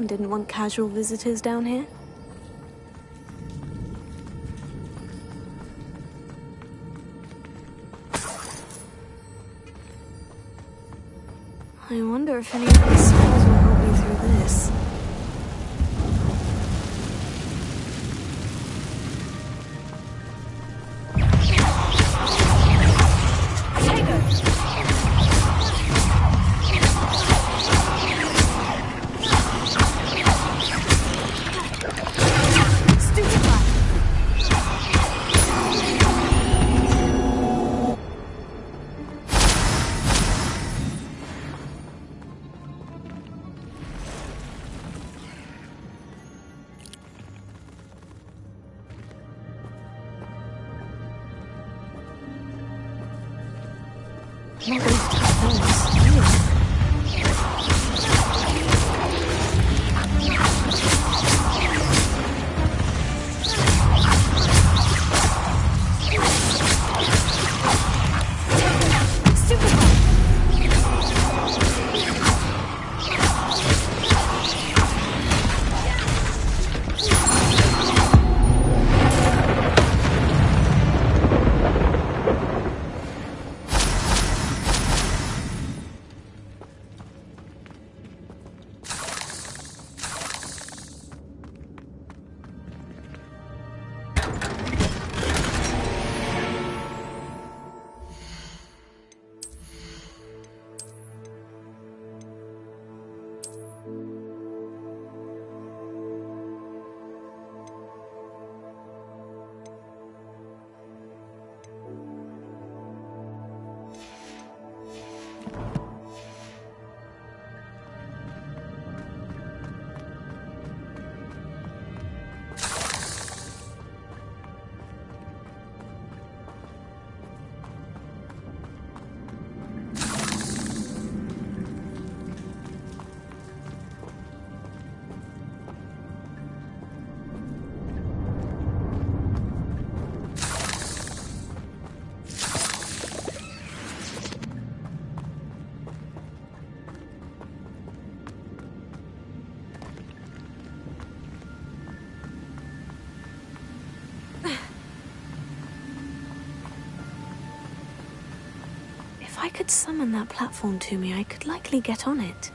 didn't want casual visitors down here? I wonder if any of these spells will help me through this. Not going to touch those. If I could summon that platform to me, I could likely get on it.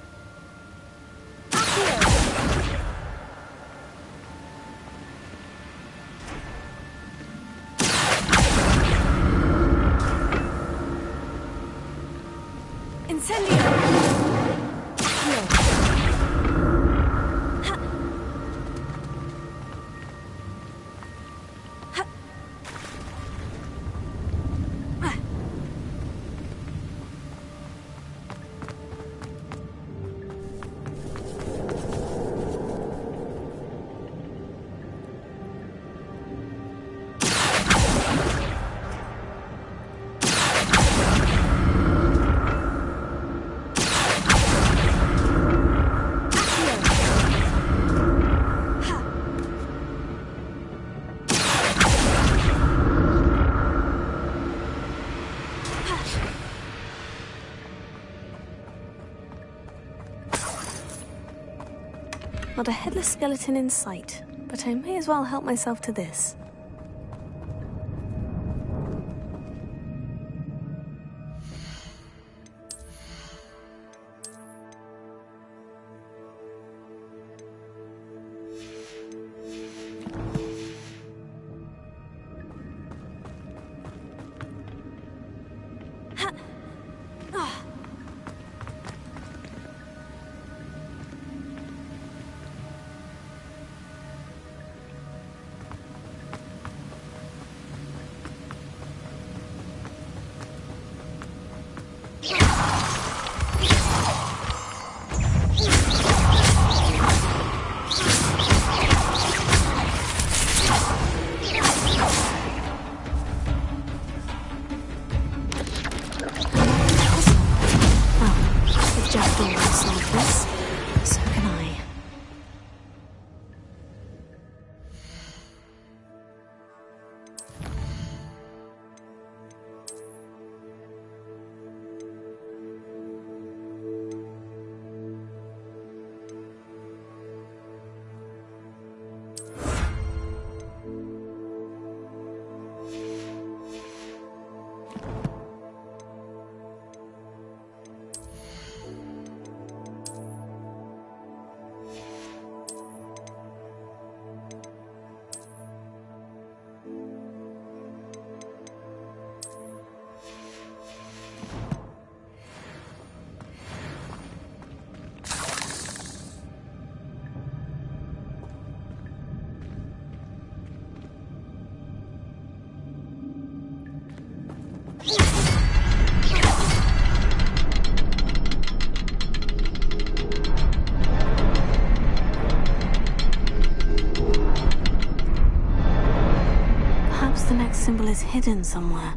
Not a headless skeleton in sight, but I may as well help myself to this. The symbol is hidden somewhere.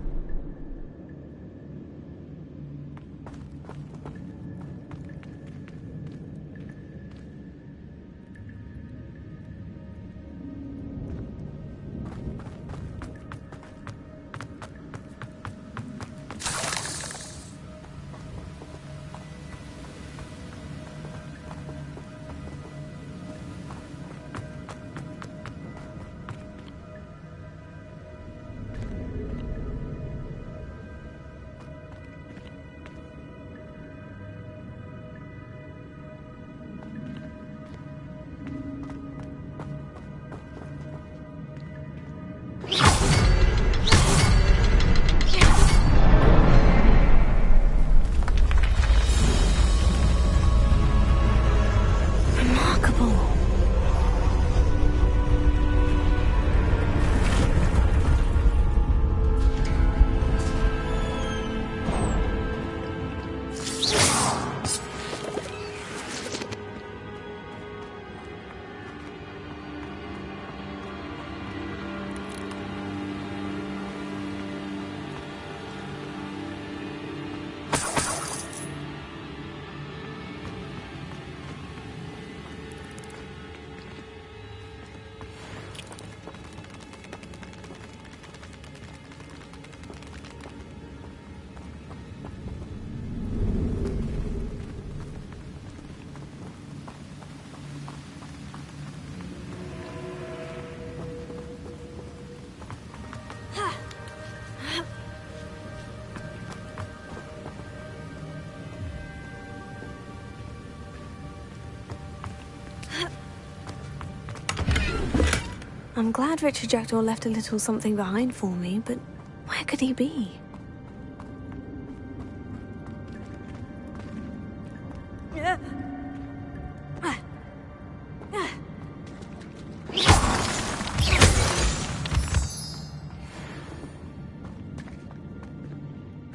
I'm glad Richard Jackdaw left a little something behind for me, but where could he be?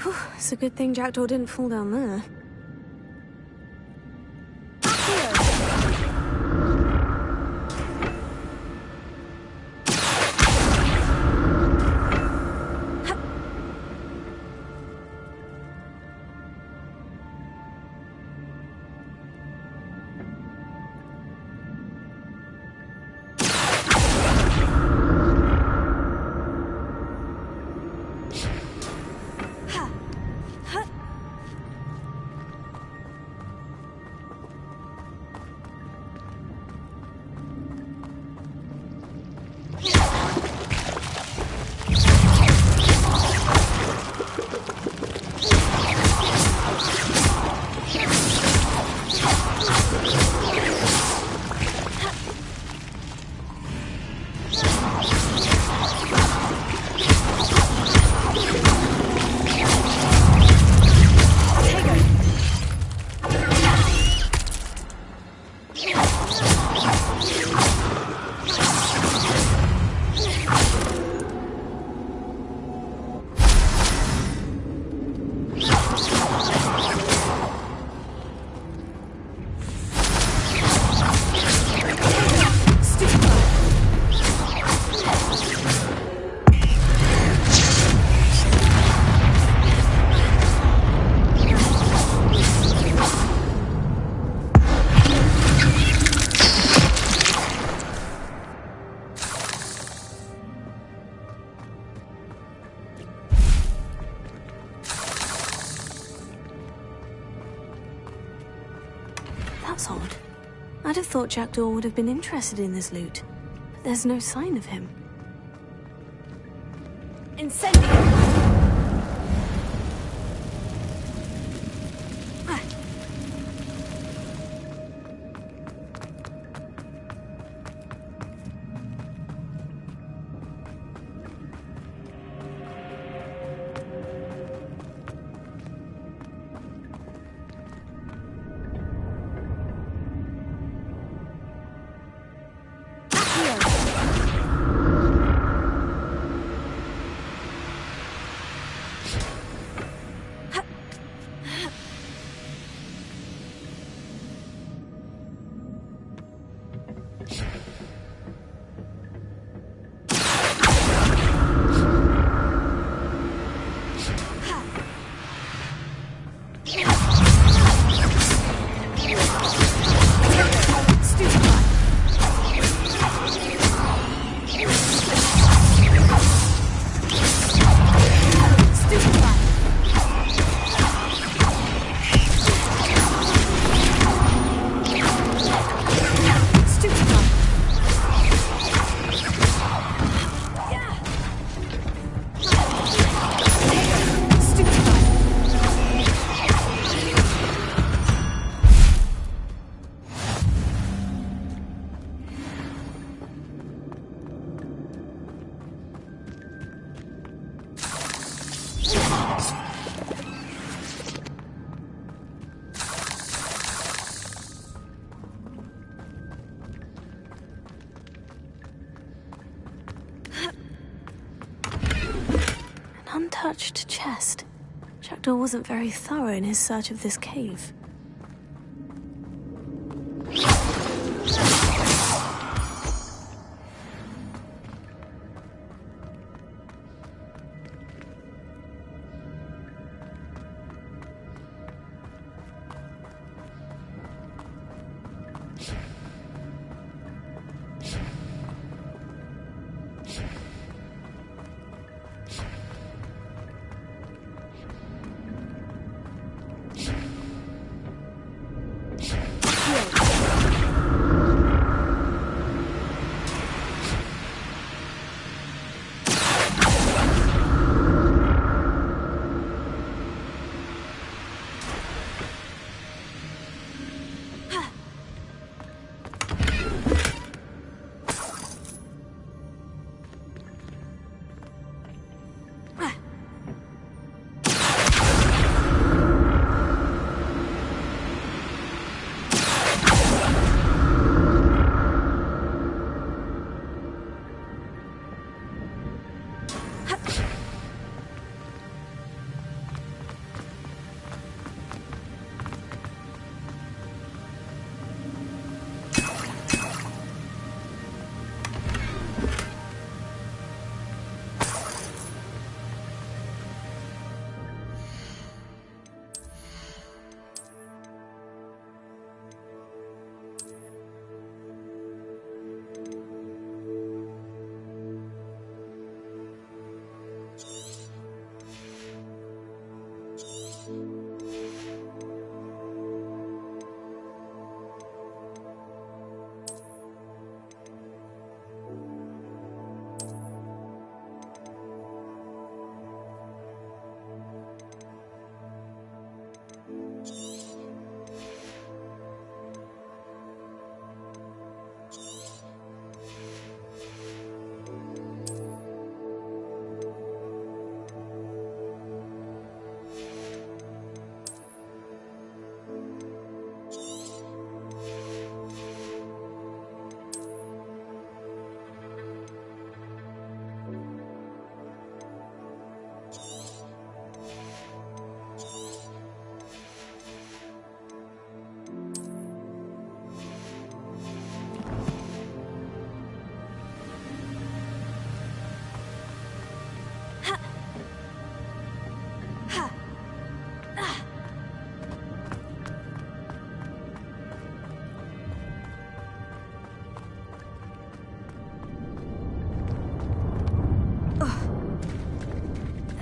Whew, it's a good thing Jackdaw didn't fall down there. That's odd. I'd have thought Jackdaw would have been interested in this loot, but there's no sign of him. Incendio! untouched chest. Jackdaw wasn't very thorough in his search of this cave.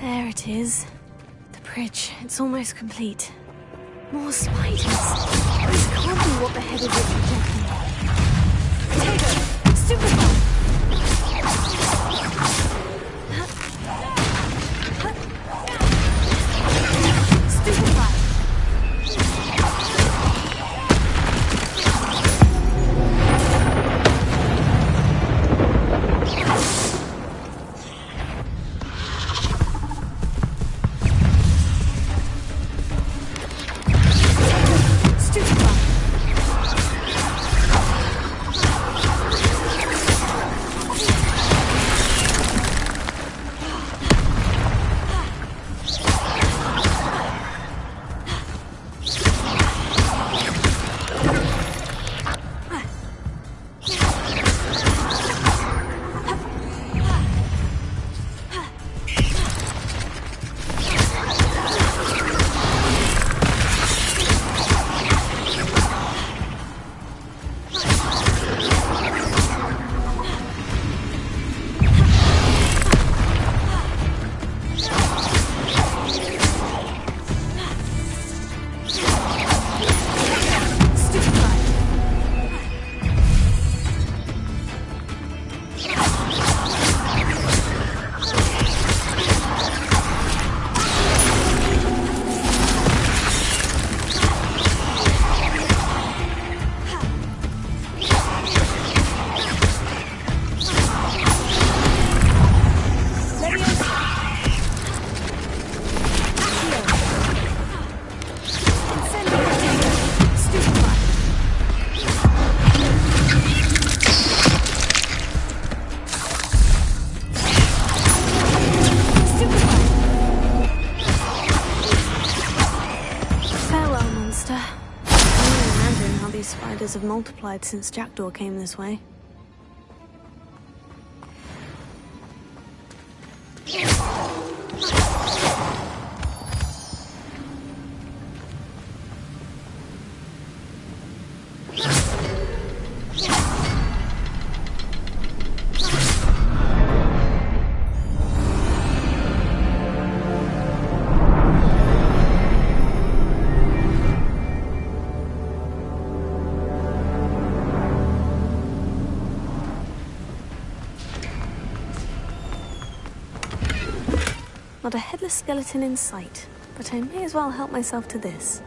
There it is. The bridge. It's almost complete. More spiders. This can't be what the head of it projecting. Potato! Stupefy! Stupefy! Stupefy! numbers have multiplied since Jackdaw came this way. Not a headless skeleton in sight, but I may as well help myself to this.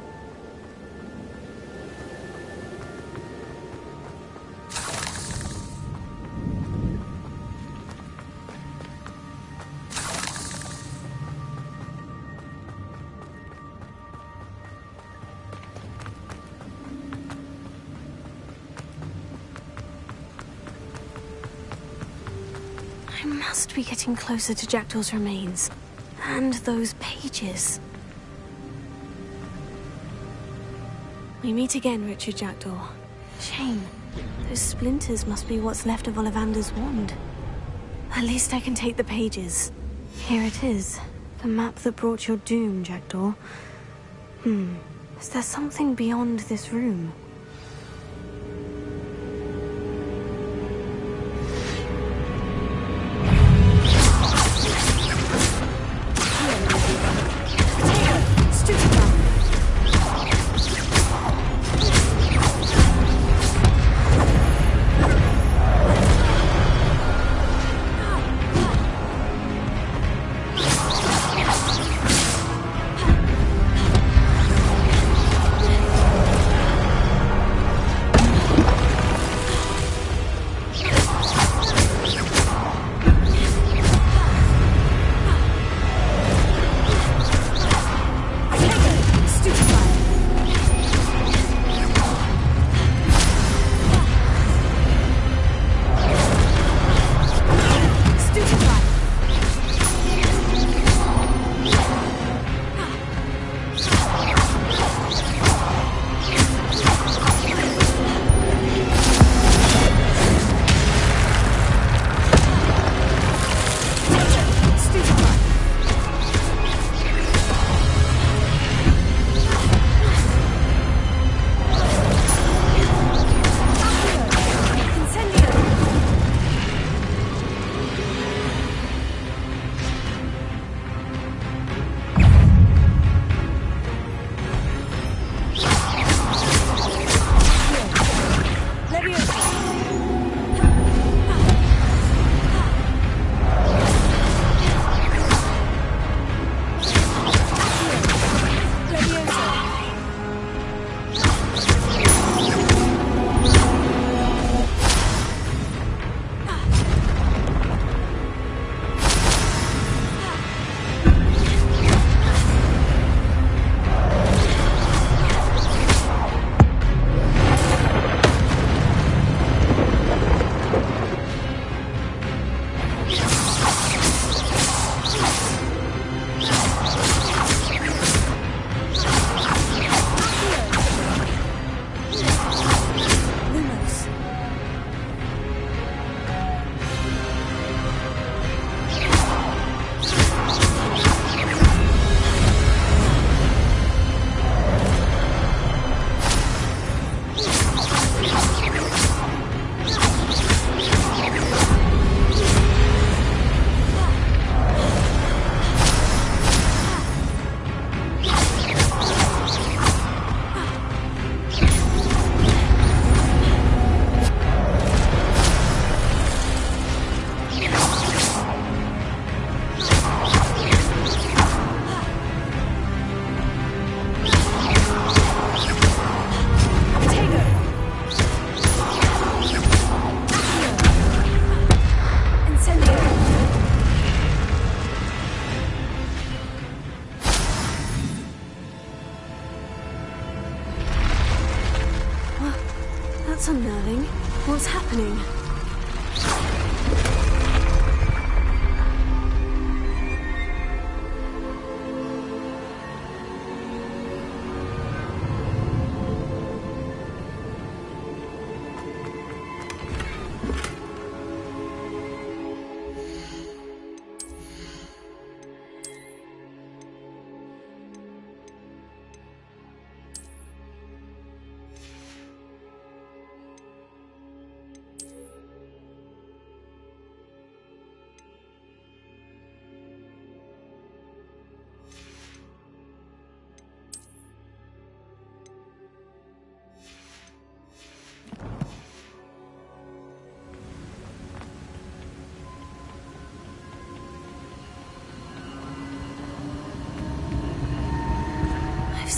I must be getting closer to Jackdaw's remains. And those pages. We meet again, Richard Jackdaw. Shame. Those splinters must be what's left of Ollivander's wand. At least I can take the pages. Here it is. The map that brought your doom, Jackdaw. Is there something beyond this room?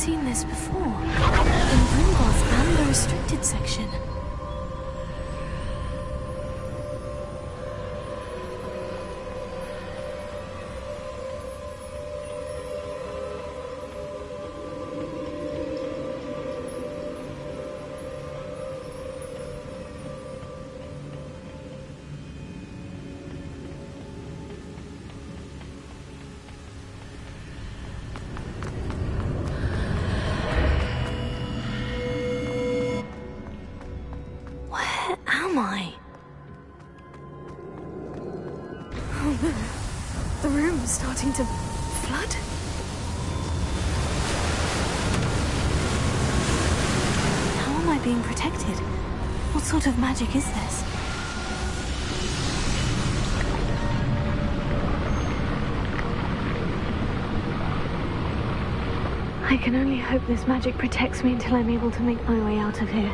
seen this before. In Gringotts and the restricted section. The room is starting to flood. How am I being protected? What sort of magic is this? I can only hope this magic protects me until I'm able to make my way out of here.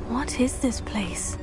What is this place?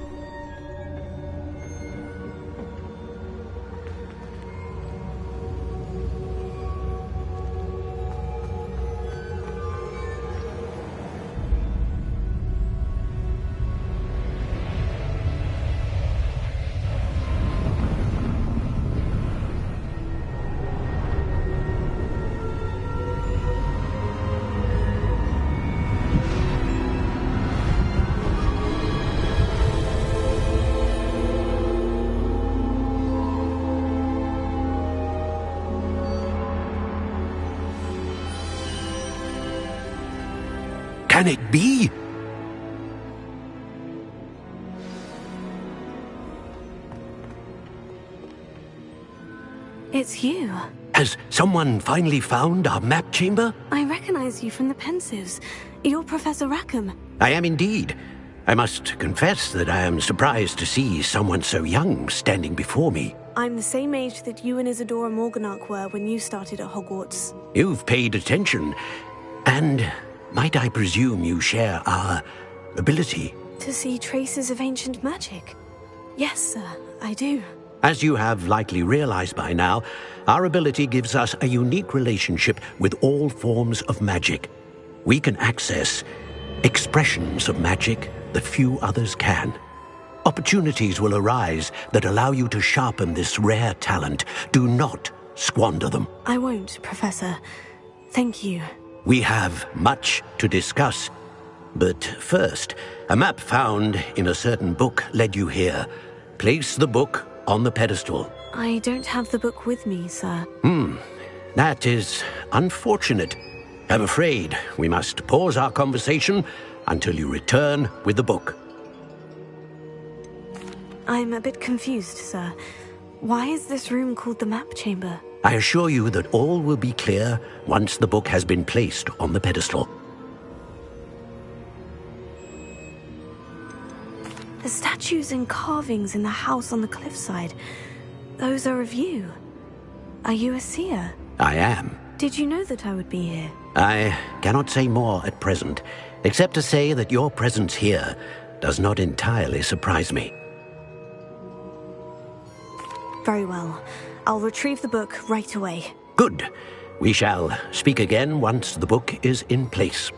Can it be? It's you. Has someone finally found our map chamber? I recognize you from the Pensives. You're Professor Rackham. I am indeed. I must confess that I am surprised to see someone so young standing before me. I'm the same age that you and Isadora Morganach were when you started at Hogwarts. You've paid attention, and might I presume you share our ability? To see traces of ancient magic? Yes, sir, I do. As you have likely realized by now, our ability gives us a unique relationship with all forms of magic. We can access expressions of magic that few others can. Opportunities will arise that allow you to sharpen this rare talent. Do not squander them. I won't, Professor. Thank you. We have much to discuss. But first, a map found in a certain book led you here. Place the book on the pedestal. I don't have the book with me, sir. That is unfortunate. I'm afraid we must pause our conversation until you return with the book. I'm a bit confused, sir. Why is this room called the map chamber? I assure you that all will be clear once the book has been placed on the pedestal. The statues and carvings in the house on the cliffside, those are of you. Are you a seer? I am. Did you know that I would be here? I cannot say more at present, except to say that your presence here does not entirely surprise me. Very well. I'll retrieve the book right away. Good. We shall speak again once the book is in place.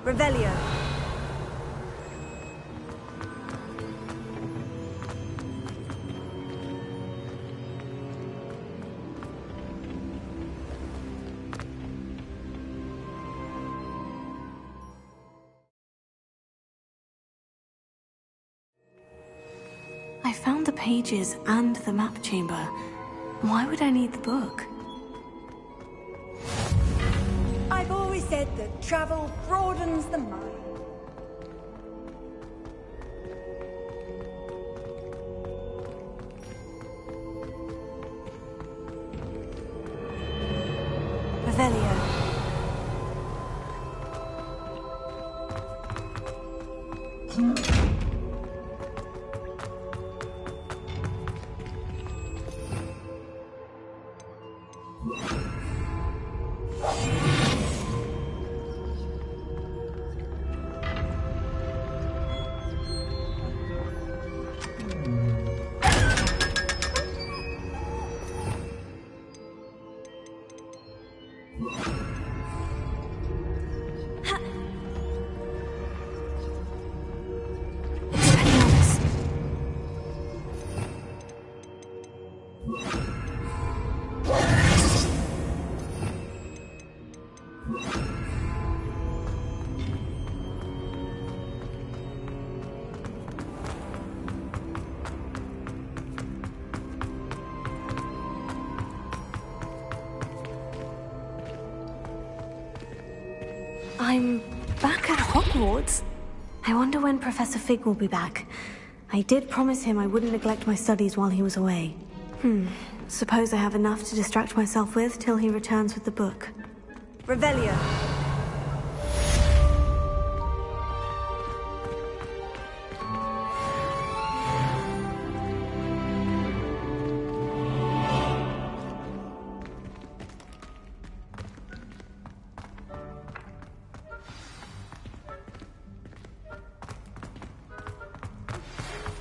Revelio. I found the pages and the map chamber. Why would I need the book? I've always said that travel broadens the mind. Revelio. I'm back at Hogwarts. I wonder when Professor Fig will be back. I did promise him I wouldn't neglect my studies while he was away. Suppose I have enough to distract myself with till he returns with the book. Revelio.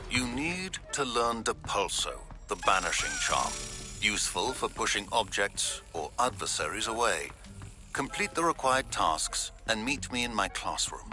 You need to learn Depulso, the banishing charm. Useful for pushing objects or adversaries away. Complete the required tasks and meet me in my classroom.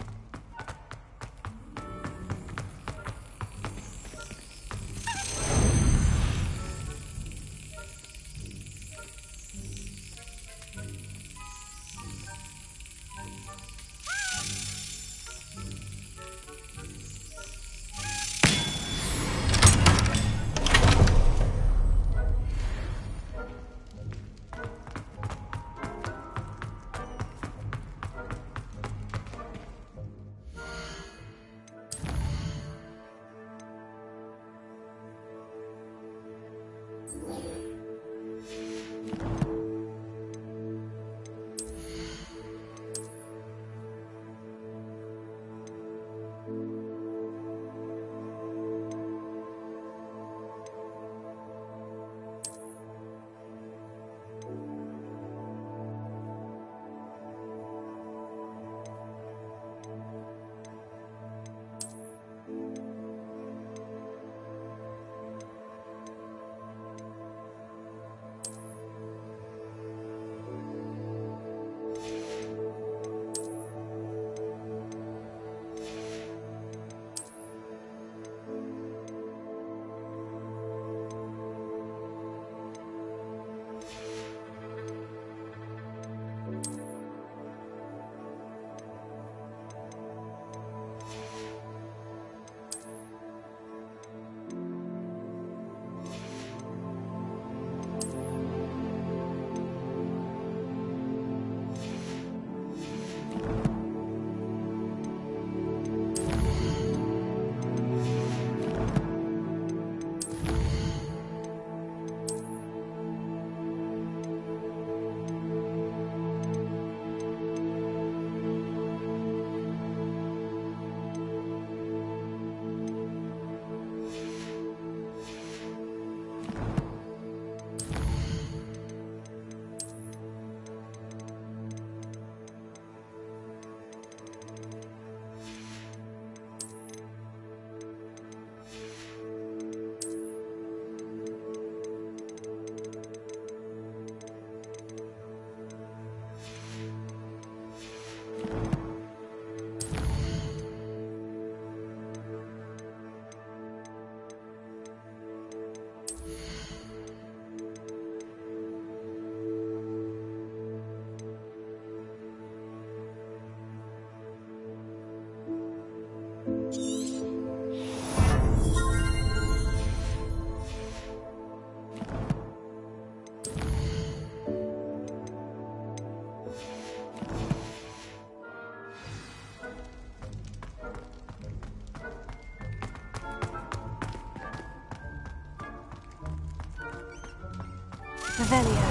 Revelio.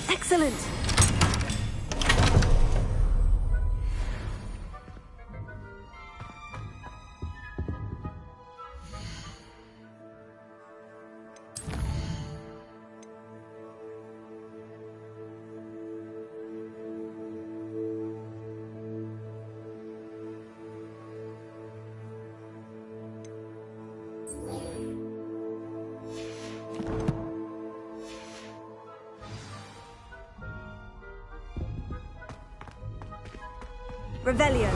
Excellent! Revelio.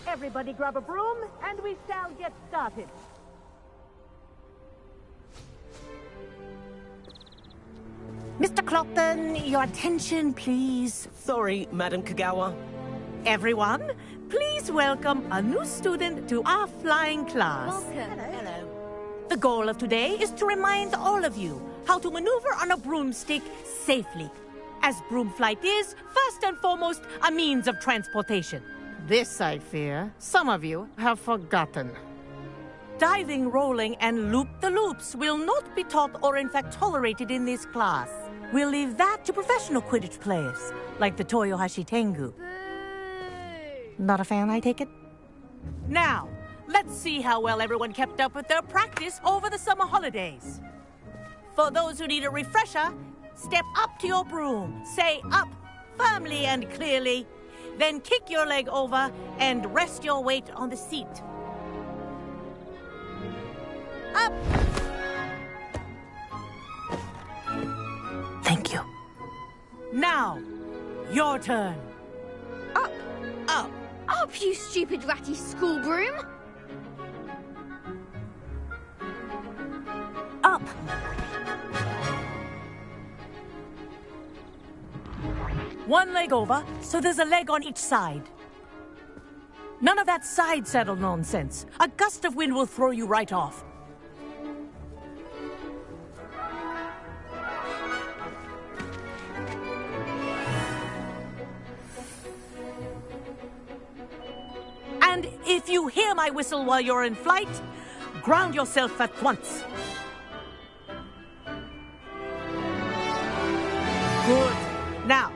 Everybody grab a broom, and we shall get started. Mr. Clopton, your attention, please. Sorry, Madam Kagawa. Everyone, please welcome a new student to our flying class. Welcome. Hello. The goal of today is to remind all of you how to maneuver on a broomstick safely, as broom flight is, first and foremost, a means of transportation. This, I fear, some of you have forgotten. Diving, rolling, and loop-the-loops will not be taught or in fact tolerated in this class. We'll leave that to professional Quidditch players, like the Toyohashi Tengu. Not a fan, I take it? Now, let's see how well everyone kept up with their practice over the summer holidays. For those who need a refresher, step up to your broom, say up firmly and clearly, then kick your leg over and rest your weight on the seat. Up! Thank you. Now, your turn. Up! Up! Up, you stupid ratty school broom! Up! One leg over, so there's a leg on each side. None of that side saddle nonsense. A gust of wind will throw you right off. And if you hear my whistle while you're in flight, ground yourself at once. Good. Now,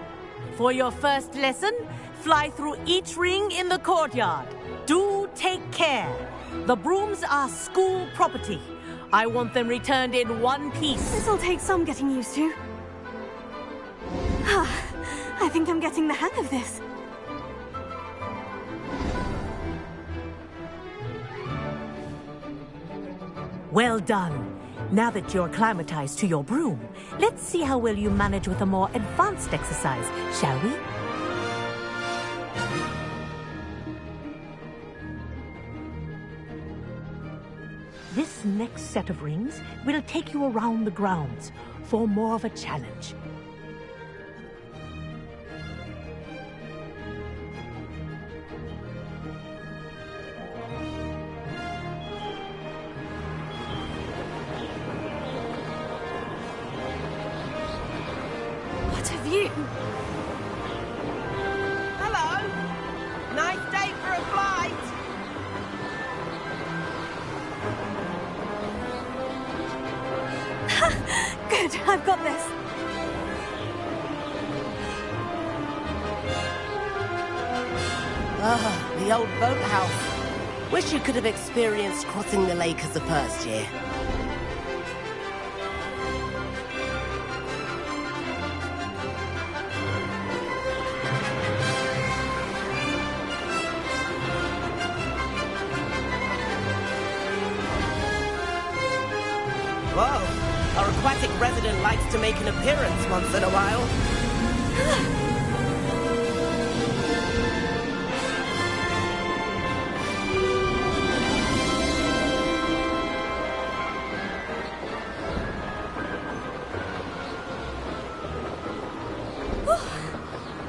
for your first lesson, fly through each ring in the courtyard. Do take care. The brooms are school property. I want them returned in one piece. This'll take some getting used to. I think I'm getting the hang of this. Well done. Now that you're acclimatized to your broom, let's see how well you manage with a more advanced exercise, shall we? This next set of rings will take you around the grounds for more of a challenge. What a view! Hello. Nice day for a flight. Good, I've got this. Ah, the old boathouse. Wish you could have experienced crossing the lake as a first year. Whoa, our aquatic resident likes to make an appearance once in a while.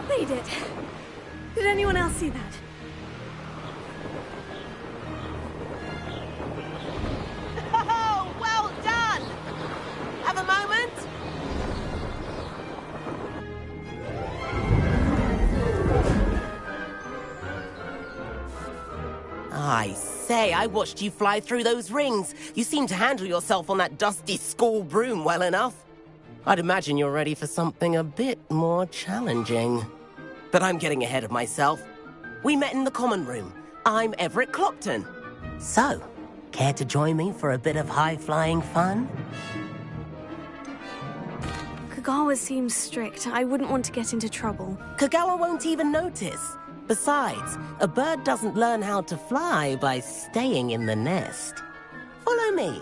Made it. Did anyone else see that? Oh, well done! Have a moment? I say, I watched you fly through those rings. You seem to handle yourself on that dusty school broom well enough. I'd imagine you're ready for something a bit more challenging. But I'm getting ahead of myself. We met in the common room. I'm Everett Clopton. So, care to join me for a bit of high-flying fun? Kagawa seems strict. I wouldn't want to get into trouble. Kagawa won't even notice. Besides, a bird doesn't learn how to fly by staying in the nest. Follow me.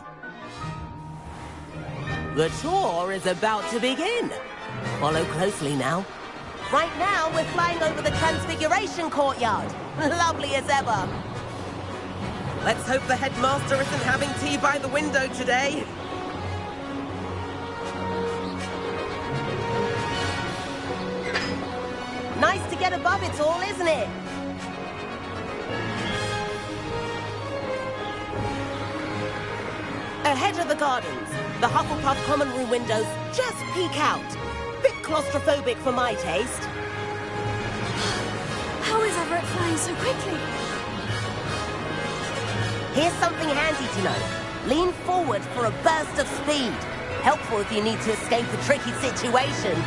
The tour is about to begin. Follow closely now. Right now, we're flying over the Transfiguration Courtyard. Lovely as ever. Let's hope the headmaster isn't having tea by the window today. Nice to get above it all, isn't it? Ahead of the gardens, the Hufflepuff common room windows just peek out. Bit claustrophobic for my taste. How is Everett flying so quickly? Here's something handy to know. Lean forward for a burst of speed. Helpful if you need to escape a tricky situation.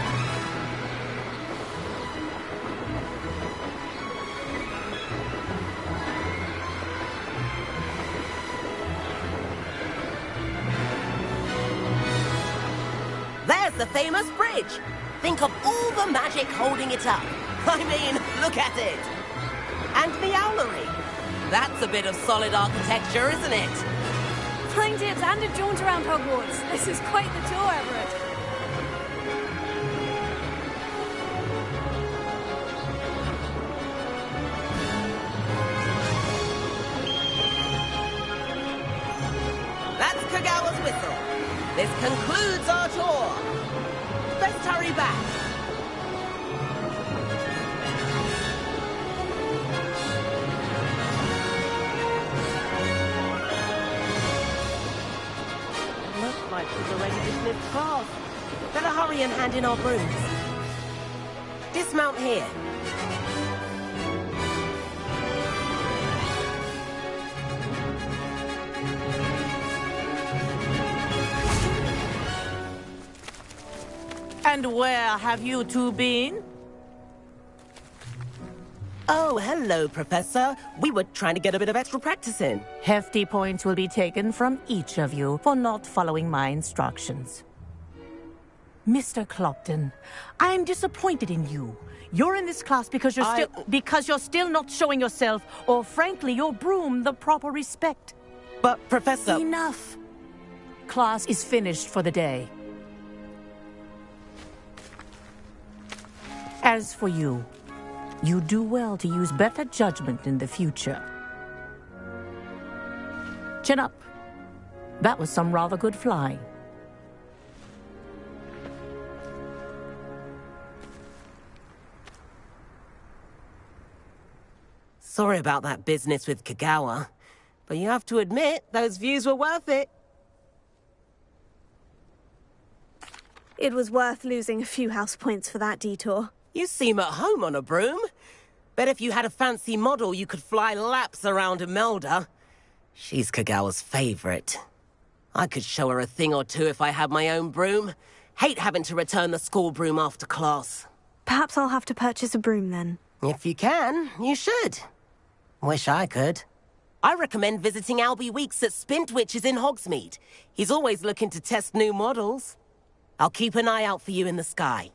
There's the famous bridge. Think of all the magic holding it up. I mean, look at it. And the owlery. That's a bit of solid architecture, isn't it? Flying tips and a jaunt around Hogwarts. This is quite the tour, Everett. That's Kagawa's whistle. This concludes our tour. Let's hurry back. Looks like she's already dismissed class. Better hurry and hand in our brooms. Dismount here. And where have you two been? Oh, hello, Professor. We were trying to get a bit of extra practice in. Hefty points will be taken from each of you for not following my instructions. Mr. Clopton, I'm disappointed in you. You're in this class because you're still not showing yourself, or frankly, your broom, the proper respect. But, Professor... Enough. Class is finished for the day. As for you, you do well to use better judgment in the future. Chin up. That was some rather good flying. Sorry about that business with Kagawa, but you have to admit, those views were worth it. It was worth losing a few house points for that detour. You seem at home on a broom. Bet if you had a fancy model, you could fly laps around Imelda. She's Kagawa's favorite. I could show her a thing or two if I had my own broom. Hate having to return the school broom after class. Perhaps I'll have to purchase a broom then. If you can, you should. Wish I could. I recommend visiting Albie Weeks at Spintwitches in Hogsmeade. He's always looking to test new models. I'll keep an eye out for you in the sky.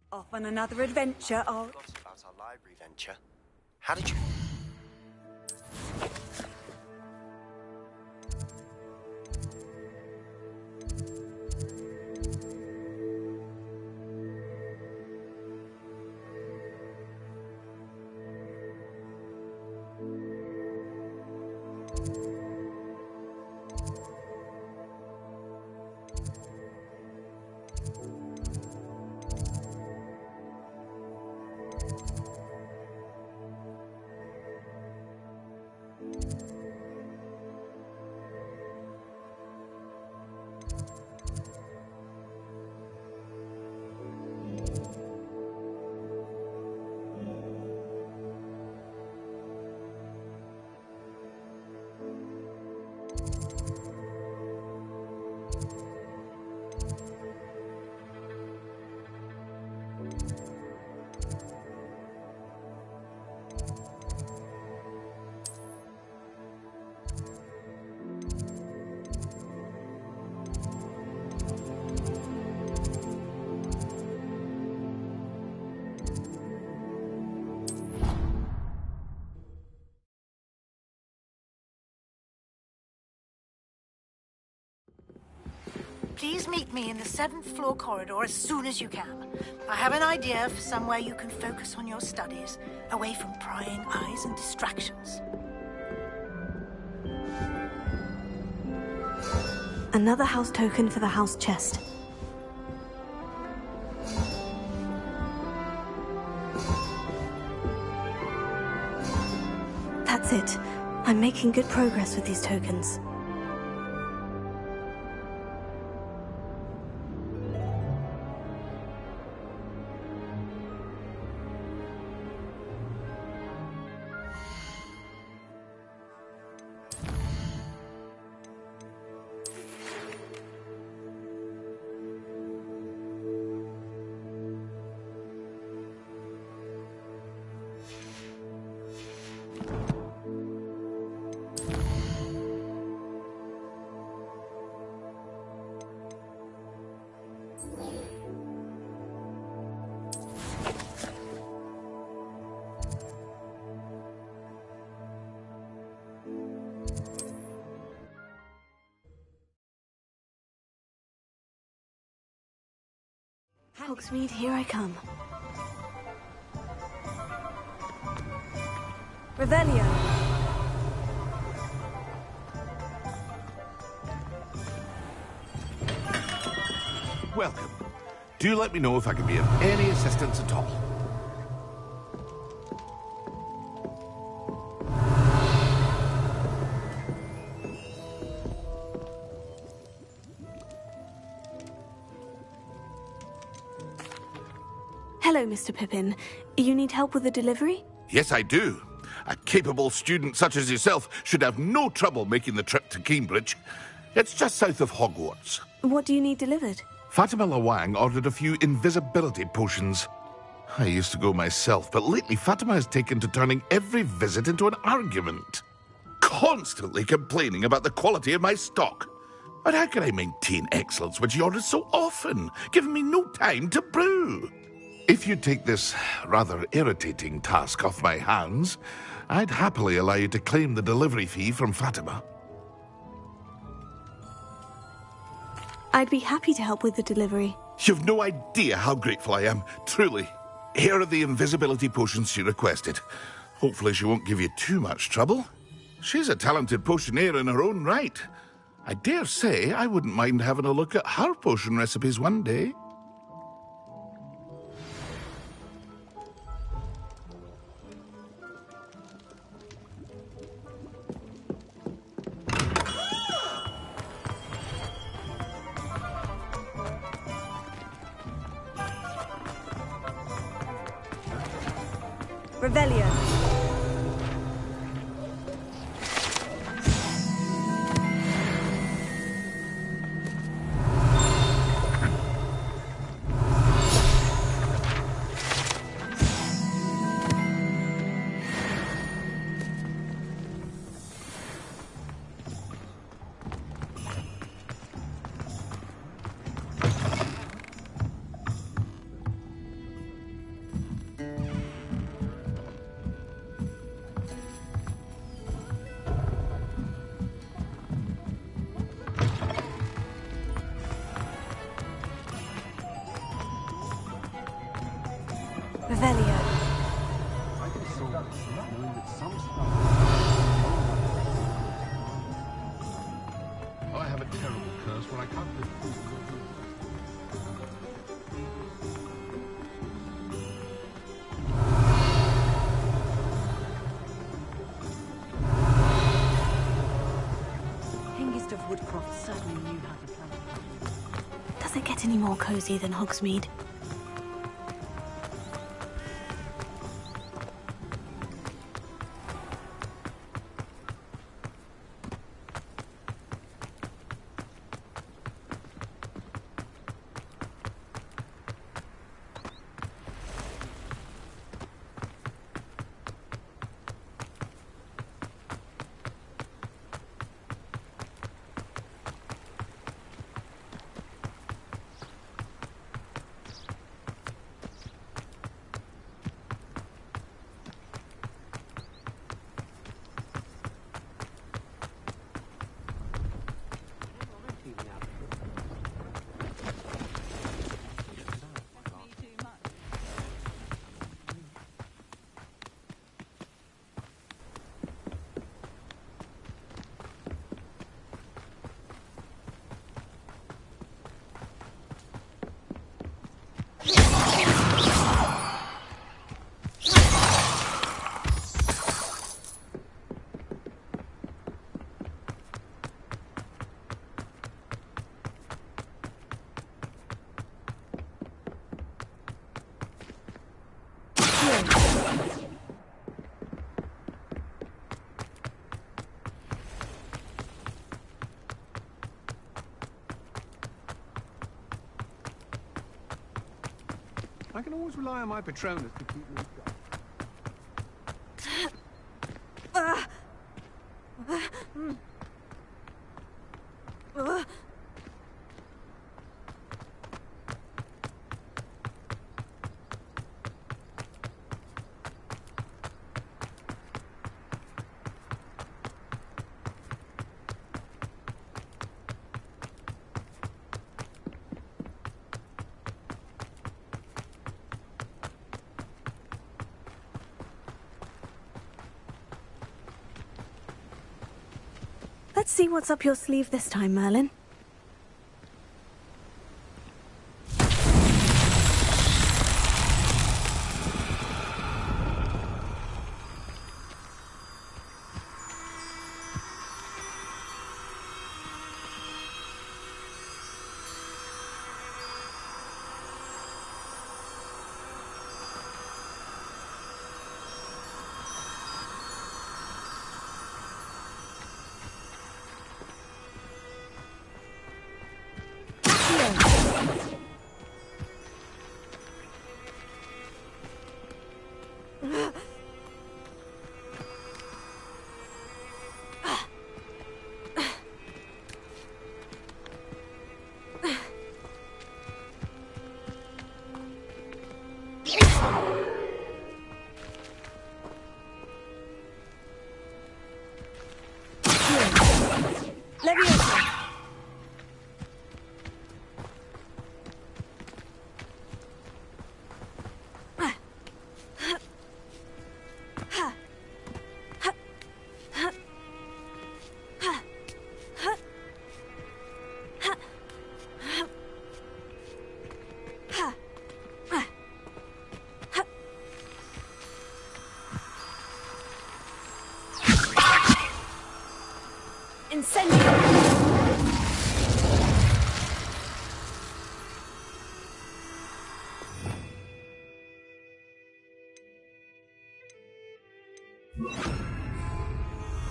Off on another adventure, I'll... Forgot about our library venture. How did you... Please meet me in the 7th floor corridor as soon as you can. I have an idea for somewhere you can focus on your studies, away from prying eyes and distractions. Another house token for the house chest. That's it. I'm making good progress with these tokens. Hogsmeade, here I come. Revelio. Welcome. Do let me know if I can be of any assistance at all. Hello, Mr. Pippin. You need help with the delivery? Yes, I do. A capable student such as yourself should have no trouble making the trip to Cambridge. It's just south of Hogwarts. What do you need delivered? Fatima Lawang ordered a few invisibility potions. I used to go myself, but lately Fatima has taken to turning every visit into an argument. Constantly complaining about the quality of my stock. But how can I maintain excellence when she orders so often, giving me no time to brew? If you take this rather irritating task off my hands, I'd happily allow you to claim the delivery fee from Fatima. I'd be happy to help with the delivery. You've no idea how grateful I am, truly. Here are the invisibility potions she requested. Hopefully she won't give you too much trouble. She's a talented potioneer in her own right. I dare say I wouldn't mind having a look at her potion recipes one day. Revelio. Revelio. Oh, I have a terrible curse where I can't live. Hengist of Woodcroft certainly knew how to play. Does it get any more cozy than Hogsmeade? I can always rely on my Patronus to keep me sharp. Let's see what's up your sleeve this time, Merlin.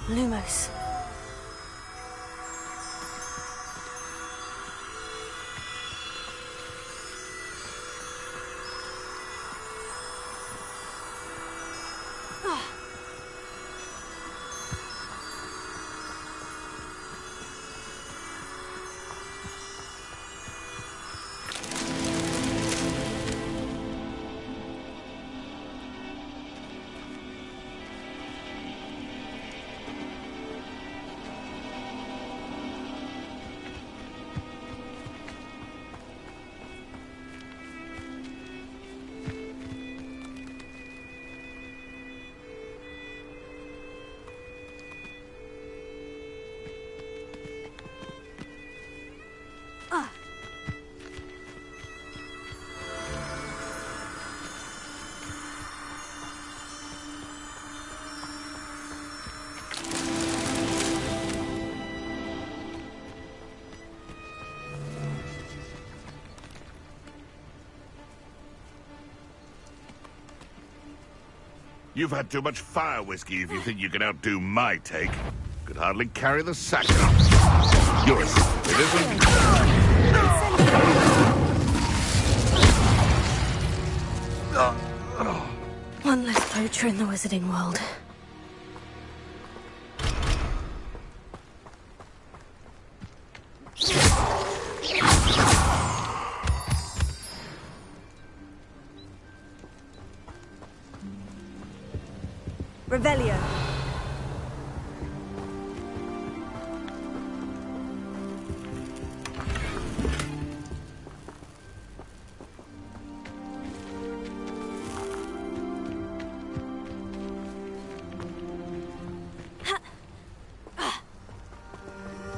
Lumos. You've had too much fire whiskey if you think you can outdo my take. Could hardly carry the sack up. You're a stupid, isn't you? One less poacher in the wizarding world. Revelio.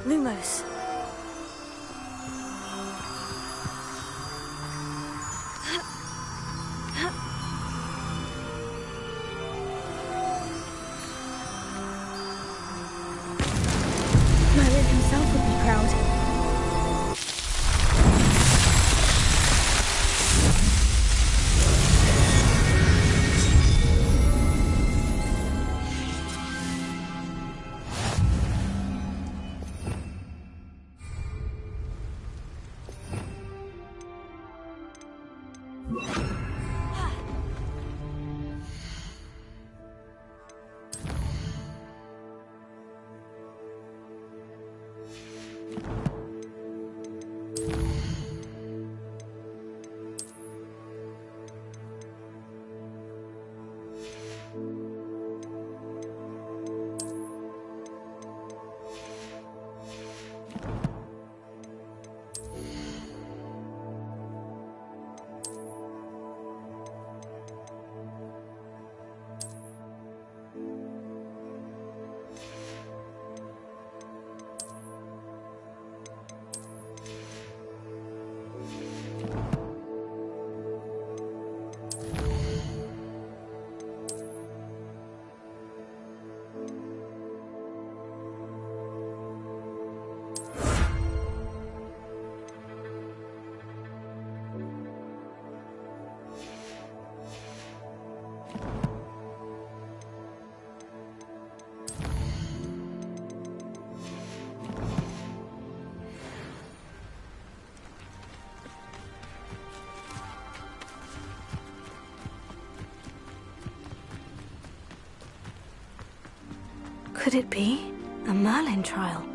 Lumos. Merlin himself would be proud. Could it be a Merlin trial?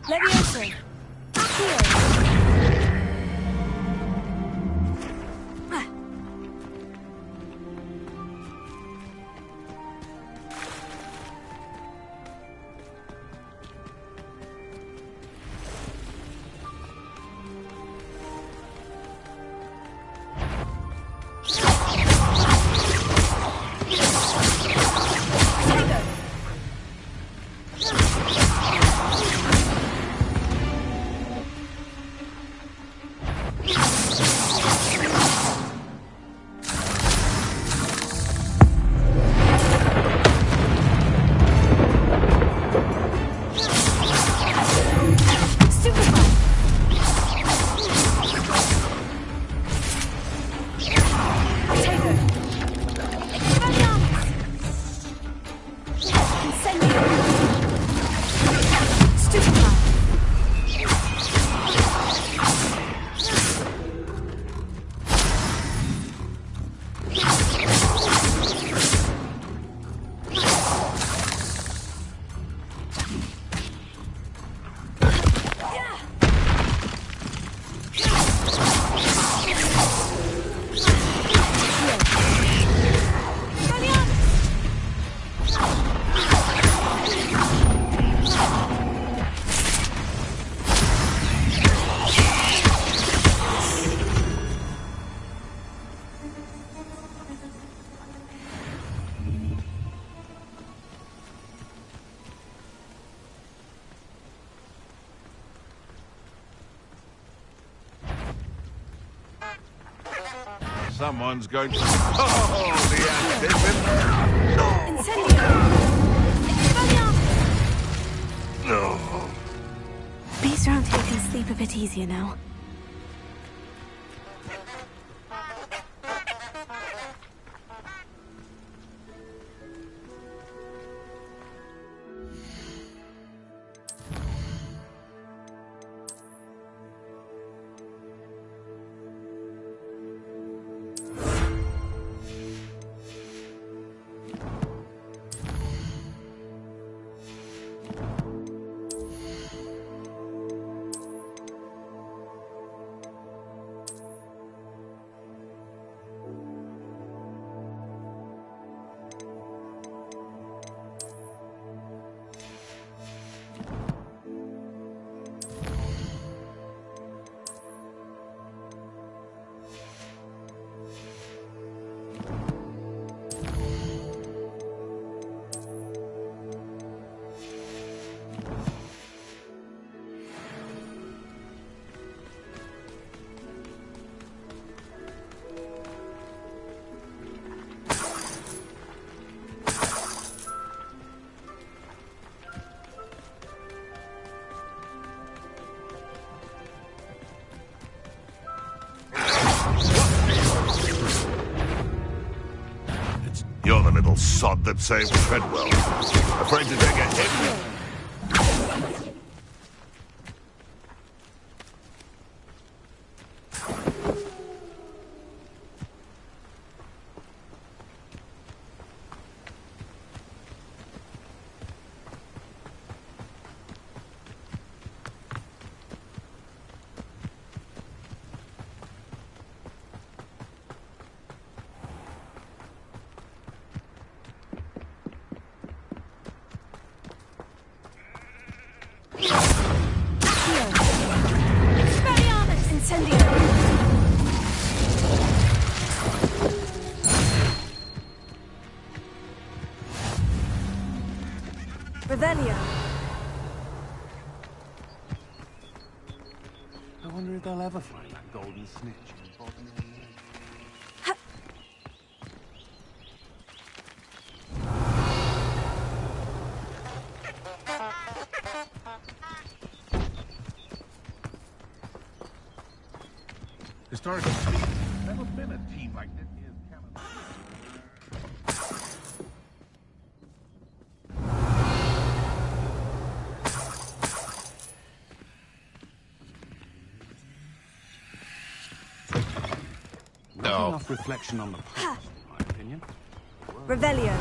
Leviosa! Someone's going to... Oh, the ambition! No. Beasts around here can sleep a bit easier now. little sod that saved Treadwell. Afraid to take a hit. Revelio. I wonder if they'll ever find that golden snitch in the bottom of the lake. Historically speaking, never been a team like this in Canada. Not enough reflection on the past, in my opinion. Revelio.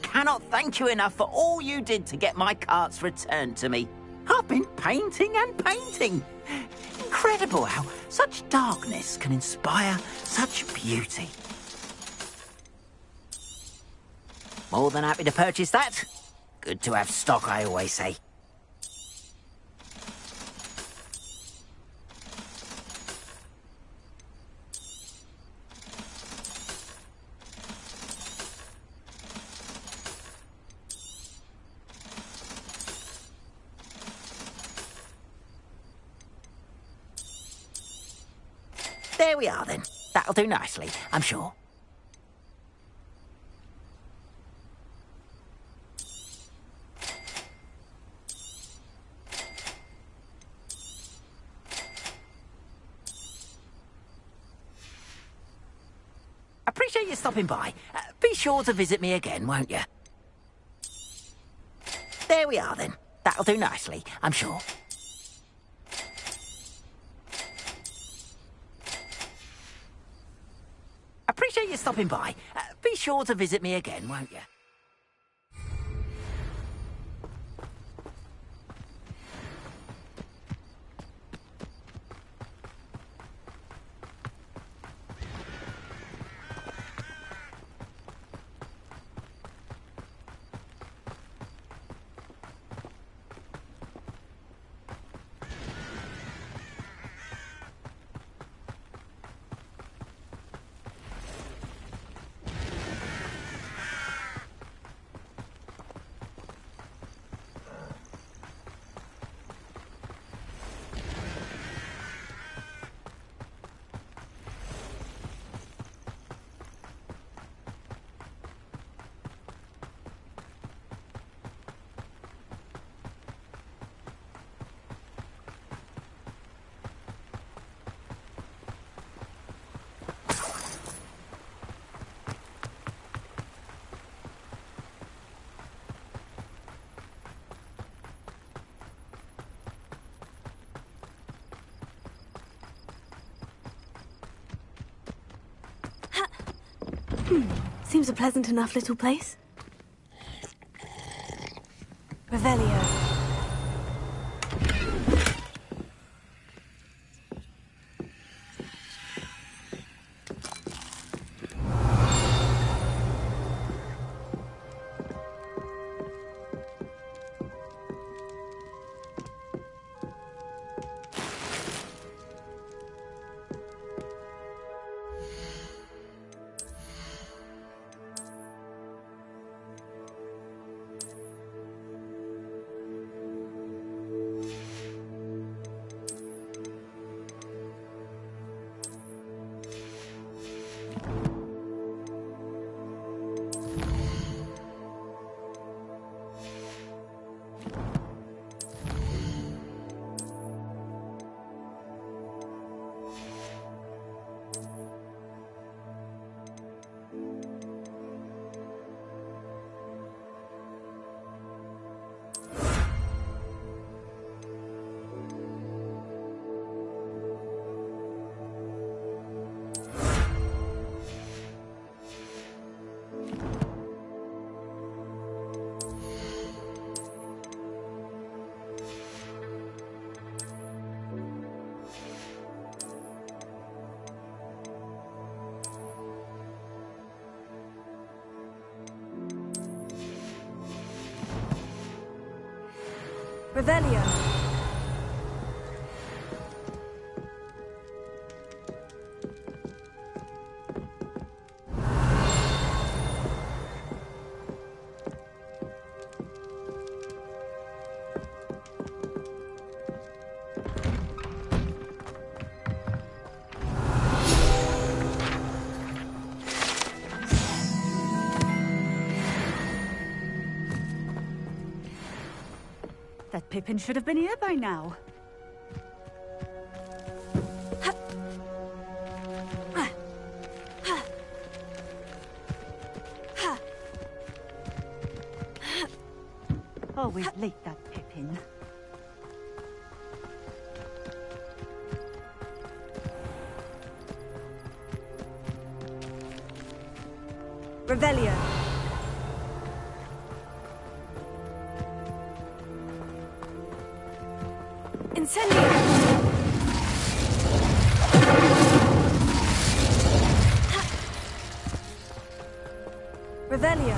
Cannot thank you enough for all you did to get my carts returned to me. I've been painting and painting. Incredible how such darkness can inspire such beauty. More than happy to purchase that. Good to have stock, I always say. There we are, then. That'll do nicely, I'm sure. appreciate you stopping by. Be sure to visit me again, won't you? There we are, then. That'll do nicely, I'm sure. Appreciate you stopping by. Be sure to visit me again, won't you? Seems a pleasant enough little place. Revelio. Revelio. That Pippin should have been here by now. Always late, that Pippin. Revelio. Incendio! Revelio.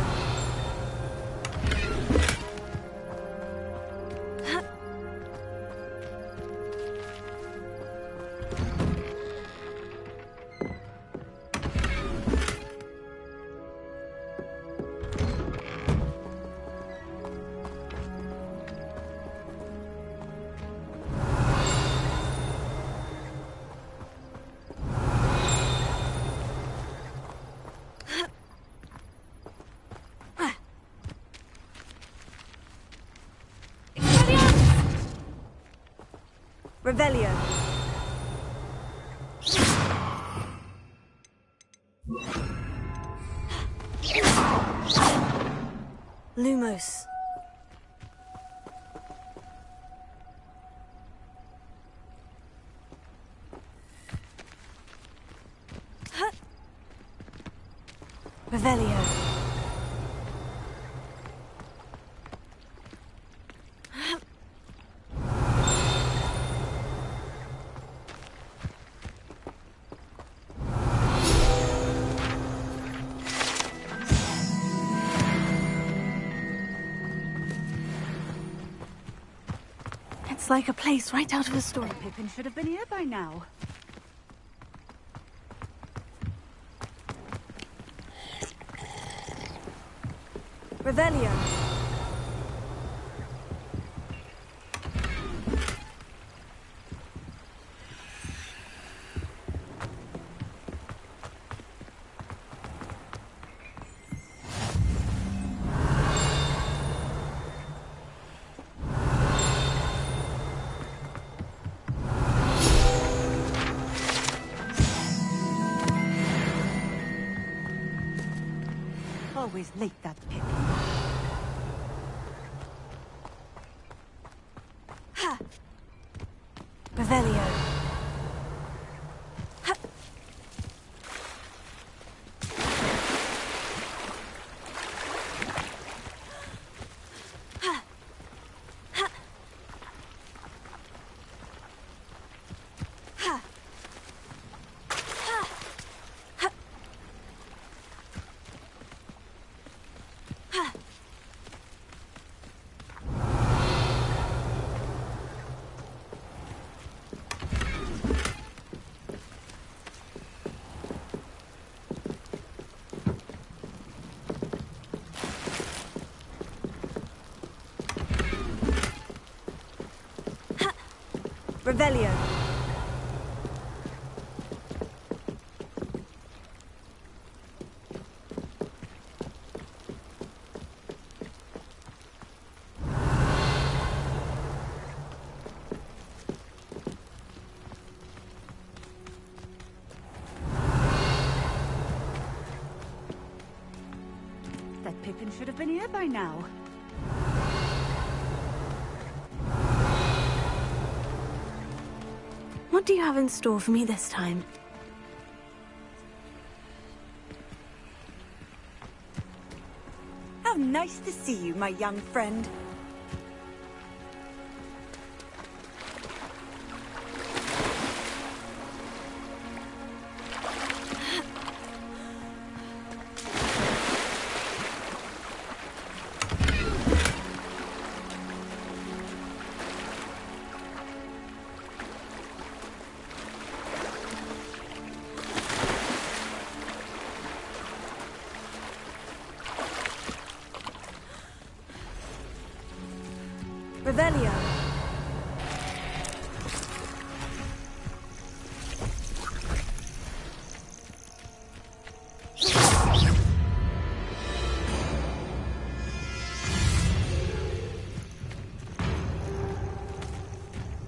Revelio. Lumos. Revelio. It's like a place right out of a story. Pippin should have been here by now. Revelio. Always late, that Pippin. Ha! Revelio. Ha! Ha! Ha! Ha! Ha! Ha! Ha! Revelio. That Pippin should have been here by now. What do you have in store for me this time? How nice to see you, my young friend. Revelio.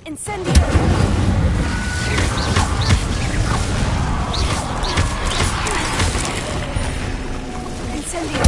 Incendio. Incendio.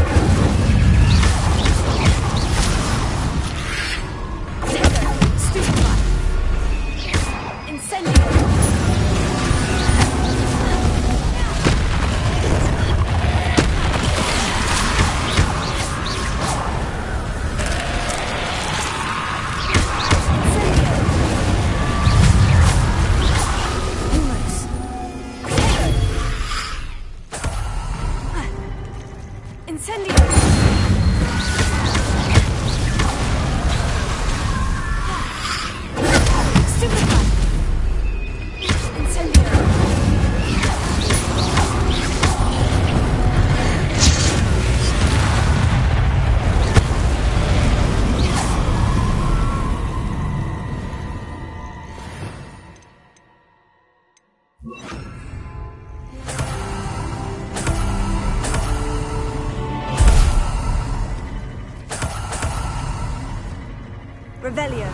Revelio.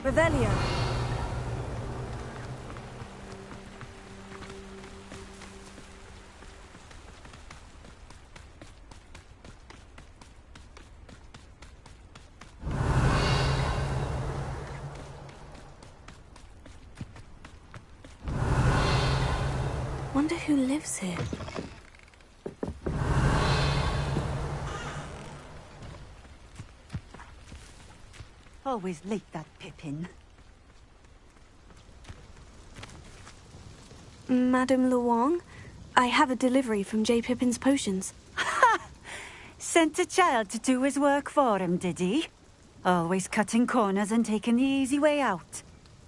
Revelio. Wonder who lives here. Always late, that Pippin. Madame Luong, I have a delivery from J. Pippin's potions. Ha! Sent a child to do his work for him, did he? Always cutting corners and taking the easy way out.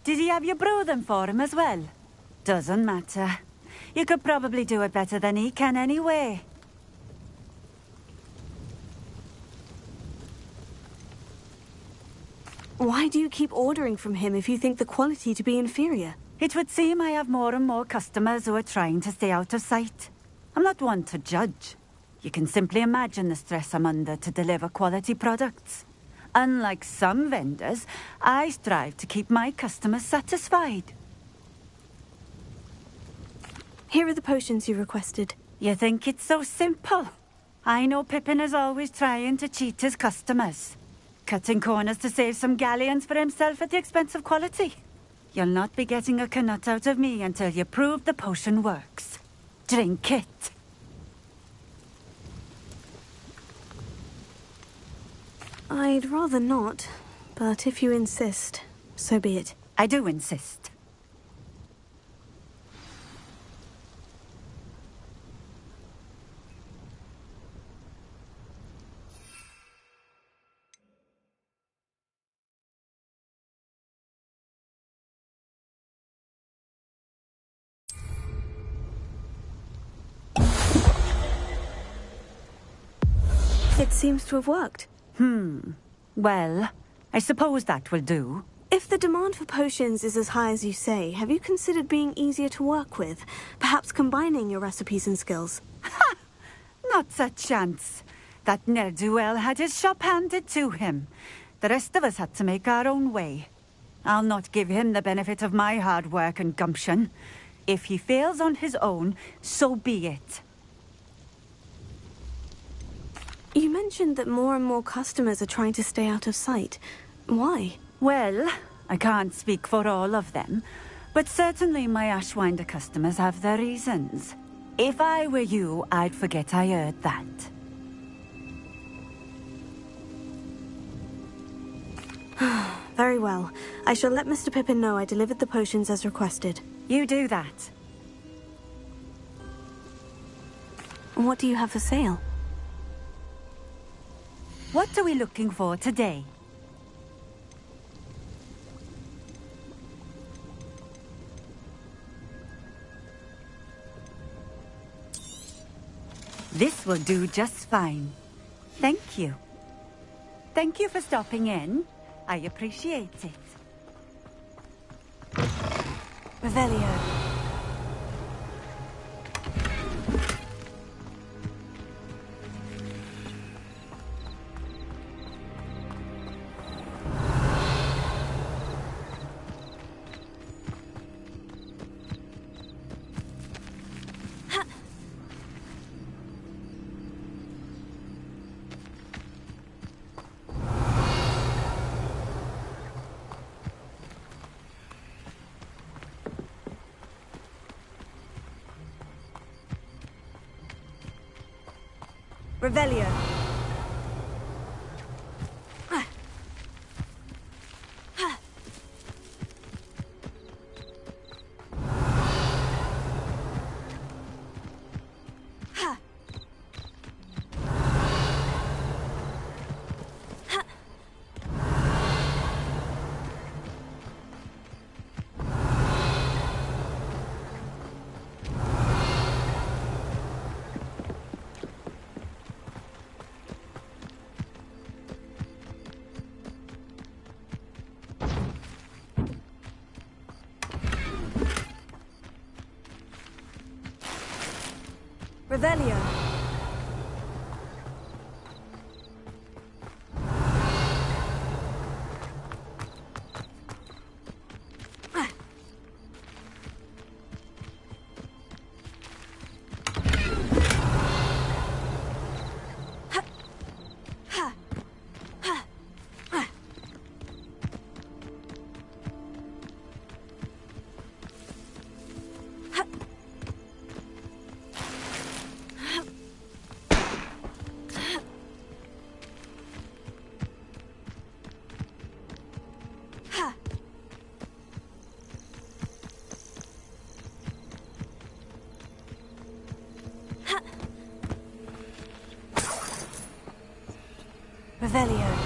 Did he have you brew them for him as well? Doesn't matter. You could probably do it better than he can anyway. Why do you keep ordering from him if you think the quality to be inferior? It would seem I have more and more customers who are trying to stay out of sight. I'm not one to judge. You can simply imagine the stress I'm under to deliver quality products. Unlike some vendors, I strive to keep my customers satisfied. Here are the potions you requested. You think it's so simple? I know Pippin is always trying to cheat his customers. Cutting corners to save some galleons for himself at the expense of quality. You'll not be getting a canut out of me until you prove the potion works. Drink it. I'd rather not, but if you insist, so be it. I do insist. It seems to have worked. Well, I suppose that will do. If the demand for potions is as high as you say, have you considered being easier to work with? Perhaps combining your recipes and skills? Ha! Not a chance. That ne'er-do-well had his shop handed to him. The rest of us had to make our own way. I'll not give him the benefit of my hard work and gumption. If he fails on his own, so be it. You mentioned that more and more customers are trying to stay out of sight. Why? Well, I can't speak for all of them, but certainly my Ashwinder customers have their reasons. If I were you, I'd forget I heard that. Very well. I shall let Mr. Pippin know I delivered the potions as requested. You do that. What do you have for sale? What are we looking for today? This will do just fine. Thank you. Thank you for stopping in. I appreciate it. Revelio. Revelio. Revelio. Revelio.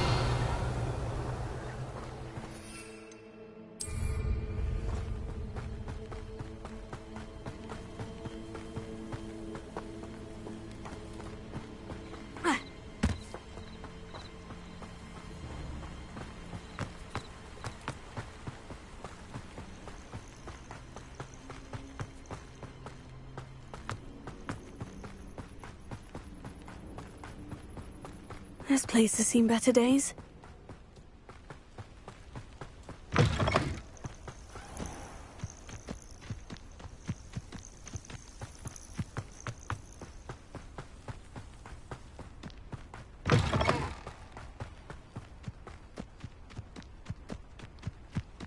This place has seen better days.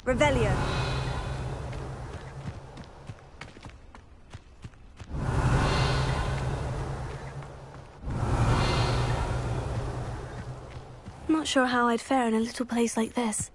Revelio. Not sure how I'd fare in a little place like this.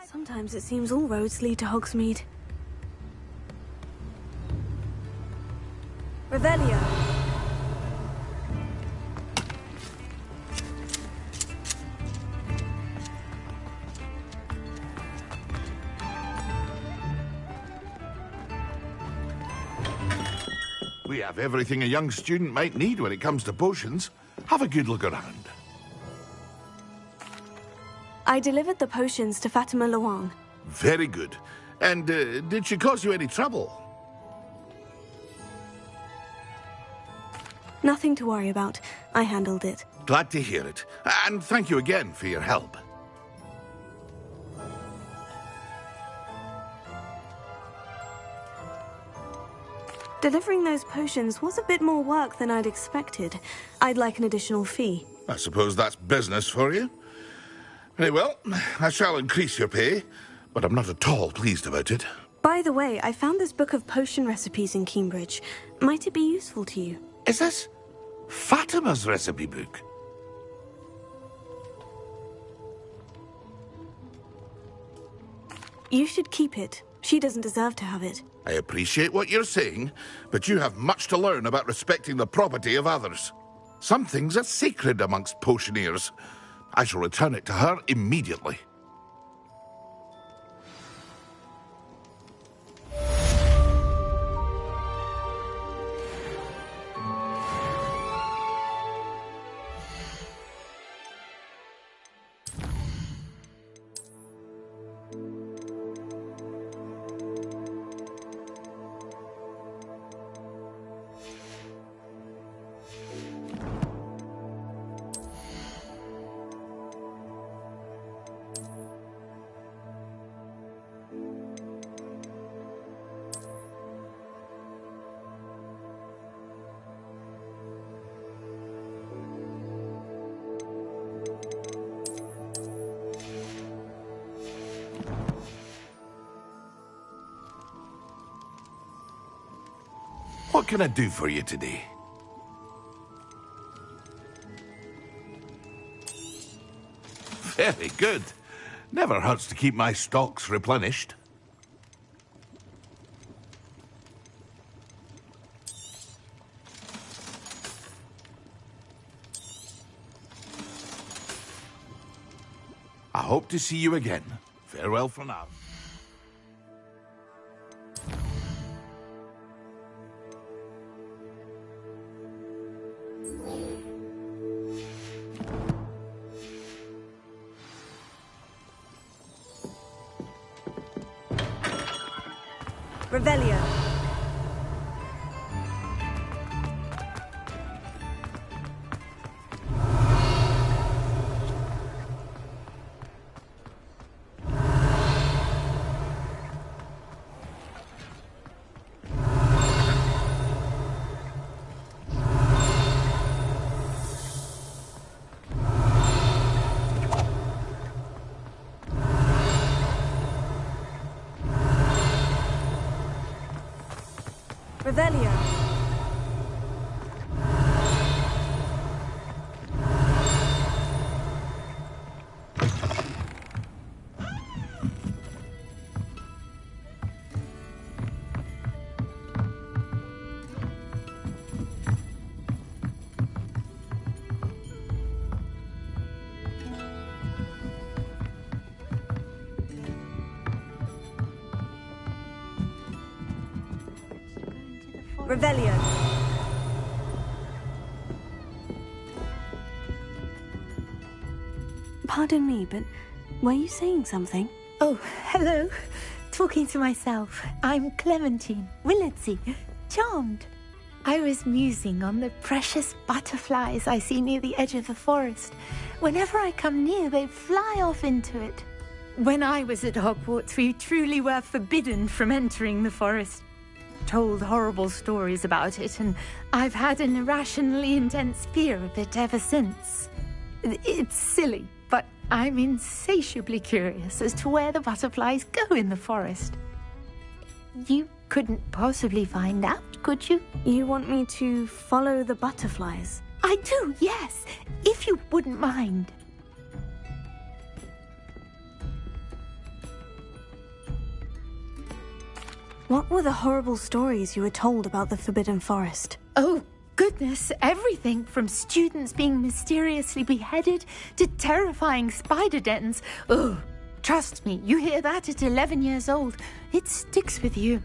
Sometimes it seems all roads lead to Hogsmeade. Revelio. We have everything a young student might need when it comes to potions. Have a good look around. I delivered the potions to Fatima Luang. Very good. And did she cause you any trouble? Nothing to worry about. I handled it. Glad to hear it. And thank you again for your help. Delivering those potions was a bit more work than I'd expected. I'd like an additional fee. I suppose that's business for you. Very well, I shall increase your pay, but I'm not at all pleased about it. By the way, I found this book of potion recipes in Cambridge. Might it be useful to you? Is this Fatima's recipe book? You should keep it. She doesn't deserve to have it. I appreciate what you're saying, but you have much to learn about respecting the property of others. Some things are sacred amongst potioneers. I shall return it to her immediately. What can I do for you today? Very good. Never hurts to keep my stocks replenished. I hope to see you again. Farewell for now. Revelio. Revelio. Revelio. Pardon me, but were you saying something? Oh, hello. Talking to myself. I'm Clementine Willardsey. Charmed. I was musing on the precious butterflies I see near the edge of the forest. Whenever I come near, they fly off into it. When I was at Hogwarts, we truly were forbidden from entering the forest. Told horrible stories about it, and I've had an irrationally intense fear of it ever since. It's silly, but I'm insatiably curious as to where the butterflies go in the forest. You couldn't possibly find out, could you? You want me to follow the butterflies? I do, yes, if you wouldn't mind. What were the horrible stories you were told about the Forbidden Forest? Oh, goodness, everything from students being mysteriously beheaded to terrifying spider dens. Oh, trust me, you hear that at 11 years old, it sticks with you.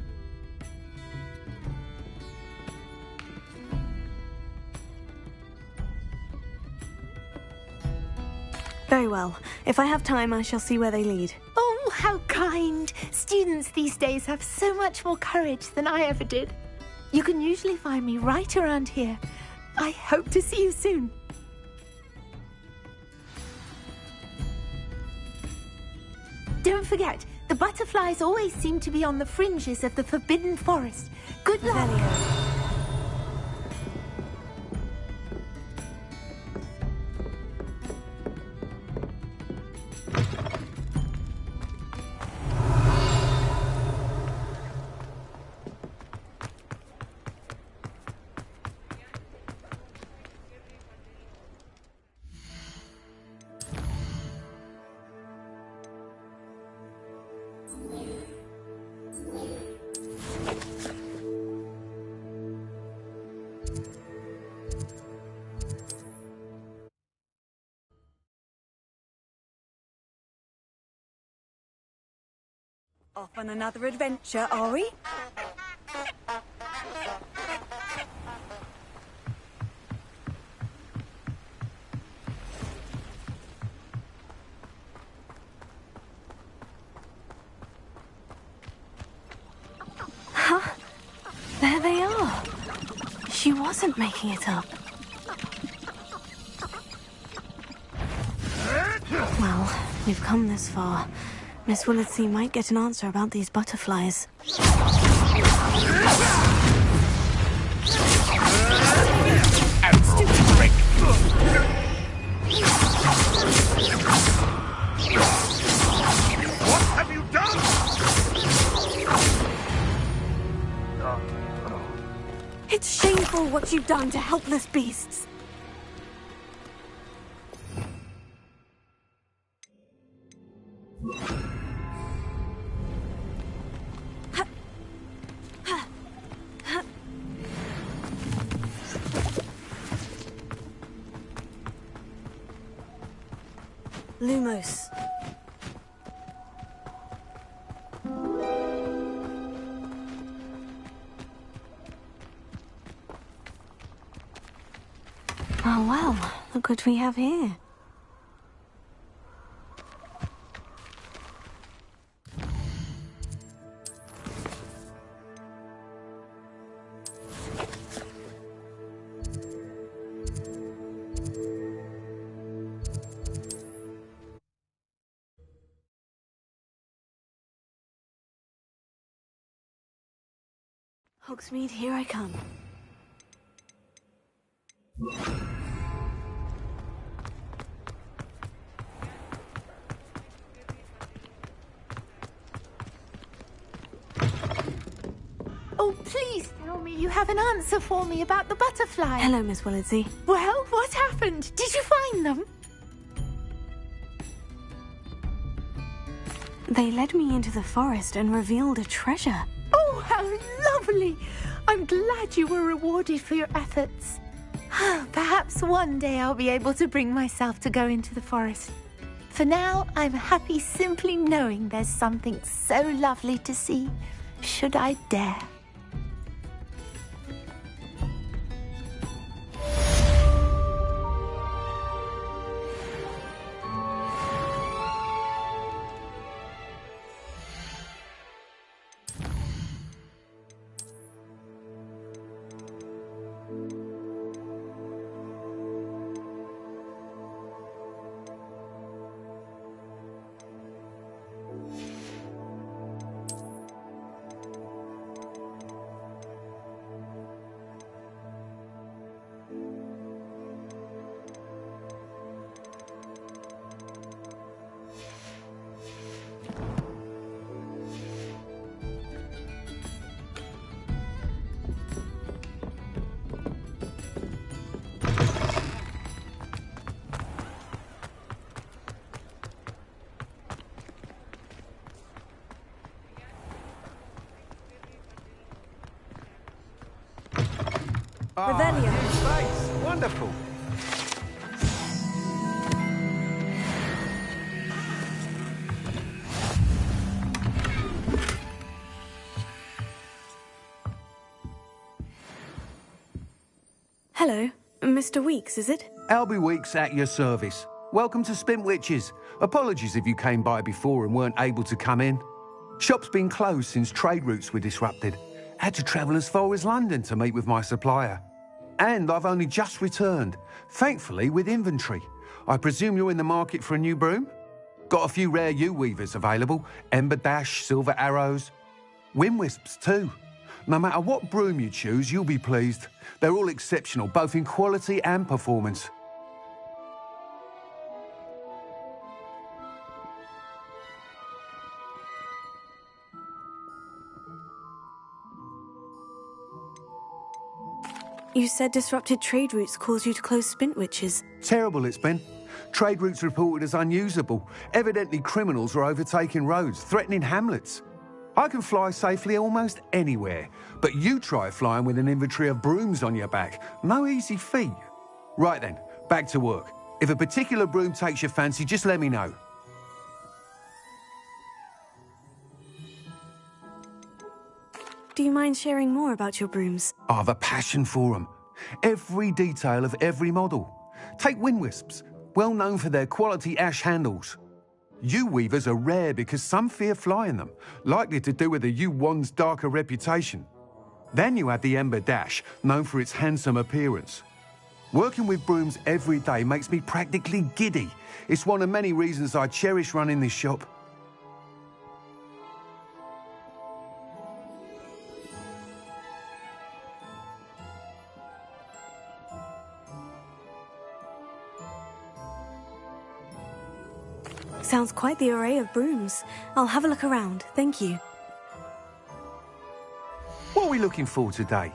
Very well. If I have time, I shall see where they lead. Oh, how kind. Students these days have so much more courage than I ever did. You can usually find me right around here. I hope to see you soon. Don't forget, the butterflies always seem to be on the fringes of the Forbidden Forest. Good luck. Off on another adventure, are we? Huh? There they are. She wasn't making it up. Well, we've come this far. Miss Willardsey might get an answer about these butterflies. Stupid prick! What have you done? It's shameful what you've done to helpless beasts. Lumos. Oh well, look what we have here. Hogsmeade, here I come. Oh, please tell me you have an answer for me about the butterfly. Hello, Miss Willardsey. Well, what happened? Did you find them? They led me into the forest and revealed a treasure. Oh, how lovely! I'm glad you were rewarded for your efforts. Perhaps one day I'll be able to bring myself to go into the forest. For now, I'm happy simply knowing there's something so lovely to see, should I dare. Wonderful. Hello, Mr. Weeks, is it? Albie Weeks at your service. Welcome to Spintwitches. Apologies if you came by before and weren't able to come in. Shop's been closed since trade routes were disrupted. Had to travel as far as London to meet with my supplier. And I've only just returned, thankfully with inventory. I presume you're in the market for a new broom? Got a few rare U-weavers available. Ember Dash, Silver Arrows. Wind Wisps too. No matter what broom you choose, you'll be pleased. They're all exceptional, both in quality and performance. You said disrupted trade routes caused you to close Spintwitches. Terrible it's been. Trade routes reported as unusable. Evidently criminals are overtaking roads, threatening hamlets. I can fly safely almost anywhere, but you try flying with an inventory of brooms on your back. No easy feat. Right then, back to work. If a particular broom takes your fancy, just let me know. Do you mind sharing more about your brooms? I've a passion for them. Every detail of every model. Take Wind Wisps, well known for their quality ash handles. U-weavers are rare because some fear flying them, likely to do with the U-wand's darker reputation. Then you have the Ember Dash, known for its handsome appearance. Working with brooms every day makes me practically giddy. It's one of many reasons I cherish running this shop. Sounds quite the array of brooms. I'll have a look around, thank you. What are we looking for today?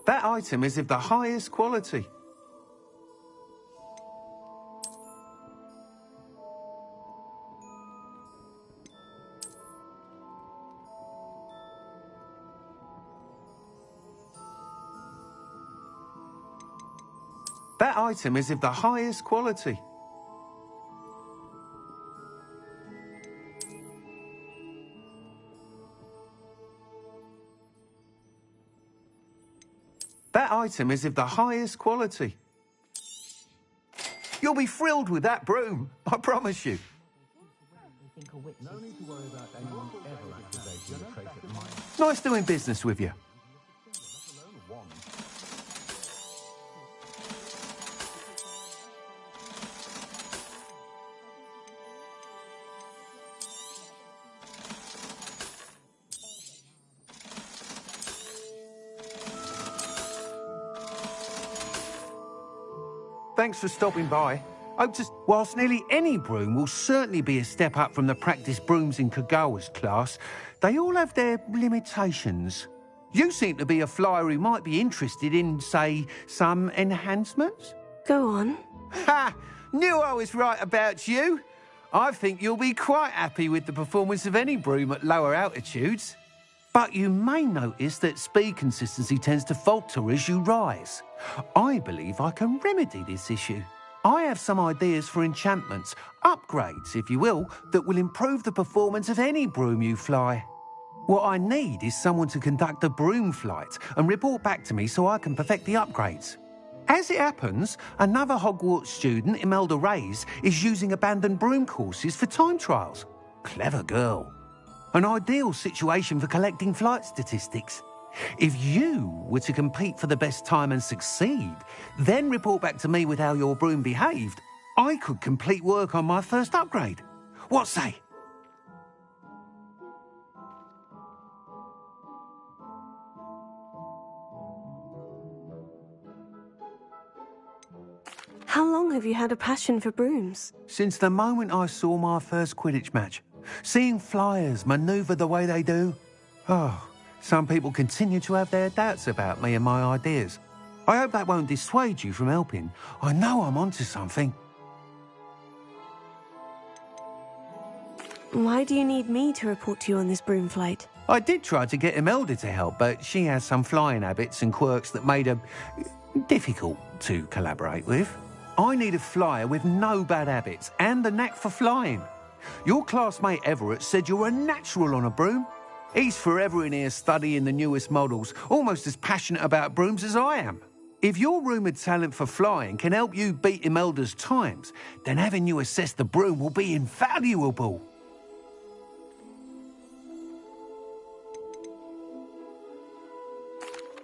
That item is of the highest quality. That item is of the highest quality. That item is of the highest quality. You'll be thrilled with that broom, I promise you. Nice doing business with you. Thanks for stopping by. Whilst nearly any broom will certainly be a step up from the practice brooms in Kagawa's class, they all have their limitations. You seem to be a flyer who might be interested in, say, some enhancements? Go on. Ha! Knew I was right about you. I think you'll be quite happy with the performance of any broom at lower altitudes. But you may notice that speed consistency tends to falter as you rise. I believe I can remedy this issue. I have some ideas for enchantments, upgrades, if you will, that will improve the performance of any broom you fly. What I need is someone to conduct a broom flight and report back to me so I can perfect the upgrades. As it happens, another Hogwarts student, Imelda Reyes, is using abandoned broom courses for time trials. Clever girl. An ideal situation for collecting flight statistics. If you were to compete for the best time and succeed, then report back to me with how your broom behaved, I could complete work on my first upgrade. What say? How long have you had a passion for brooms? Since the moment I saw my first Quidditch match. Seeing flyers manoeuvre the way they do. Oh, some people continue to have their doubts about me and my ideas. I hope that won't dissuade you from helping. I know I'm onto something. Why do you need me to report to you on this broom flight? I did try to get Imelda to help, but she has some flying habits and quirks that made her difficult to collaborate with. I need a flyer with no bad habits and the knack for flying. Your classmate Everett said you're a natural on a broom. He's forever in here studying the newest models, almost as passionate about brooms as I am. If your rumoured talent for flying can help you beat Imelda's times, then having you assess the broom will be invaluable.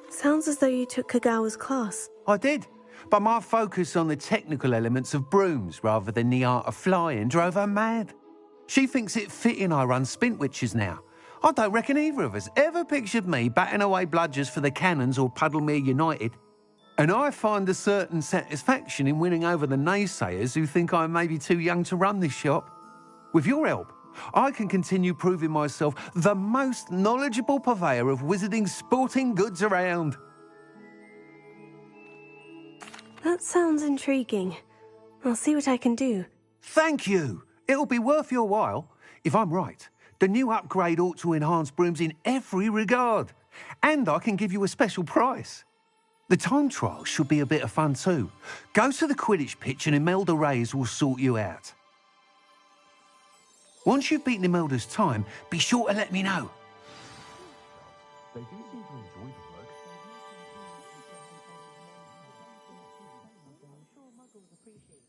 Sounds as though you took Kagawa's class. I did, but my focus on the technical elements of brooms rather than the art of flying drove her mad. She thinks it fitting I run Spintwitches now. I don't reckon either of us ever pictured me batting away bludgers for the Cannons or Puddlemere United. And I find a certain satisfaction in winning over the naysayers who think I may be too young to run this shop. With your help, I can continue proving myself the most knowledgeable purveyor of wizarding sporting goods around. That sounds intriguing. I'll see what I can do. Thank you. It'll be worth your while. If I'm right, the new upgrade ought to enhance brooms in every regard. And I can give you a special price. The time trial should be a bit of fun too. Go to the Quidditch pitch and Imelda Reyes will sort you out. Once you've beaten Imelda's time, be sure to let me know. They do seem to enjoy the work.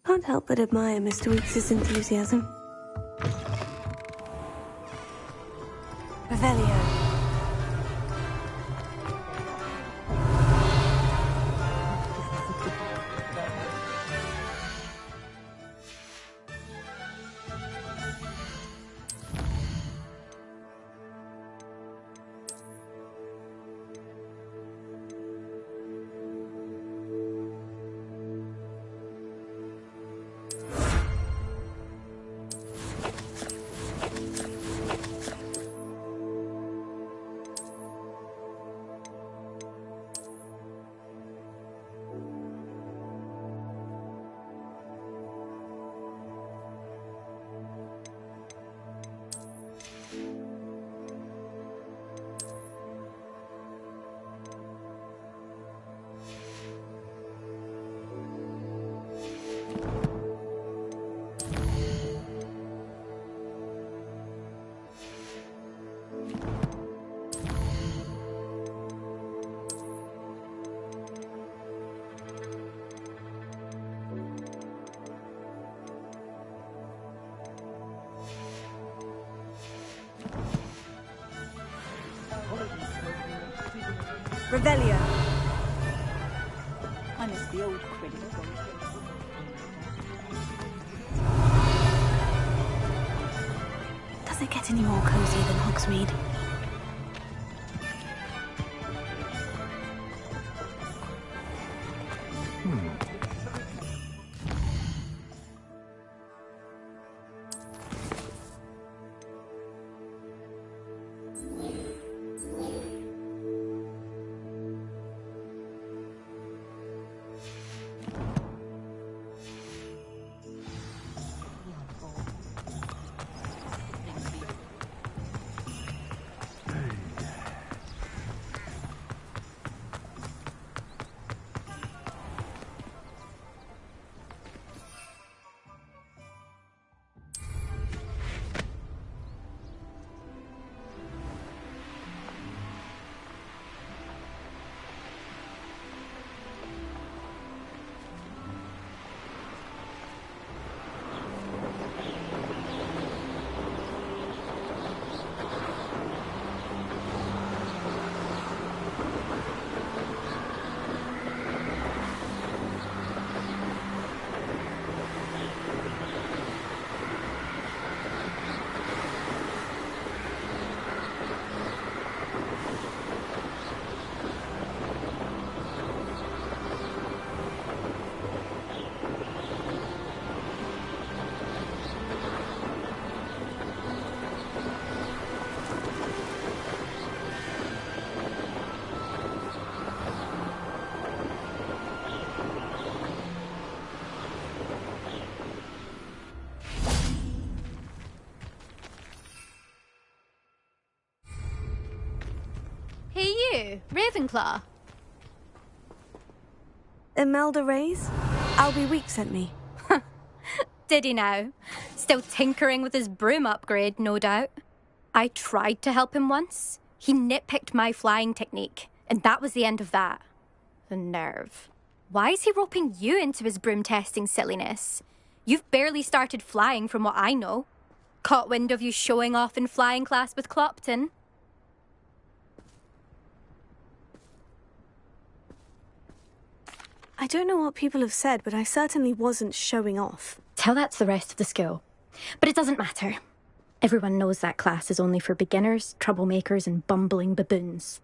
Can't help but admire Mr. Weekes' enthusiasm. Revelio. Revelio. I miss the old critic. Does it get any more cozy than Hogsmeade? you, Ravenclaw? Imelda Reyes? Albie Week sent me. Did he now? Still tinkering with his broom upgrade, no doubt. I tried to help him once. He nitpicked my flying technique, and that was the end of that. The nerve. Why is he roping you into his broom testing silliness? You've barely started flying from what I know. Caught wind of you showing off in flying class with Clopton. I don't know what people have said, but I certainly wasn't showing off. Tell that to the rest of the school. But it doesn't matter. Everyone knows that class is only for beginners, troublemakers, and bumbling baboons.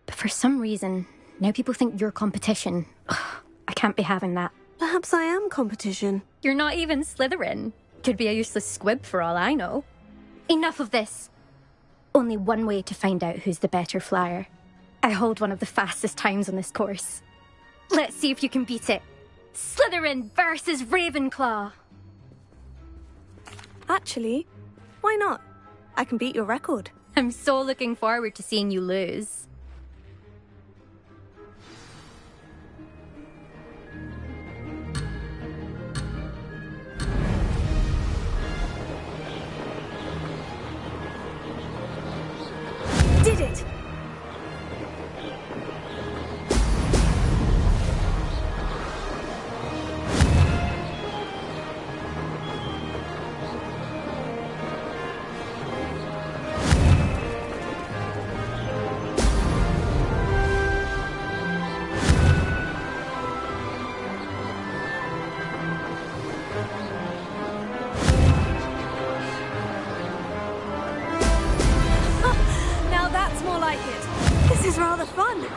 But for some reason, now people think you're competition. Ugh, I can't be having that. Perhaps I am competition. You're not even Slytherin. Could be a useless squib for all I know. Enough of this. Only one way to find out who's the better flyer. I hold one of the fastest times on this course. Let's see if you can beat it. Slytherin versus Ravenclaw. Actually, why not? I can beat your record. I'm so looking forward to seeing you lose. Did it! Now that's more like it. This is rather fun.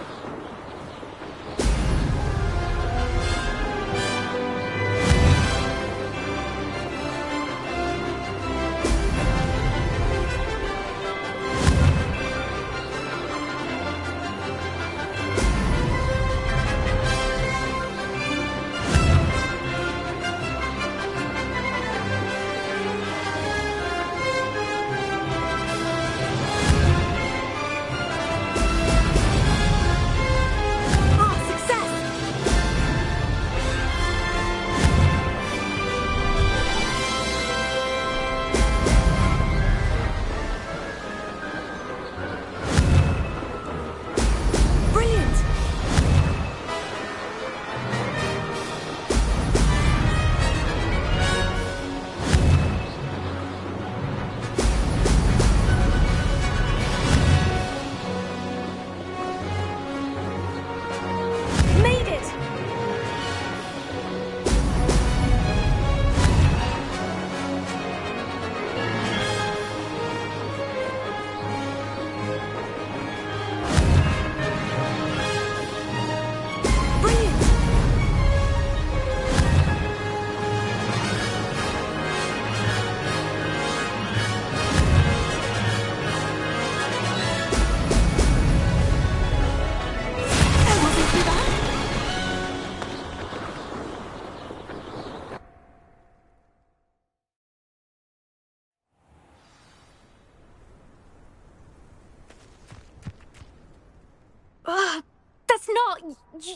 That's not...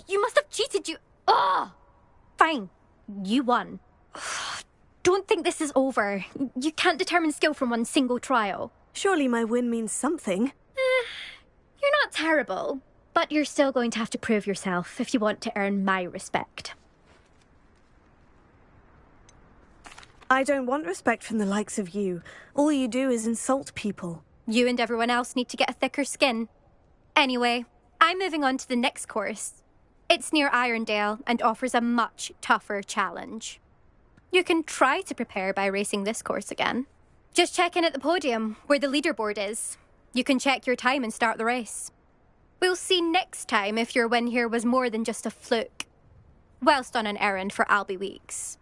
You must have cheated, you... Ugh! Fine. You won. Don't think this is over. You can't determine skill from one single trial. Surely my win means something. You're not terrible, but you're still going to have to prove yourself if you want to earn my respect. I don't want respect from the likes of you. All you do is insult people. You and everyone else need to get a thicker skin. Anyway, I'm moving on to the next course. It's near Irondale and offers a much tougher challenge. You can try to prepare by racing this course again. Just check in at the podium, where the leaderboard is. You can check your time and start the race. We'll see next time if your win here was more than just a fluke. Whilst on an errand for Albie Weeks.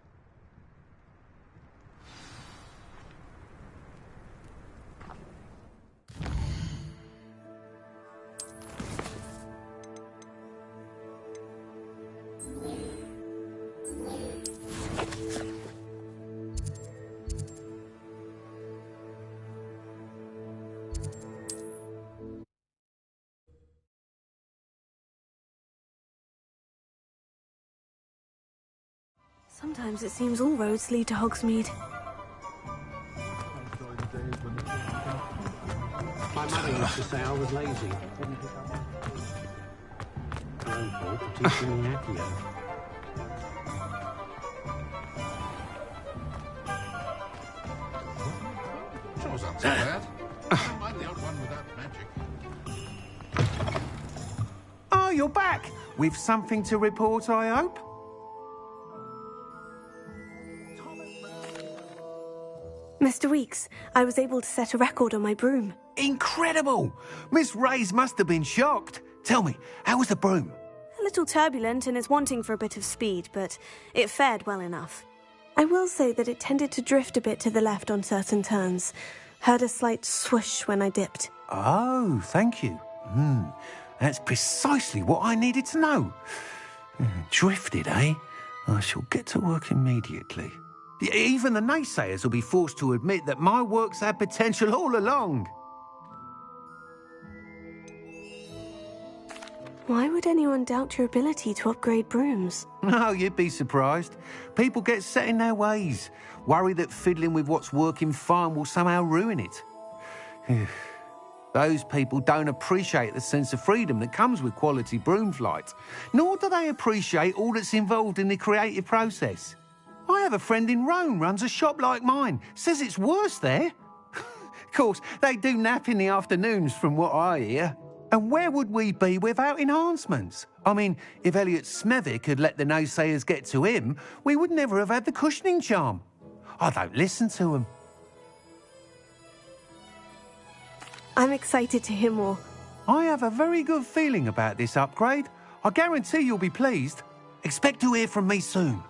Sometimes it seems all roads lead to Hogsmeade. My mother used to say I was lazy. Her own fault for teaching me Accio. Sure sounds so bad. I don't mind the odd one without magic. Oh, you're back! With something to report, I hope? Mr. Weeks, I was able to set a record on my broom. Incredible! Miss Ray's must have been shocked. Tell me, how was the broom? A little turbulent and is wanting for a bit of speed, but it fared well enough. I will say that it tended to drift a bit to the left on certain turns. Heard a slight swoosh when I dipped. Oh, thank you. That's precisely what I needed to know. Drifted, eh? I shall get to work immediately. Even the naysayers will be forced to admit that my work's had potential all along. Why would anyone doubt your ability to upgrade brooms? No, you'd be surprised. People get set in their ways, worry that fiddling with what's working fine will somehow ruin it. Those people don't appreciate the sense of freedom that comes with quality broom flight, nor do they appreciate all that's involved in the creative process. I have a friend in Rome runs a shop like mine, says it's worse there. Of course, they do nap in the afternoons from what I hear. And where would we be without enhancements? I mean, if Elliot Smethwick had let the naysayers get to him, we would never have had the cushioning charm. I don't listen to them. I'm excited to hear more. I have a very good feeling about this upgrade. I guarantee you'll be pleased. Expect to hear from me soon.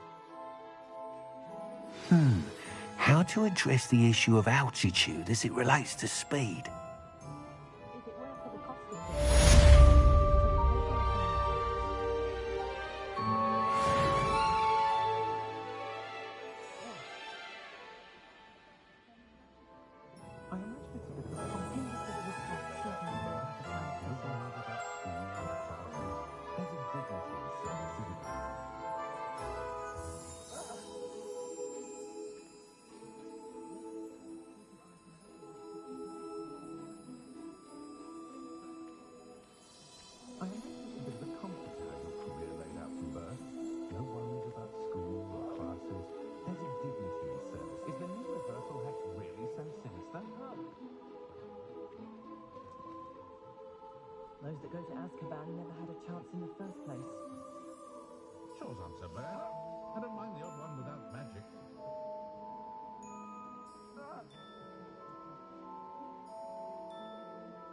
How to address the issue of altitude as it relates to speed? Those that go to Azkaban never had a chance in the first place. Sure sounds so bad. I don't mind the odd one without magic.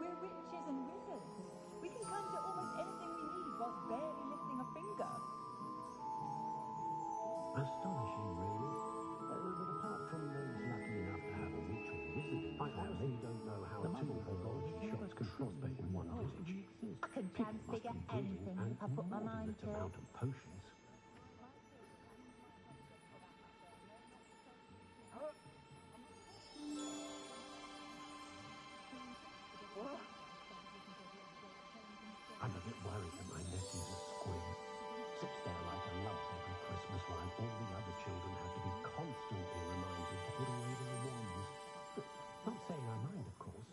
We're witches and wizards. We can climb to almost anything we need whilst barely lifting a finger. Astonishing, really. But apart from those lucky enough to have a witch or wizard, I honestly don't know how two pathology shops can prosper in one village. I can figure anything if I put my mind to it. Amount of potions. I'm a bit worried that my nephew's a squib. Sits there like a lump every Christmas while all the other children have to be constantly reminded to put away their wands. But not saying I mind, of course.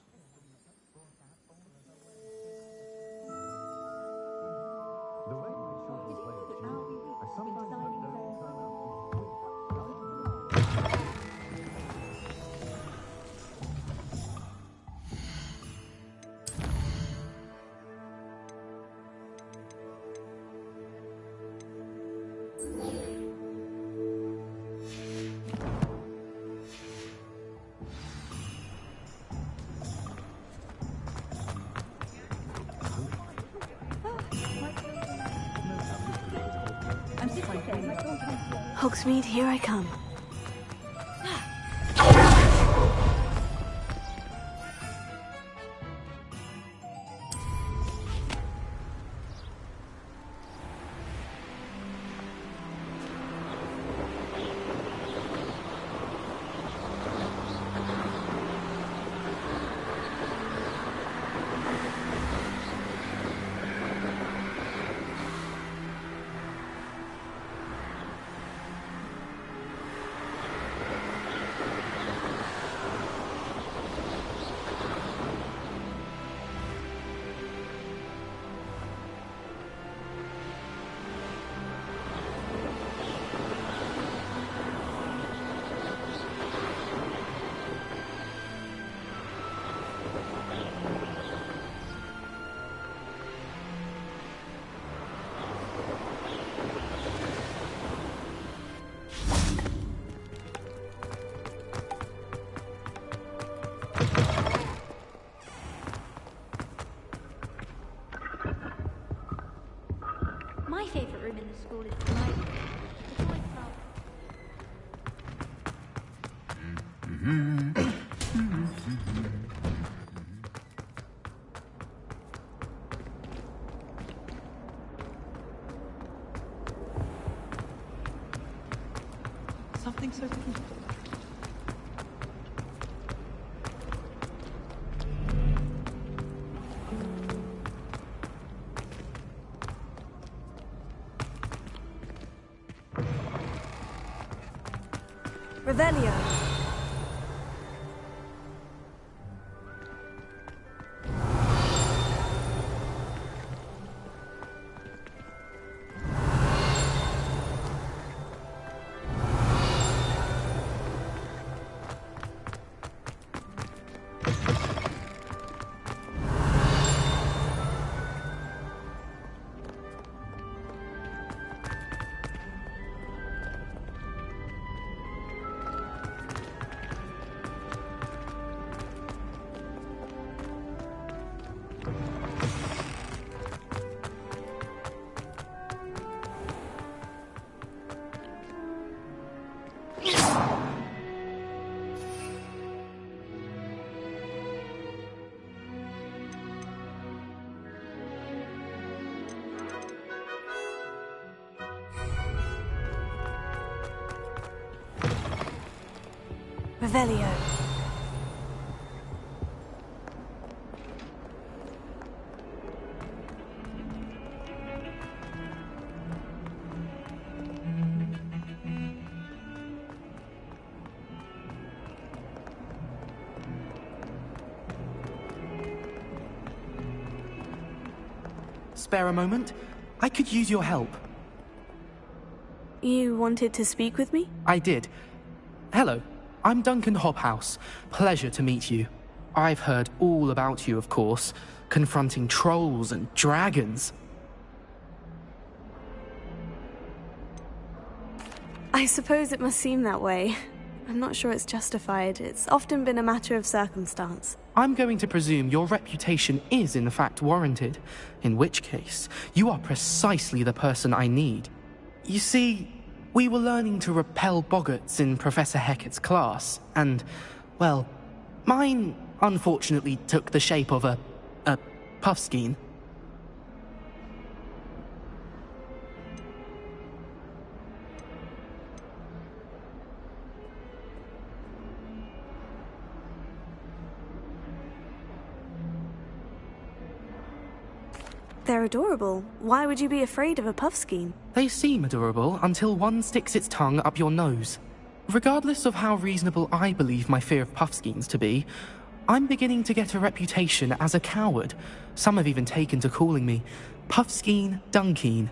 The way my children play at school, I sometimes hope they don't turn out to be Hogsmeade, here I come. My favourite room in the school is the library. It's always Something so different. Revelio. Revelio. Spare a moment? I could use your help. You wanted to speak with me? I did. Hello, I'm Duncan Hobhouse. Pleasure to meet you. I've heard all about you, of course, confronting trolls and dragons. I suppose it must seem that way. I'm not sure it's justified. It's often been a matter of circumstance. I'm going to presume your reputation is in fact warranted, in which case, you are precisely the person I need. You see, we were learning to repel boggarts in Professor Hecat's class, and, well, mine unfortunately took the shape of a puffskein. They're adorable. Why would you be afraid of a puffskein? They seem adorable until one sticks its tongue up your nose. Regardless of how reasonable I believe my fear of puffskeins to be, I'm beginning to get a reputation as a coward. Some have even taken to calling me Puffskein Dunkeen.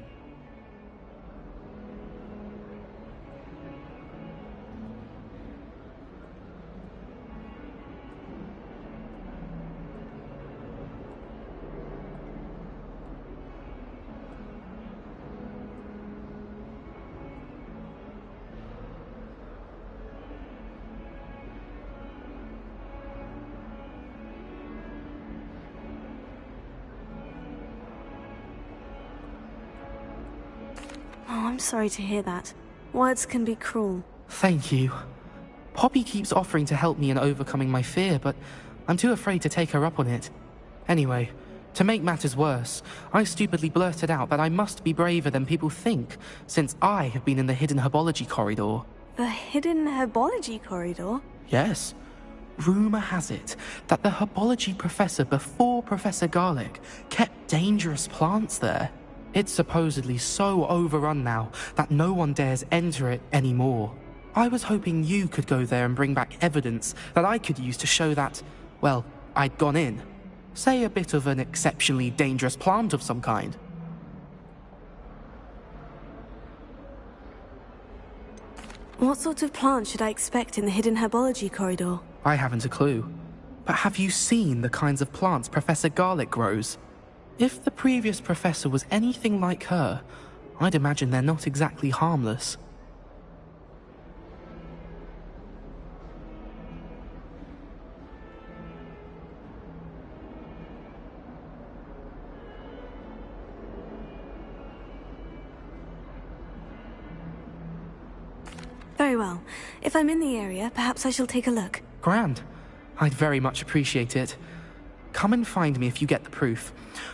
Oh, I'm sorry to hear that. Words can be cruel. Thank you. Poppy keeps offering to help me in overcoming my fear, but I'm too afraid to take her up on it. Anyway, to make matters worse, I stupidly blurted out that I must be braver than people think, since I have been in the hidden herbology corridor. The hidden herbology corridor? Yes. Rumour has it that the herbology professor before Professor Garlic kept dangerous plants there. It's supposedly so overrun now that no one dares enter it anymore. I was hoping you could go there and bring back evidence that I could use to show that, well, I'd gone in. Say a bit of an exceptionally dangerous plant of some kind. What sort of plant should I expect in the hidden herbology corridor? I haven't a clue. But have you seen the kinds of plants Professor Garlic grows? If the previous professor was anything like her, I'd imagine they're not exactly harmless. Very well. If I'm in the area, perhaps I shall take a look. Grand. I'd very much appreciate it. Come and find me if you get the proof.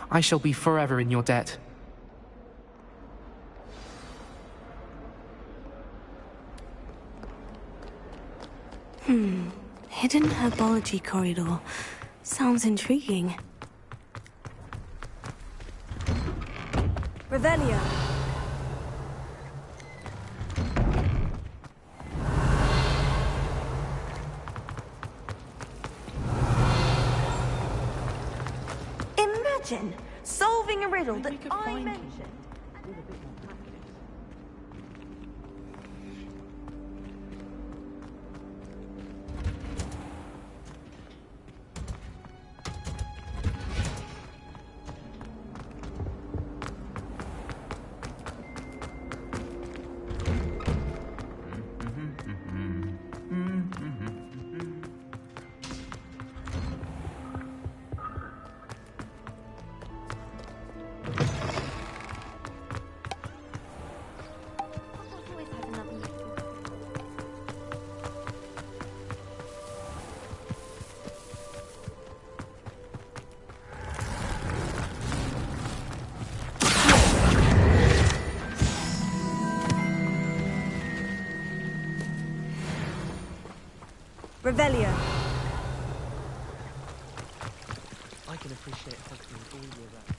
I shall be forever in your debt. Hidden herbology corridor. Sounds intriguing. Revelio. Imagine solving a riddle that I mentioned. Revelio. I can appreciate Hogwarts all year round.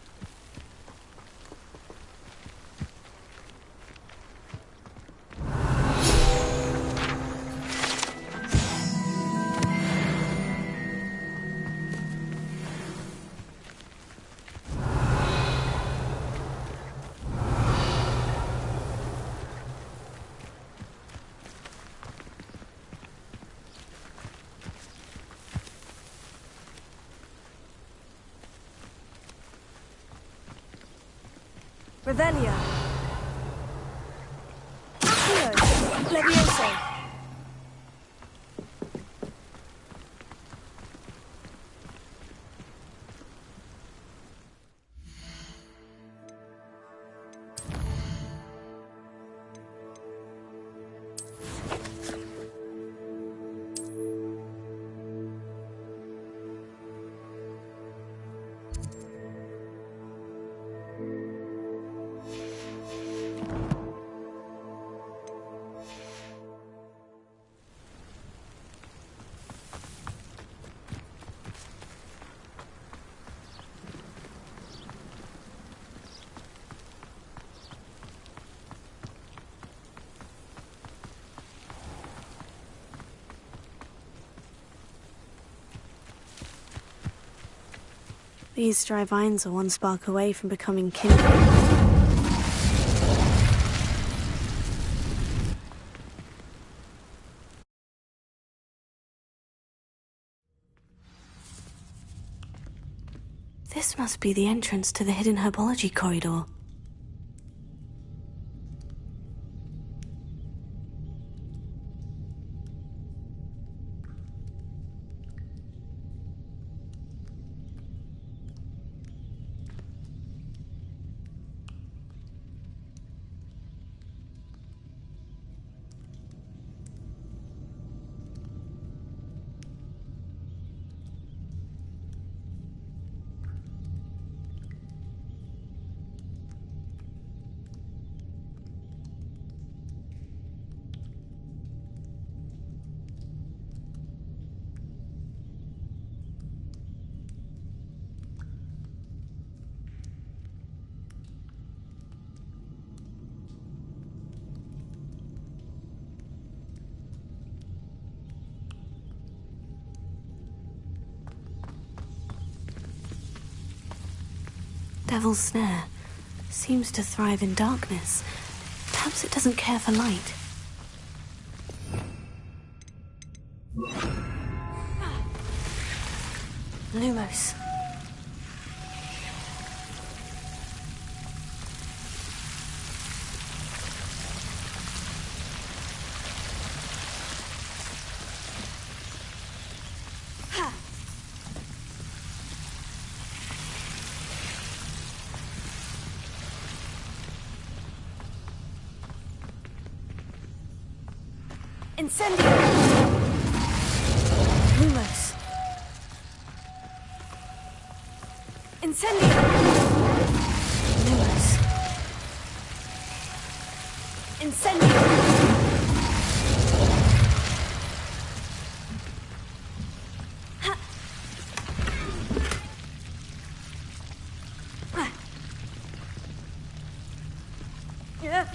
Revelio. Accio. Levioso. These dry vines are one spark away from becoming kindred. This must be the entrance to the hidden herbology corridor. Devil's Snare seems to thrive in darkness. Perhaps it doesn't care for light. Lumos. Incendio! Lumos. Incendio! Lumos. Incendio! Ha! Yeah.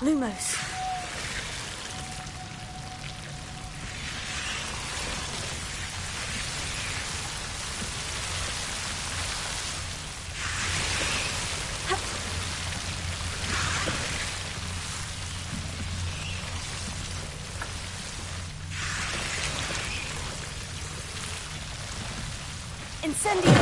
Lumos. Incendio!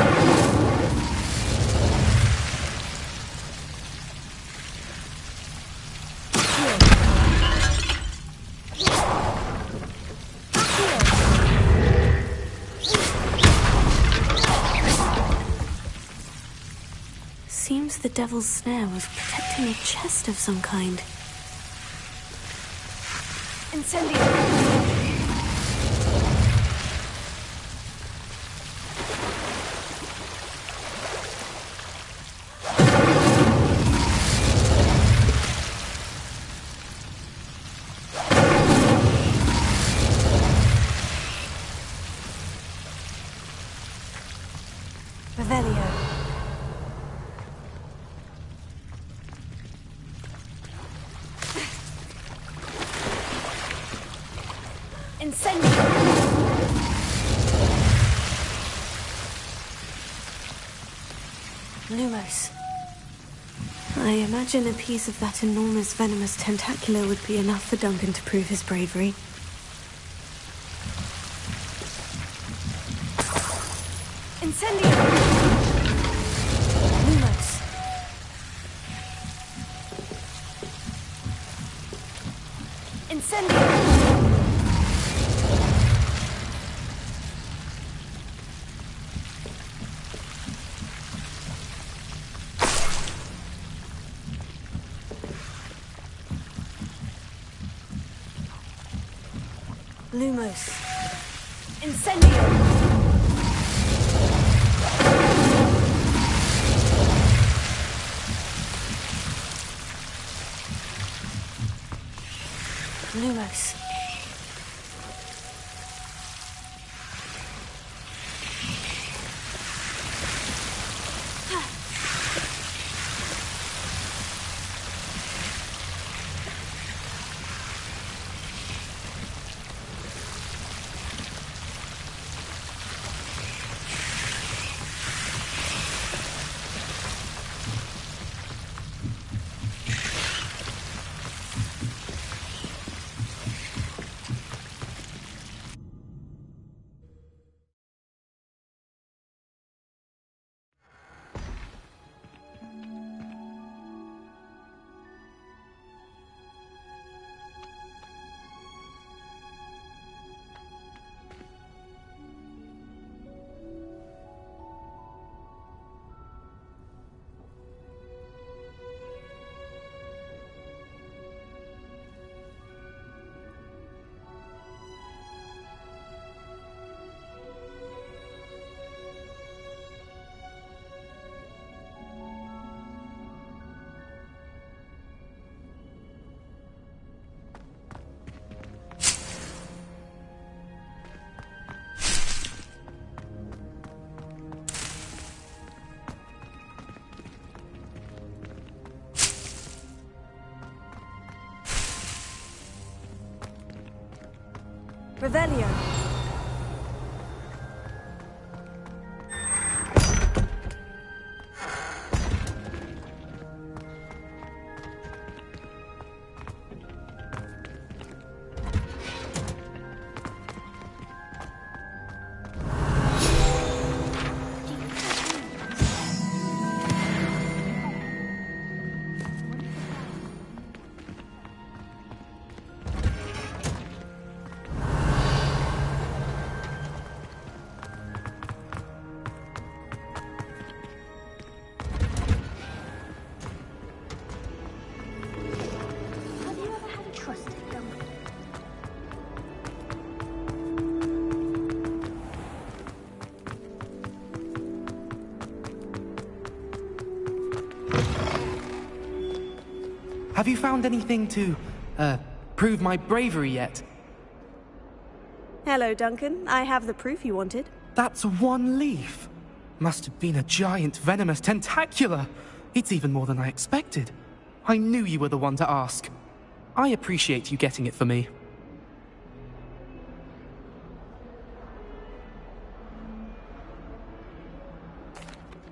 Seems the devil's snare was protecting a chest of some kind. Incendio! Revelio. Incendio! Lumos. I imagine a piece of that enormous venomous tentacular would be enough for Duncan to prove his bravery. Incendio! Lumos. Incendio! Lumos. Incendio! Lumos. Revelio. Have you found anything to, prove my bravery yet? Hello, Duncan. I have the proof you wanted. That's one leaf. Must have been a giant venomous tentacula. It's even more than I expected. I knew you were the one to ask. I appreciate you getting it for me.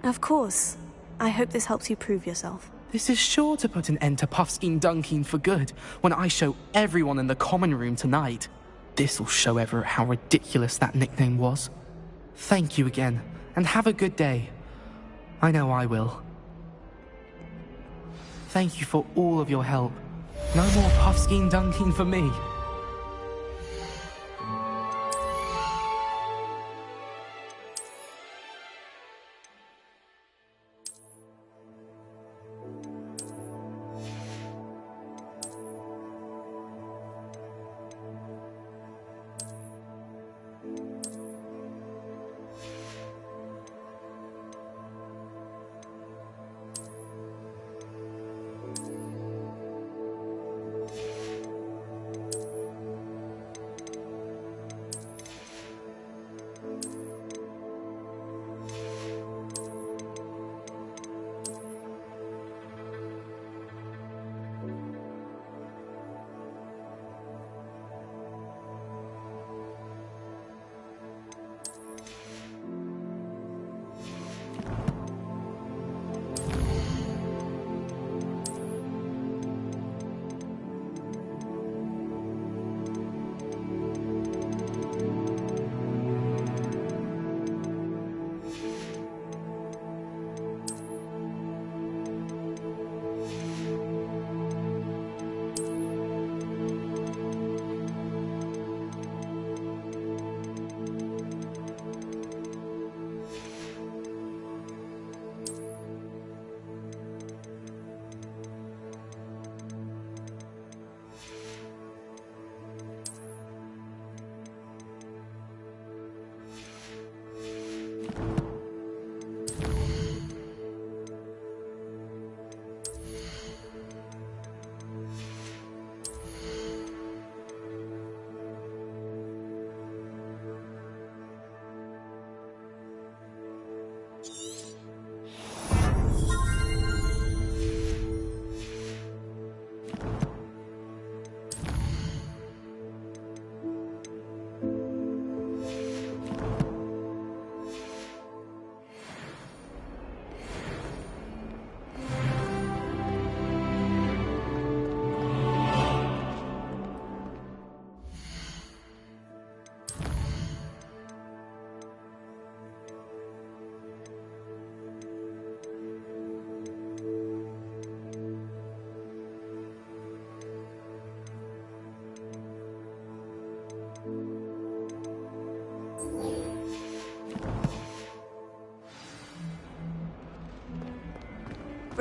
Of course. I hope this helps you prove yourself. This is sure to put an end to Puffskein Dunkeen for good when I show everyone in the common room tonight. This'll show Everett how ridiculous that nickname was. Thank you again, and have a good day. I know I will. Thank you for all of your help. No more Puffskein Dunkeen for me.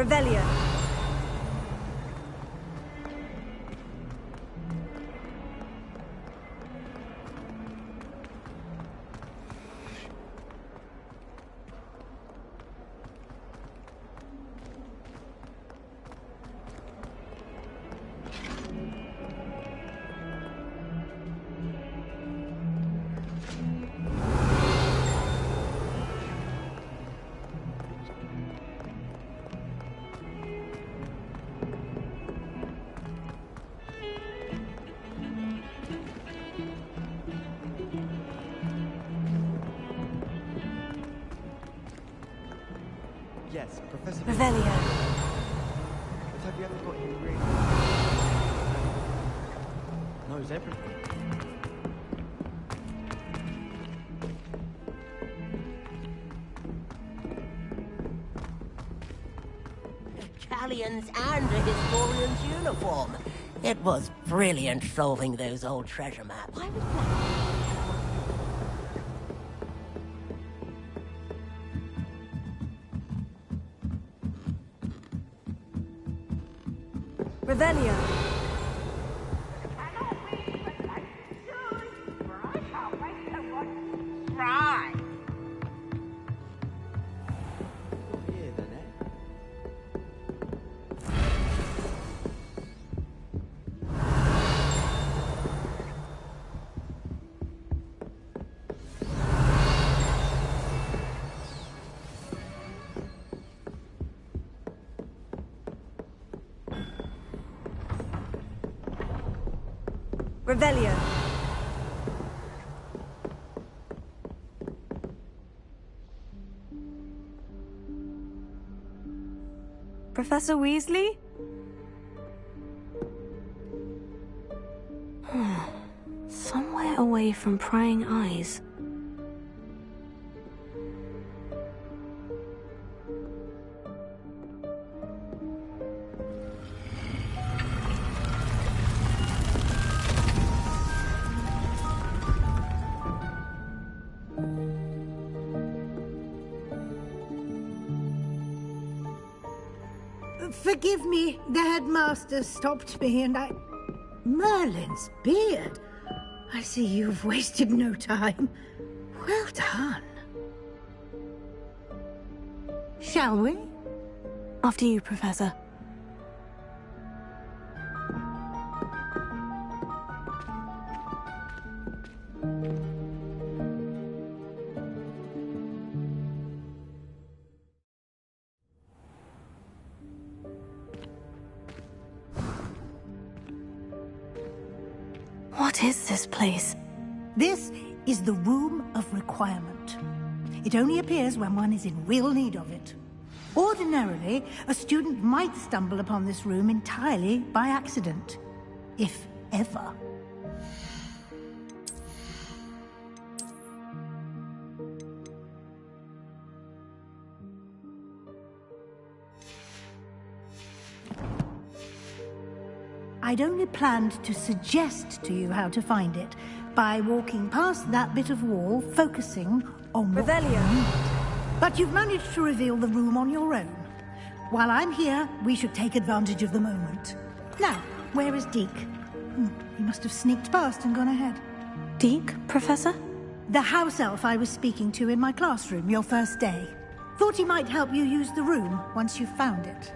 Revelio. Yes, Professor. Revelio. But have you ever got him really? Knows everything. Galleons and a historian's uniform. It was brilliant solving those old treasure maps. Why would Revelio. Right. Revelio. Professor Weasley? Somewhere away from prying eyes. Forgive me, the headmaster stopped me and I... Merlin's beard. I see you've wasted no time. Well done. Shall we? After you, Professor. What is this place? This is the Room of Requirement. It only appears when one is in real need of it. Ordinarily, a student might stumble upon this room entirely by accident, if ever. I'd only planned to suggest to you how to find it by walking past that bit of wall, focusing on Revelio. But you've managed to reveal the room on your own. While I'm here, we should take advantage of the moment. Now, where is Deke? He must have sneaked past and gone ahead. Deke, Professor? The house elf I was speaking to in my classroom your first day. Thought he might help you use the room once you've found it.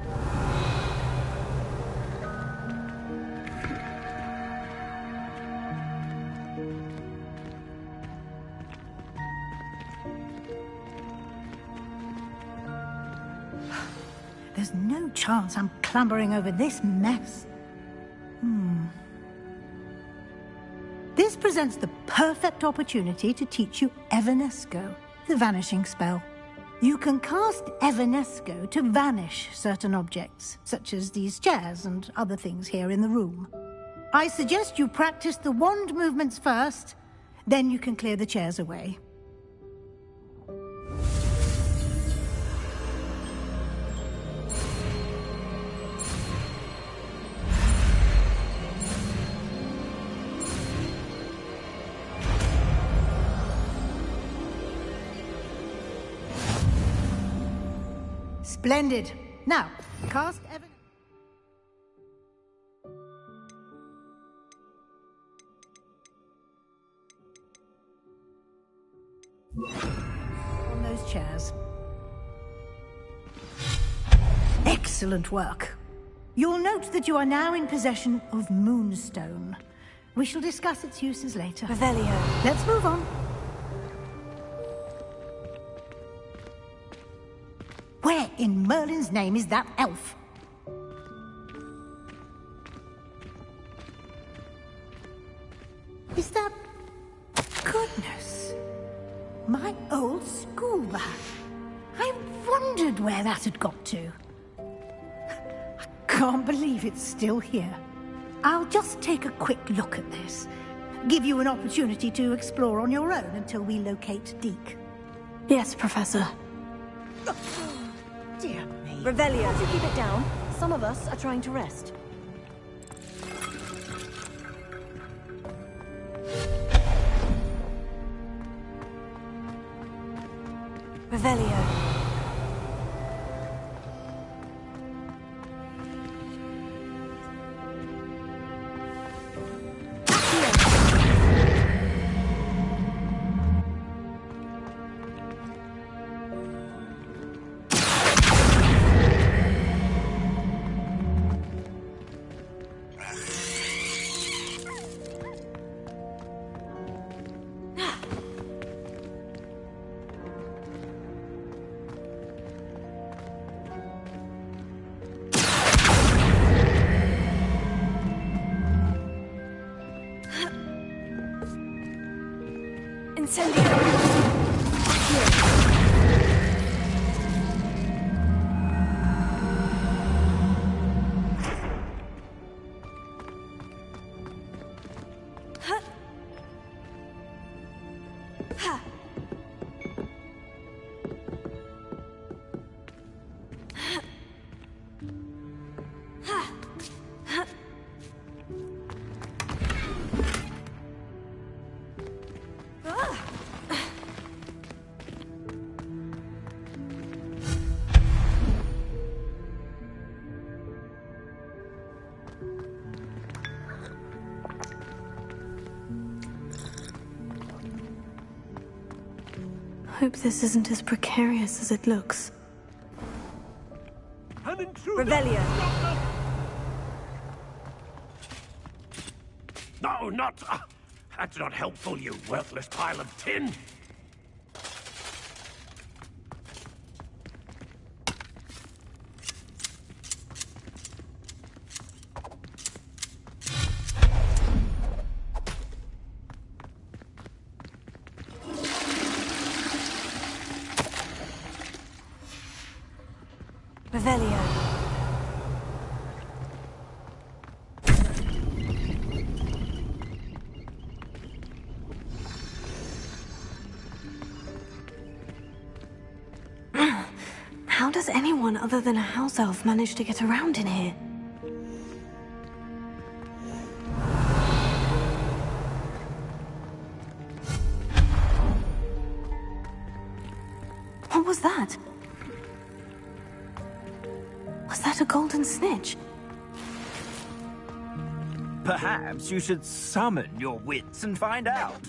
There's no chance I'm clambering over this mess. This presents the perfect opportunity to teach you Evanesco, the vanishing spell. You can cast Evanesco to vanish certain objects, such as these chairs and other things here in the room. I suggest you practice the wand movements first, then you can clear the chairs away. Splendid. Now, cast Evan. On those chairs. Excellent work. You'll note that you are now in possession of Moonstone. We shall discuss its uses later. Revelio. Let's move on. Where in Merlin's name is that elf? Is that... Goodness. My old school bag. I wondered where that had got to. I can't believe it's still here. I'll just take a quick look at this. Give you an opportunity to explore on your own until we locate Deke. Yes, Professor. Dear me. Revelio. Can't you keep it down? Some of us are trying to rest. Revelio. Incendio! Hope this isn't as precarious as it looks. Revelio. No, not... that's not helpful, you worthless pile of tin. Revelio. How does anyone other than a house elf manage to get around in here? What was that? Was that a golden snitch? Perhaps you should summon your wits and find out.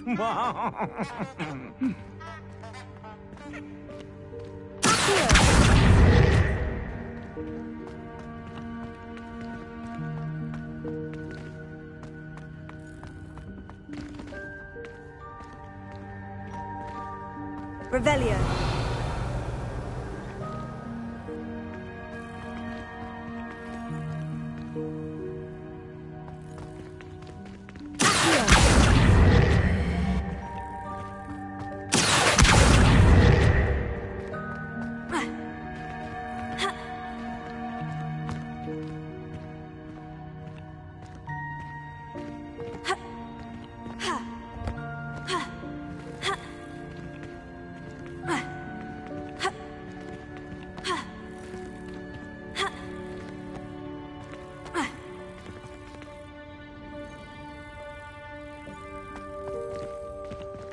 Revelio.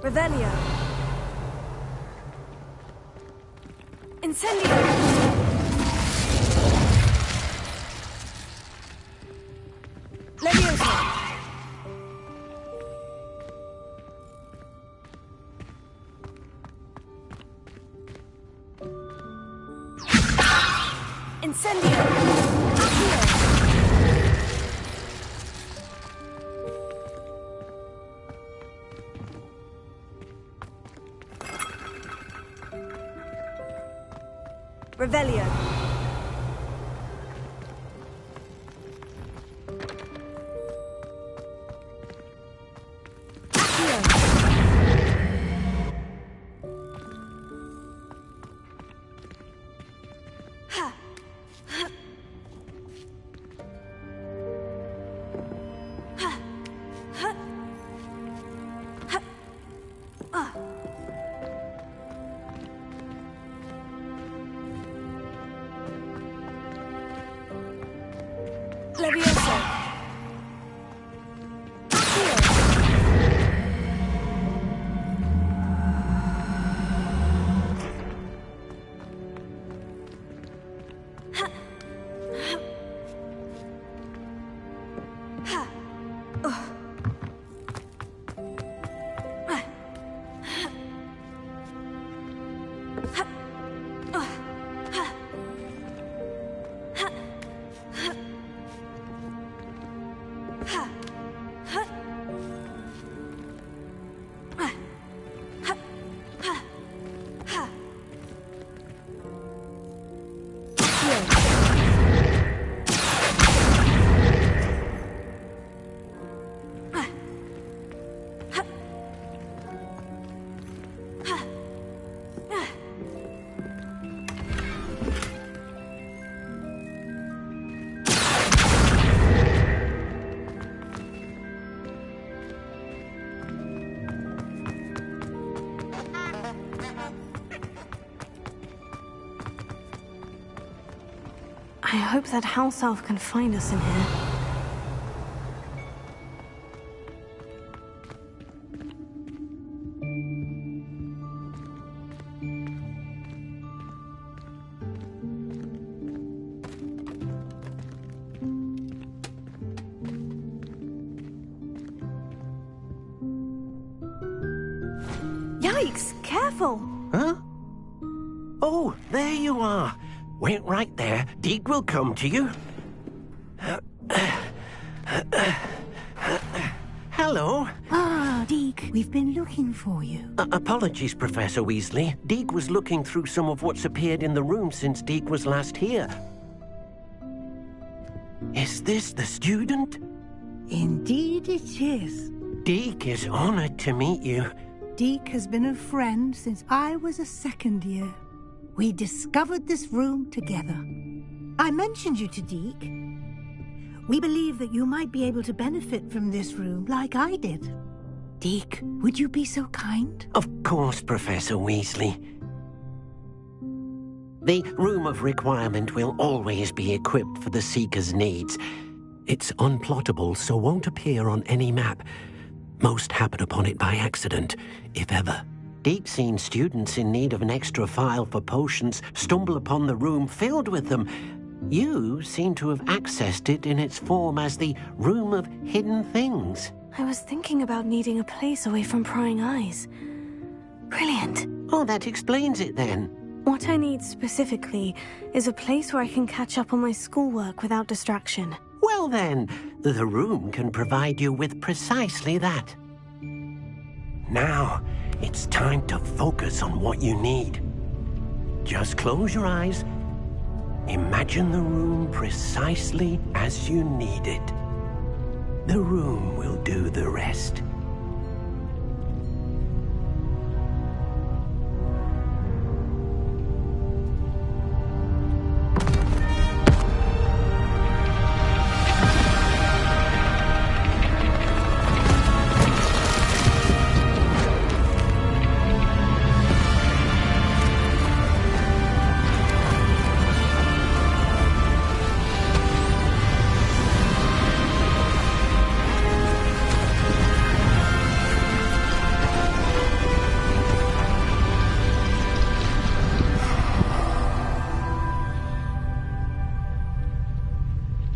Revelio. Incendio. Leviosa. Incendio. Revelio. I hope that house elf can find us in here. Yikes! Careful! Huh? Oh, there you are. Wait right there. Deke will come to you. Hello. Ah, Deke, we've been looking for you. Apologies, Professor Weasley. Deke was looking through some of what's appeared in the room since Deke was last here. Is this the student? Indeed it is. Deke is honored to meet you. Deke has been a friend since I was a second year. We discovered this room together. I mentioned you to Deke. We believe that you might be able to benefit from this room like I did. Deke, would you be so kind? Of course, Professor Weasley. The Room of Requirement will always be equipped for the Seeker's needs. It's unplottable, so won't appear on any map. Most happen upon it by accident, if ever. Deep-seen students in need of an extra file for potions stumble upon the room filled with them. You seem to have accessed it in its form as the Room of Hidden Things. I was thinking about needing a place away from prying eyes. Brilliant. Oh, that explains it then. What I need specifically is a place where I can catch up on my schoolwork without distraction. Well then, the room can provide you with precisely that. Now, it's time to focus on what you need. Just close your eyes. Imagine the room precisely as you need it. The room will do the rest.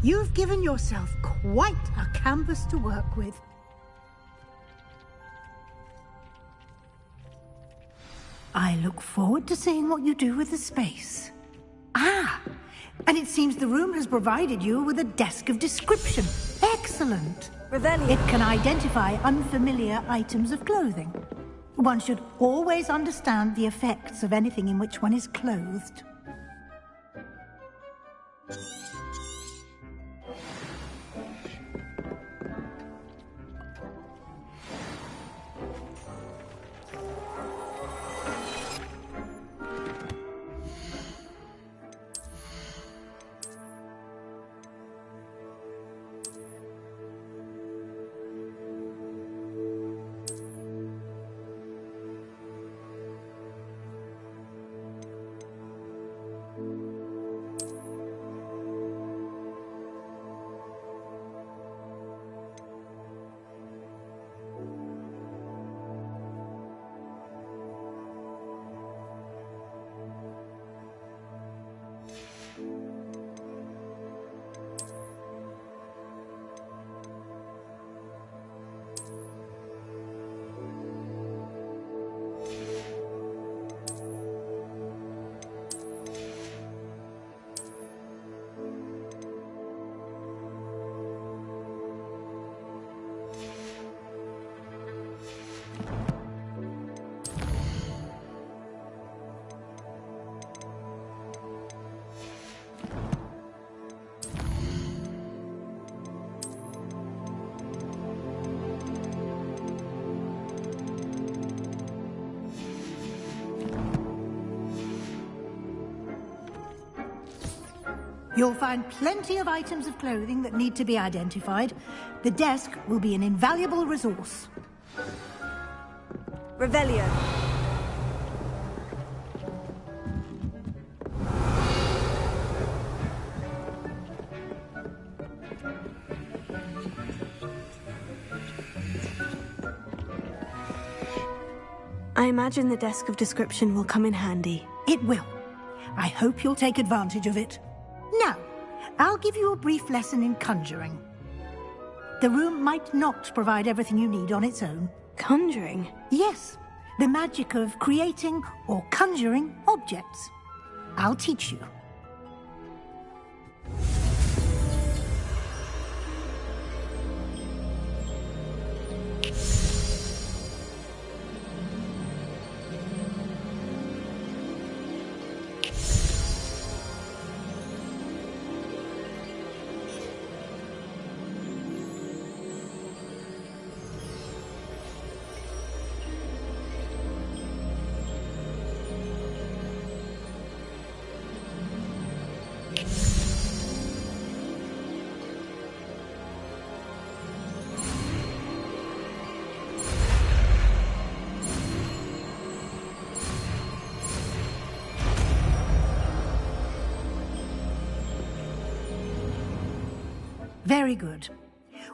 You've given yourself quite a canvas to work with. I look forward to seeing what you do with the space. Ah, and it seems the room has provided you with a desk of description. Excellent. Revelio. It can identify unfamiliar items of clothing. One should always understand the effects of anything in which one is clothed. You'll find plenty of items of clothing that need to be identified. The desk will be an invaluable resource. Revelio. imagine the desk of description will come in handy. It will. I hope you'll take advantage of it. Now, I'll give you a brief lesson in conjuring. The room might not provide everything you need on its own. Conjuring? Yes, the magic of creating or conjuring objects. I'll teach you. Very good.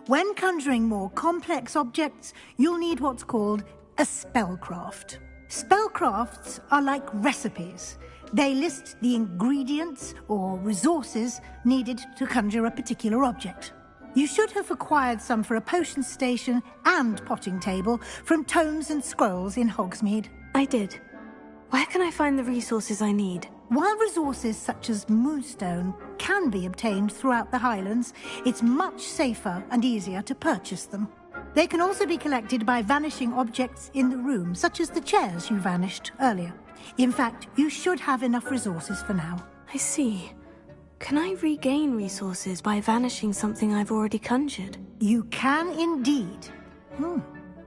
When conjuring more complex objects, you'll need what's called a spellcraft. Spellcrafts are like recipes. They list the ingredients or resources needed to conjure a particular object. You should have acquired some for a potion station and potting table from tomes and scrolls in Hogsmeade. I did. Where can I find the resources I need? While resources such as moonstone can be obtained throughout the Highlands, it's much safer and easier to purchase them. They can also be collected by vanishing objects in the room, such as the chairs you vanished earlier. In fact, you should have enough resources for now. I see. Can I regain resources by vanishing something I've already conjured? You can indeed.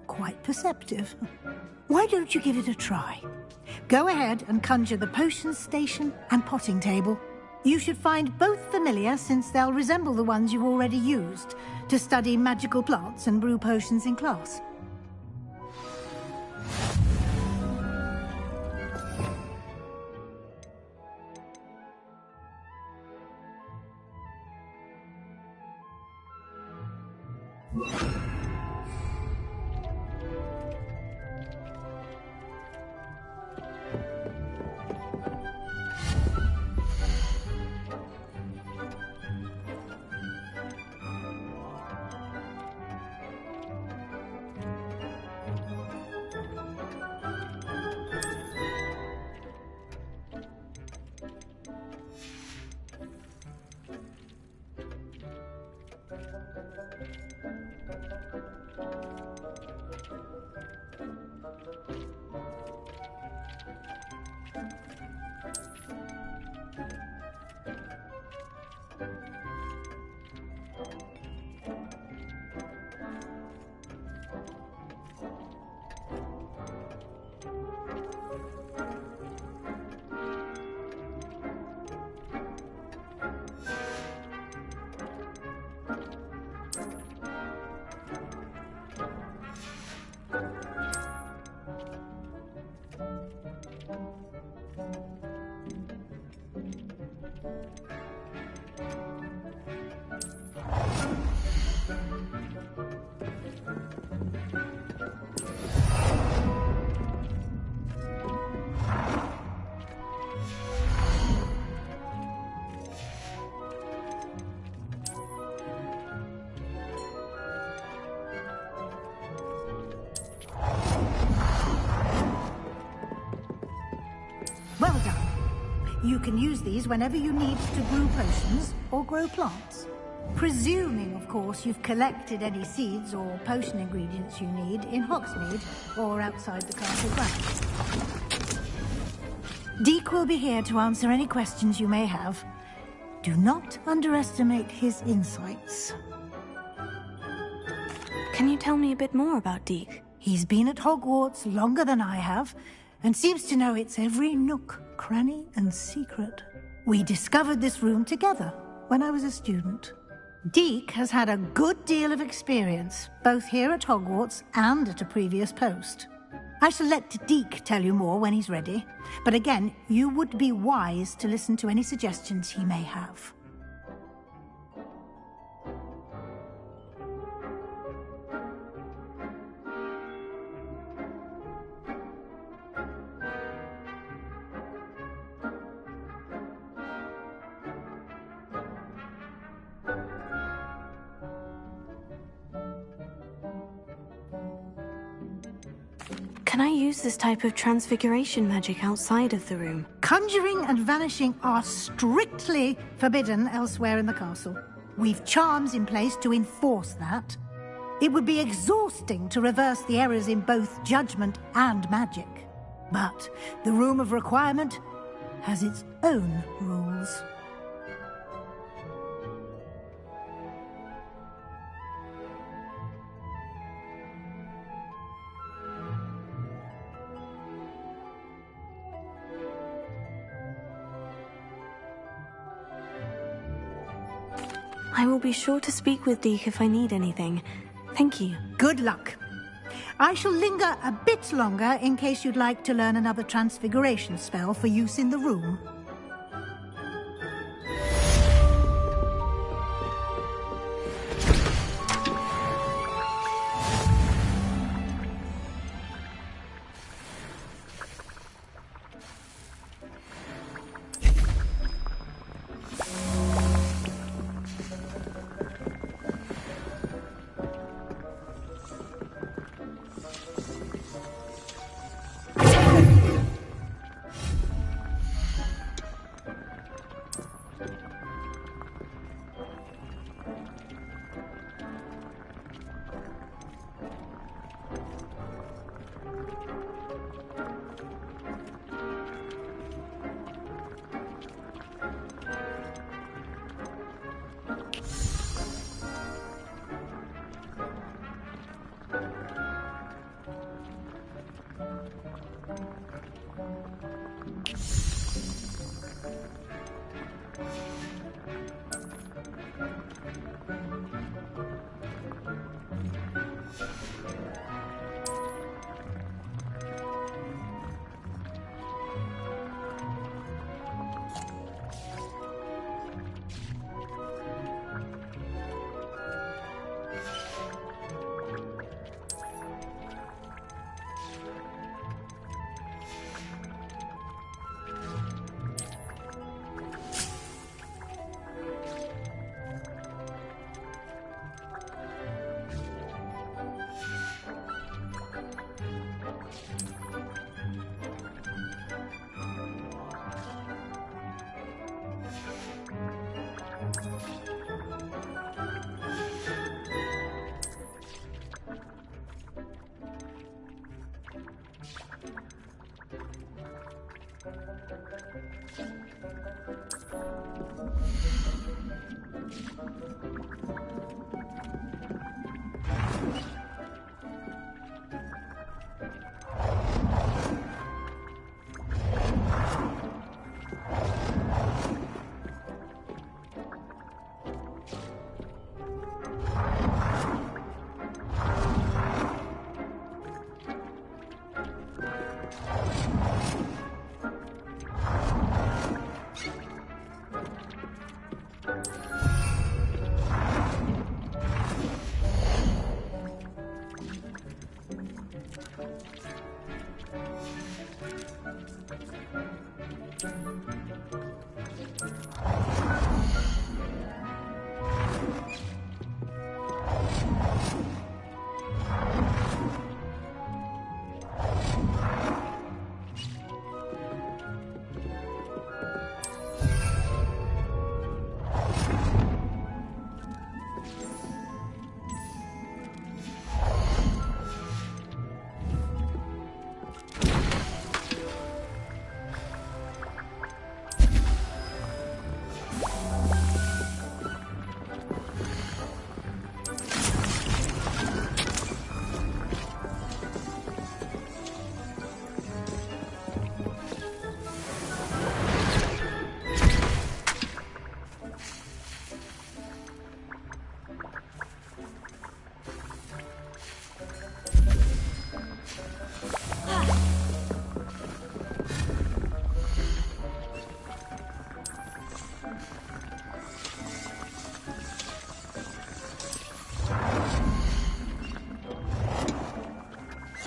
Quite perceptive. Why don't you give it a try? Go ahead and conjure the potion station and potting table. You should find both familiar, since they'll resemble the ones you've already used to study magical plants and brew potions in class. Well done. You can use these whenever you need to brew potions or grow plants. Presuming, of course, you've collected any seeds or potion ingredients you need in Hogsmeade or outside the castle grounds. Deek will be here to answer any questions you may have. Do not underestimate his insights. Can you tell me a bit more about Deek? He's been at Hogwarts longer than I have, and seems to know its every nook, cranny, and secret. We discovered this room together when I was a student. Deek has had a good deal of experience, both here at Hogwarts and at a previous post. I shall let Deek tell you more when he's ready, but again, you would be wise to listen to any suggestions he may have. Can I use this type of transfiguration magic outside of the room? Conjuring and vanishing are strictly forbidden elsewhere in the castle. We've charms in place to enforce that. It would be exhausting to reverse the errors in both judgment and magic. But the Room of Requirement has its own rules. I will be sure to speak with Deke if I need anything. Thank you. Good luck. I shall linger a bit longer in case you'd like to learn another transfiguration spell for use in the room.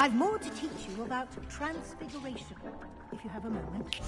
I've more to teach you about transfiguration, if you have a moment.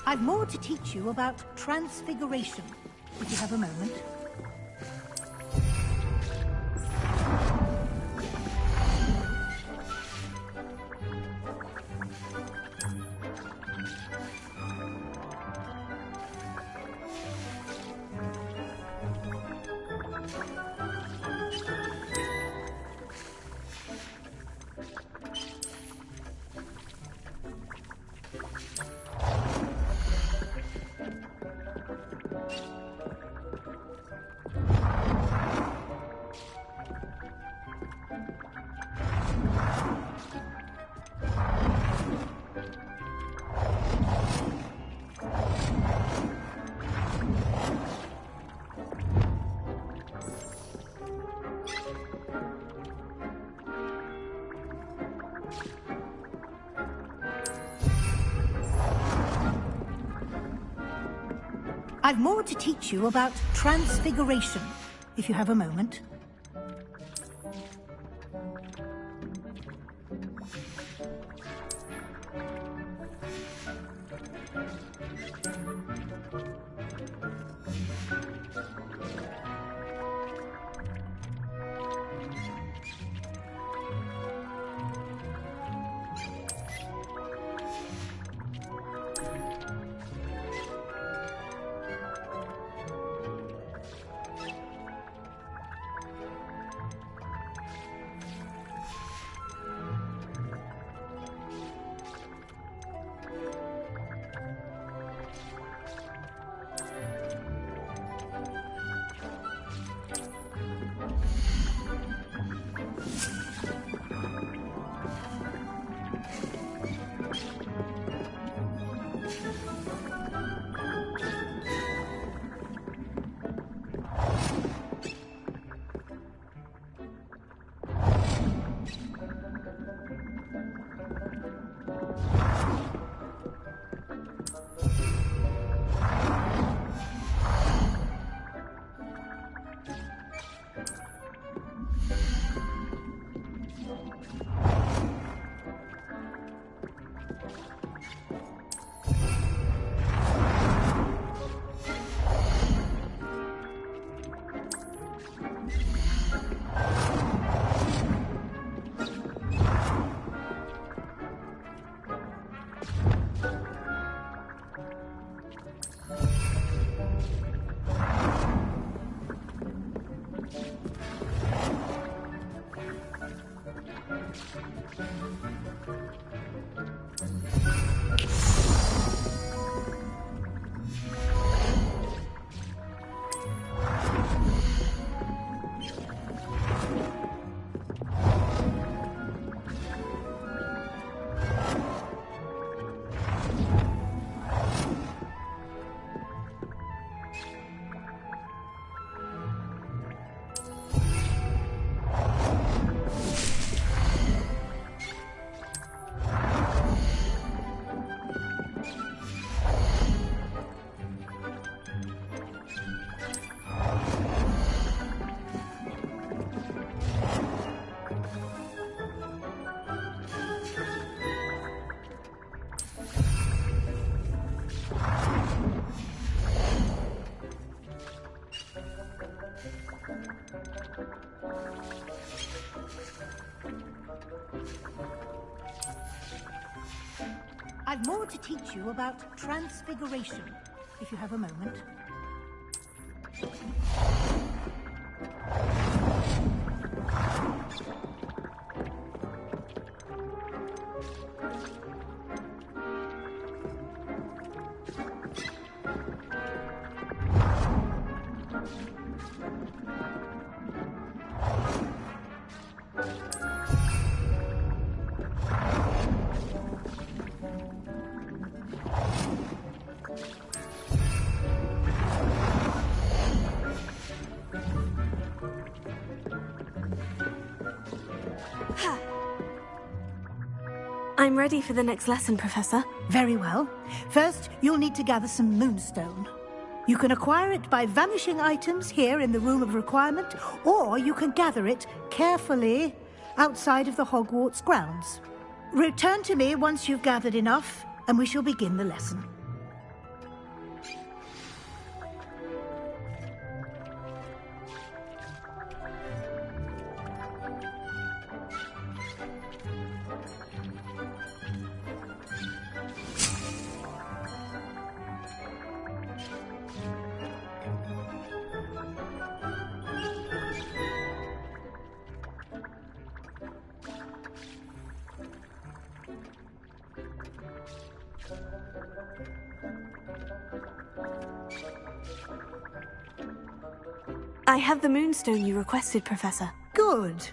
I've more to teach you about transfiguration, if you have a moment. I've more to teach you about transfiguration, if you have a moment. I've more to teach you about transfiguration, if you have a moment. I'm ready for the next lesson, Professor. Very well. First, you'll need to gather some moonstone. You can acquire it by vanishing items here in the Room of Requirement, or you can gather it carefully outside of the Hogwarts grounds. Return to me once you've gathered enough, and we shall begin the lesson. I have the moonstone you requested, Professor. Good.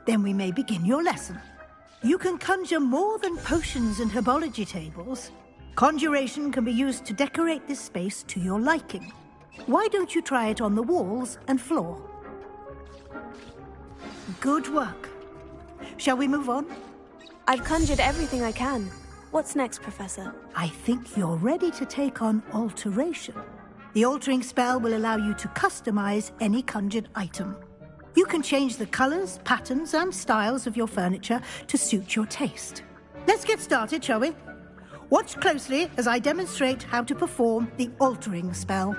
Then we may begin your lesson. You can conjure more than potions and herbology tables. Conjuration can be used to decorate this space to your liking. Why don't you try it on the walls and floor? Good work. Shall we move on? I've conjured everything I can. What's next, Professor? I think you're ready to take on alteration. The altering spell will allow you to customize any conjured item. You can change the colors, patterns, and styles of your furniture to suit your taste. Let's get started, shall we? Watch closely as I demonstrate how to perform the altering spell.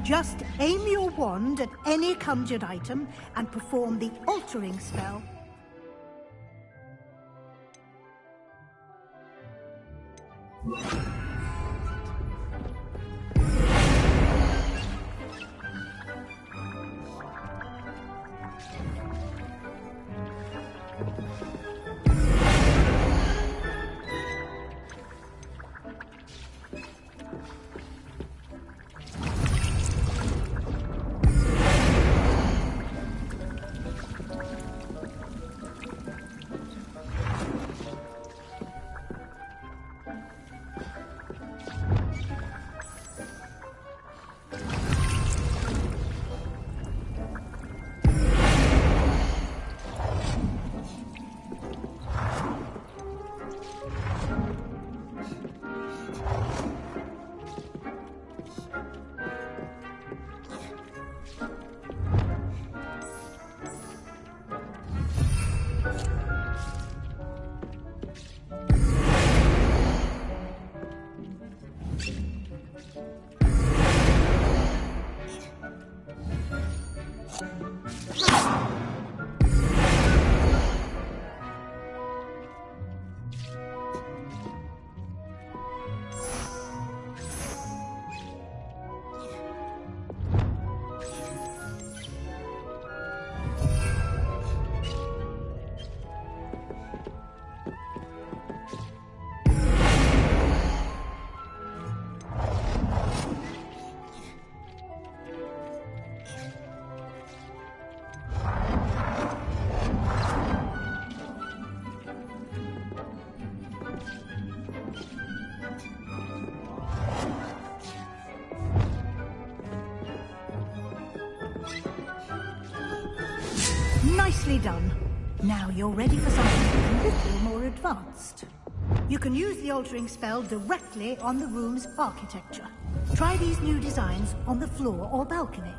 Just aim your wand at any conjured item and perform the altering spell. Nicely done. Now you're ready for something a little more advanced. You can use the altering spell directly on the room's architecture. Try these new designs on the floor or balcony.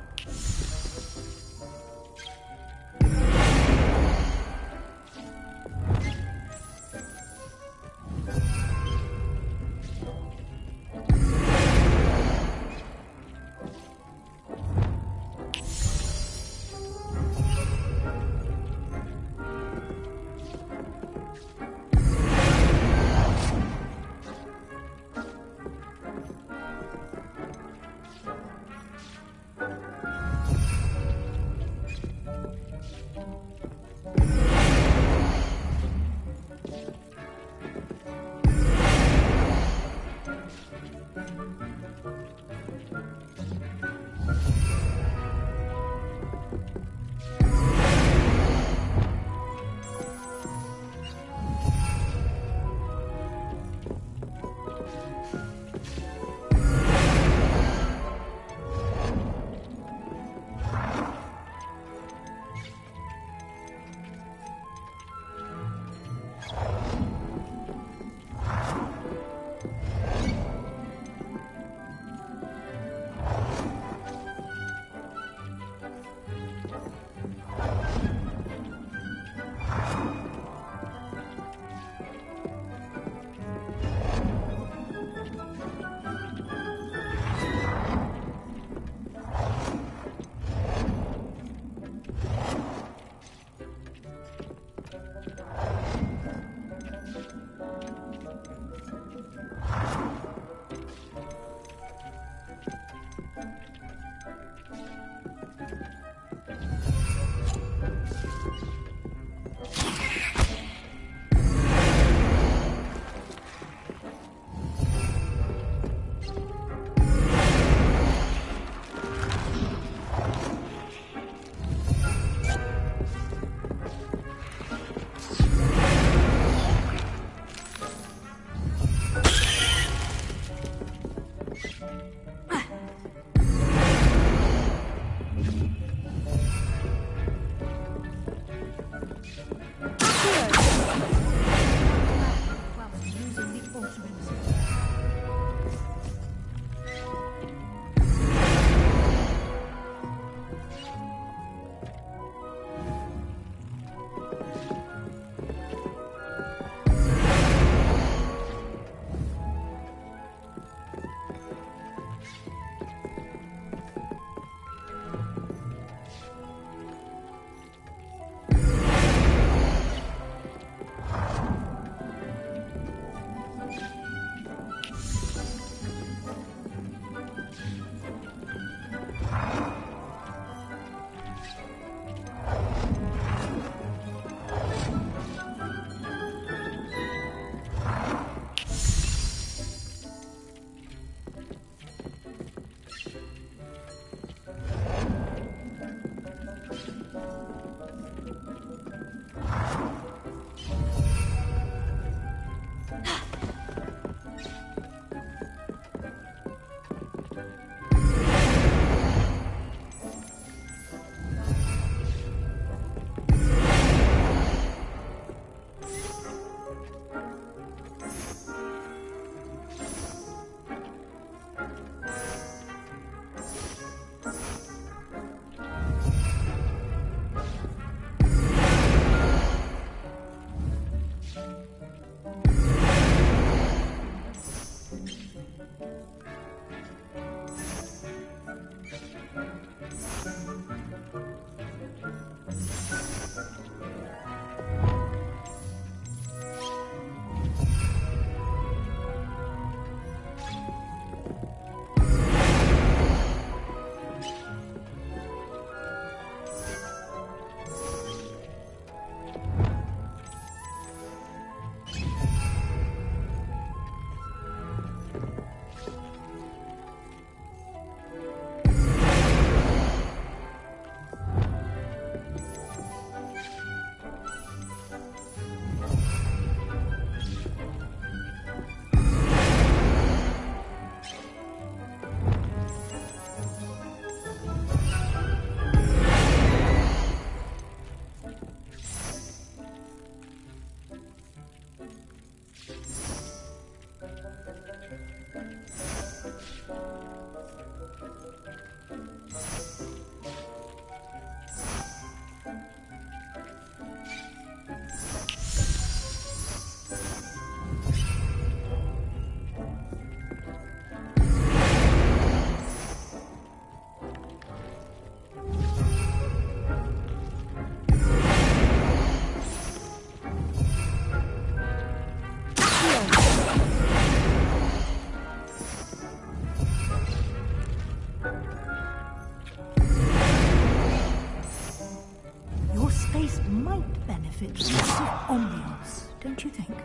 place might benefit from a bit of ambience, don't you think?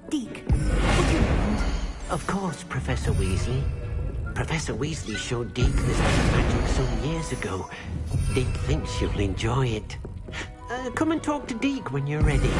Deke, would you mind? Of course, Professor Weasley. Professor Weasley showed Deke this bit of magic some years ago. Deke thinks you'll enjoy it. Come and talk to Deke when you're ready.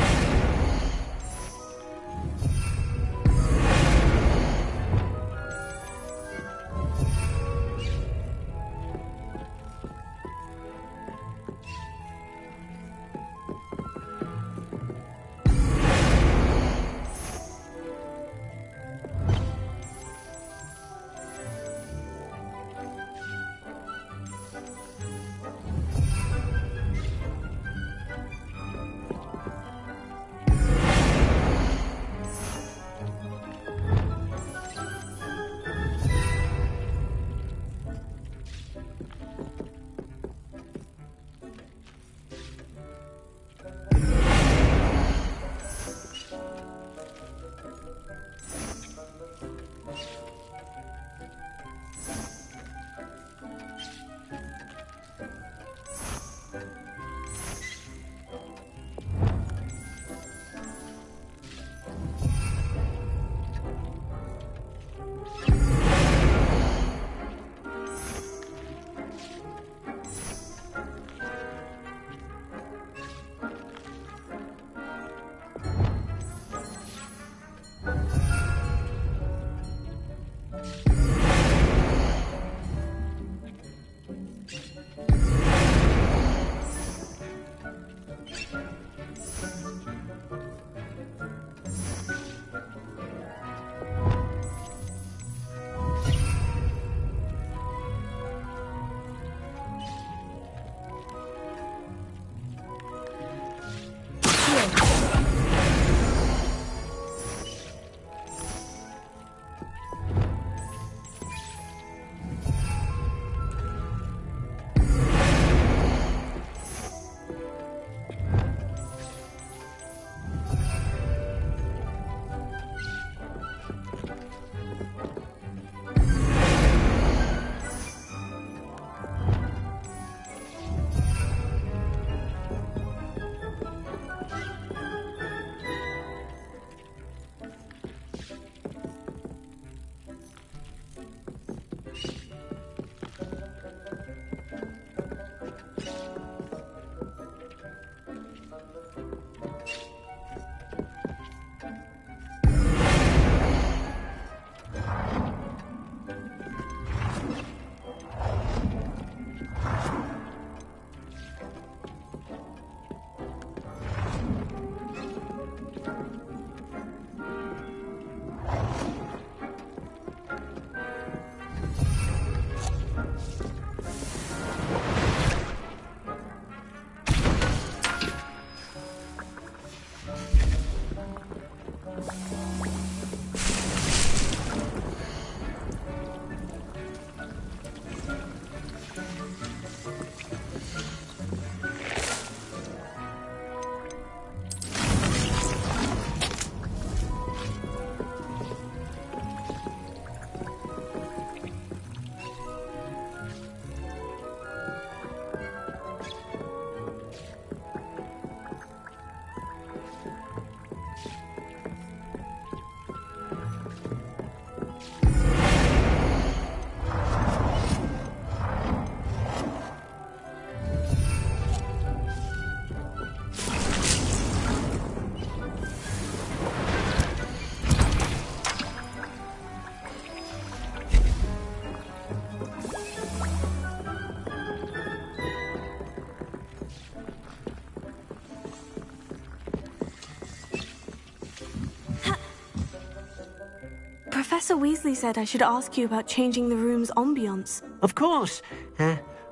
Professor Weasley said I should ask you about changing the room's ambience. Of course.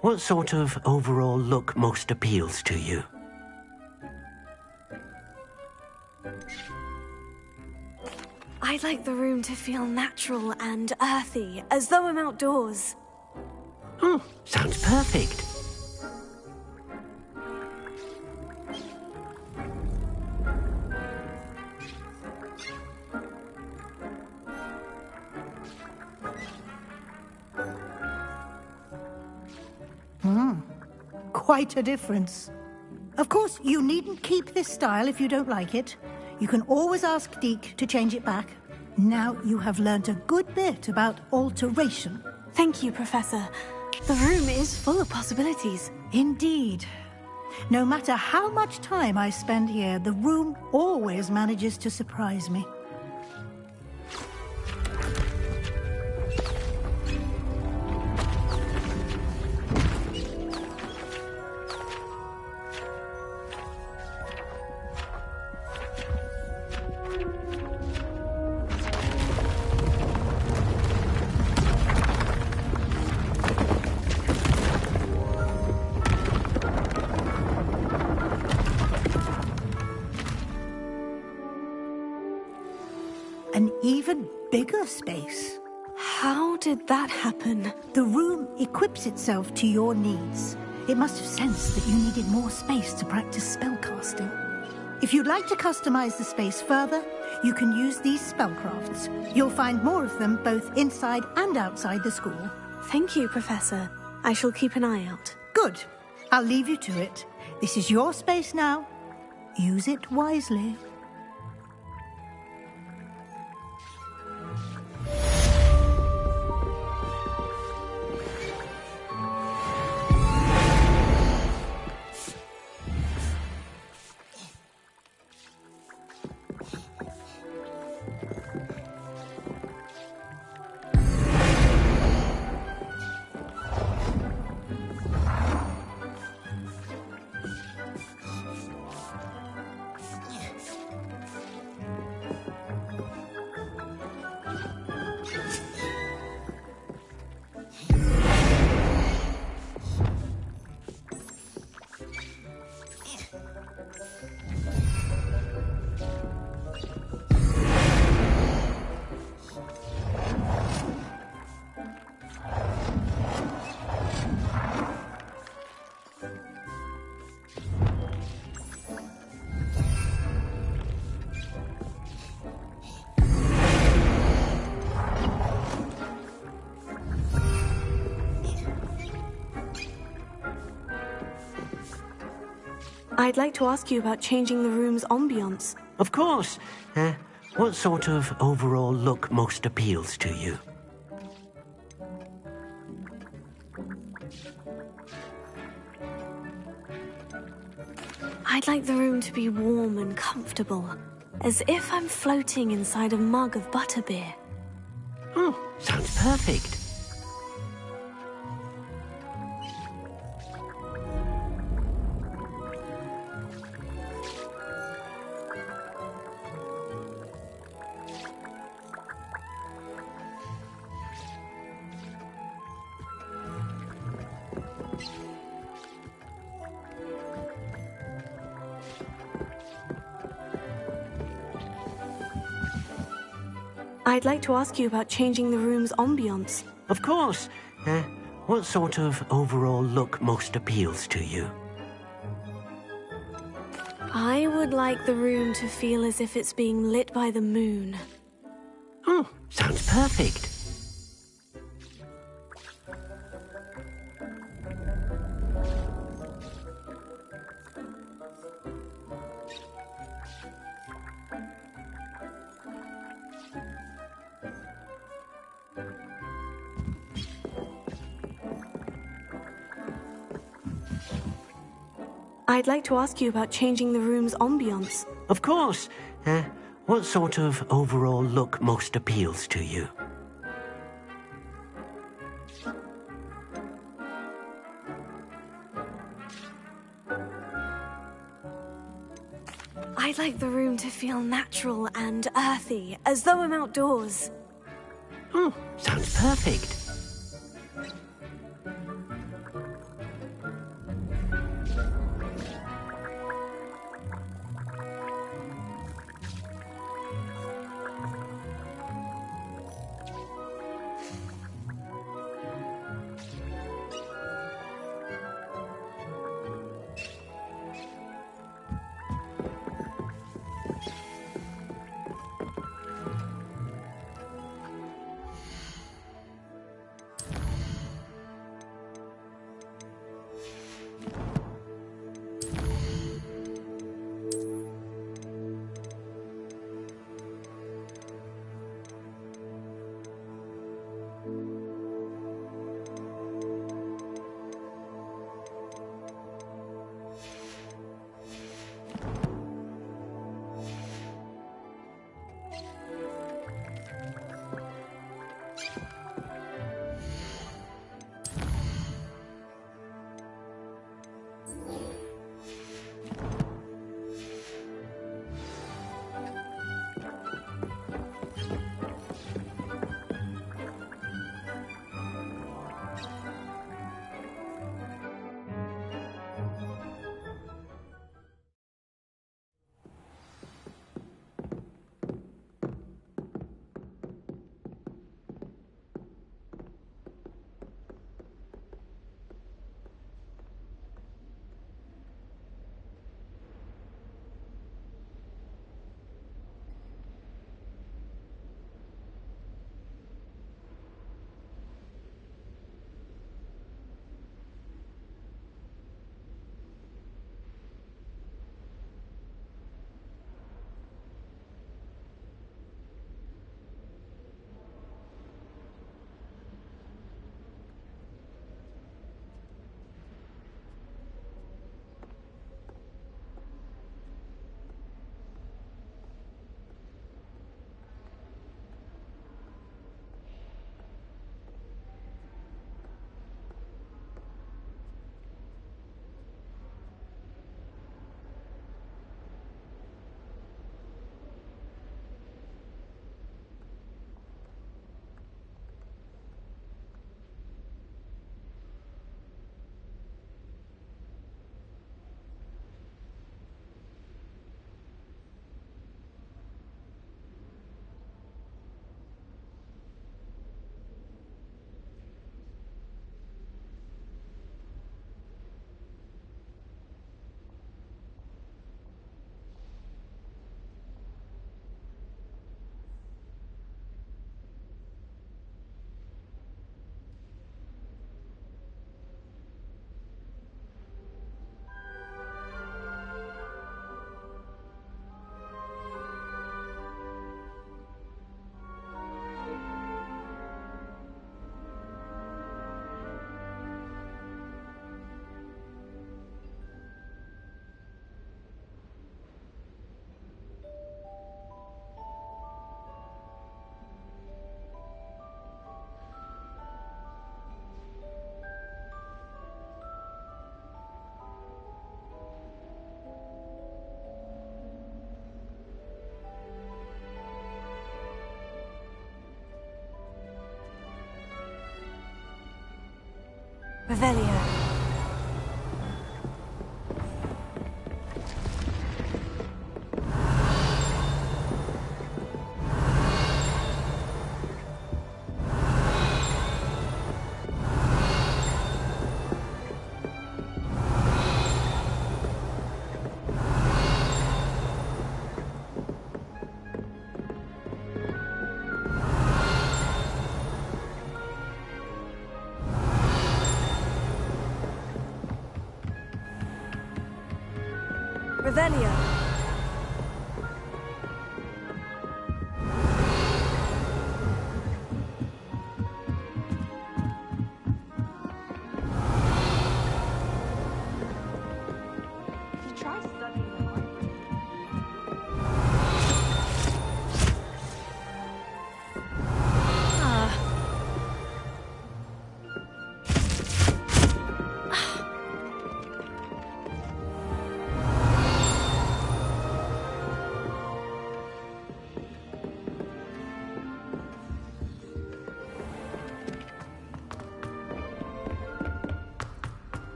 What sort of overall look most appeals to you? I'd like the room to feel natural and earthy, as though I'm outdoors. Oh, sounds perfect. Quite a difference. Of course, you needn't keep this style if you don't like it. You can always ask Deke to change it back. Now you have learnt a good bit about alteration. Thank you, Professor. The room is full of possibilities. Indeed. No matter how much time I spend here, the room always manages to surprise me. An even bigger space. How did that happen? The room equips itself to your needs. It must have sensed that you needed more space to practice spellcasting. If you'd like to customize the space further, you can use these spellcrafts. You'll find more of them both inside and outside the school. Thank you, Professor. I shall keep an eye out. Good. I'll leave you to it. This is your space now. Use it wisely. I'd like to ask you about changing the room's ambience. Of course. What sort of overall look most appeals to you? I'd like the room to be warm and comfortable, as if I'm floating inside a mug of butterbeer. Oh, sounds perfect. I'd like to ask you about changing the room's ambience. Of course. What sort of overall look most appeals to you? I would like the room to feel as if it's being lit by the moon. Oh, sounds perfect. I'd like to ask you about changing the room's ambience. Of course. What sort of overall look most appeals to you? I'd like the room to feel natural and earthy, as though I'm outdoors. Oh, sounds perfect. Revelio. Revelio. If you try studying the library.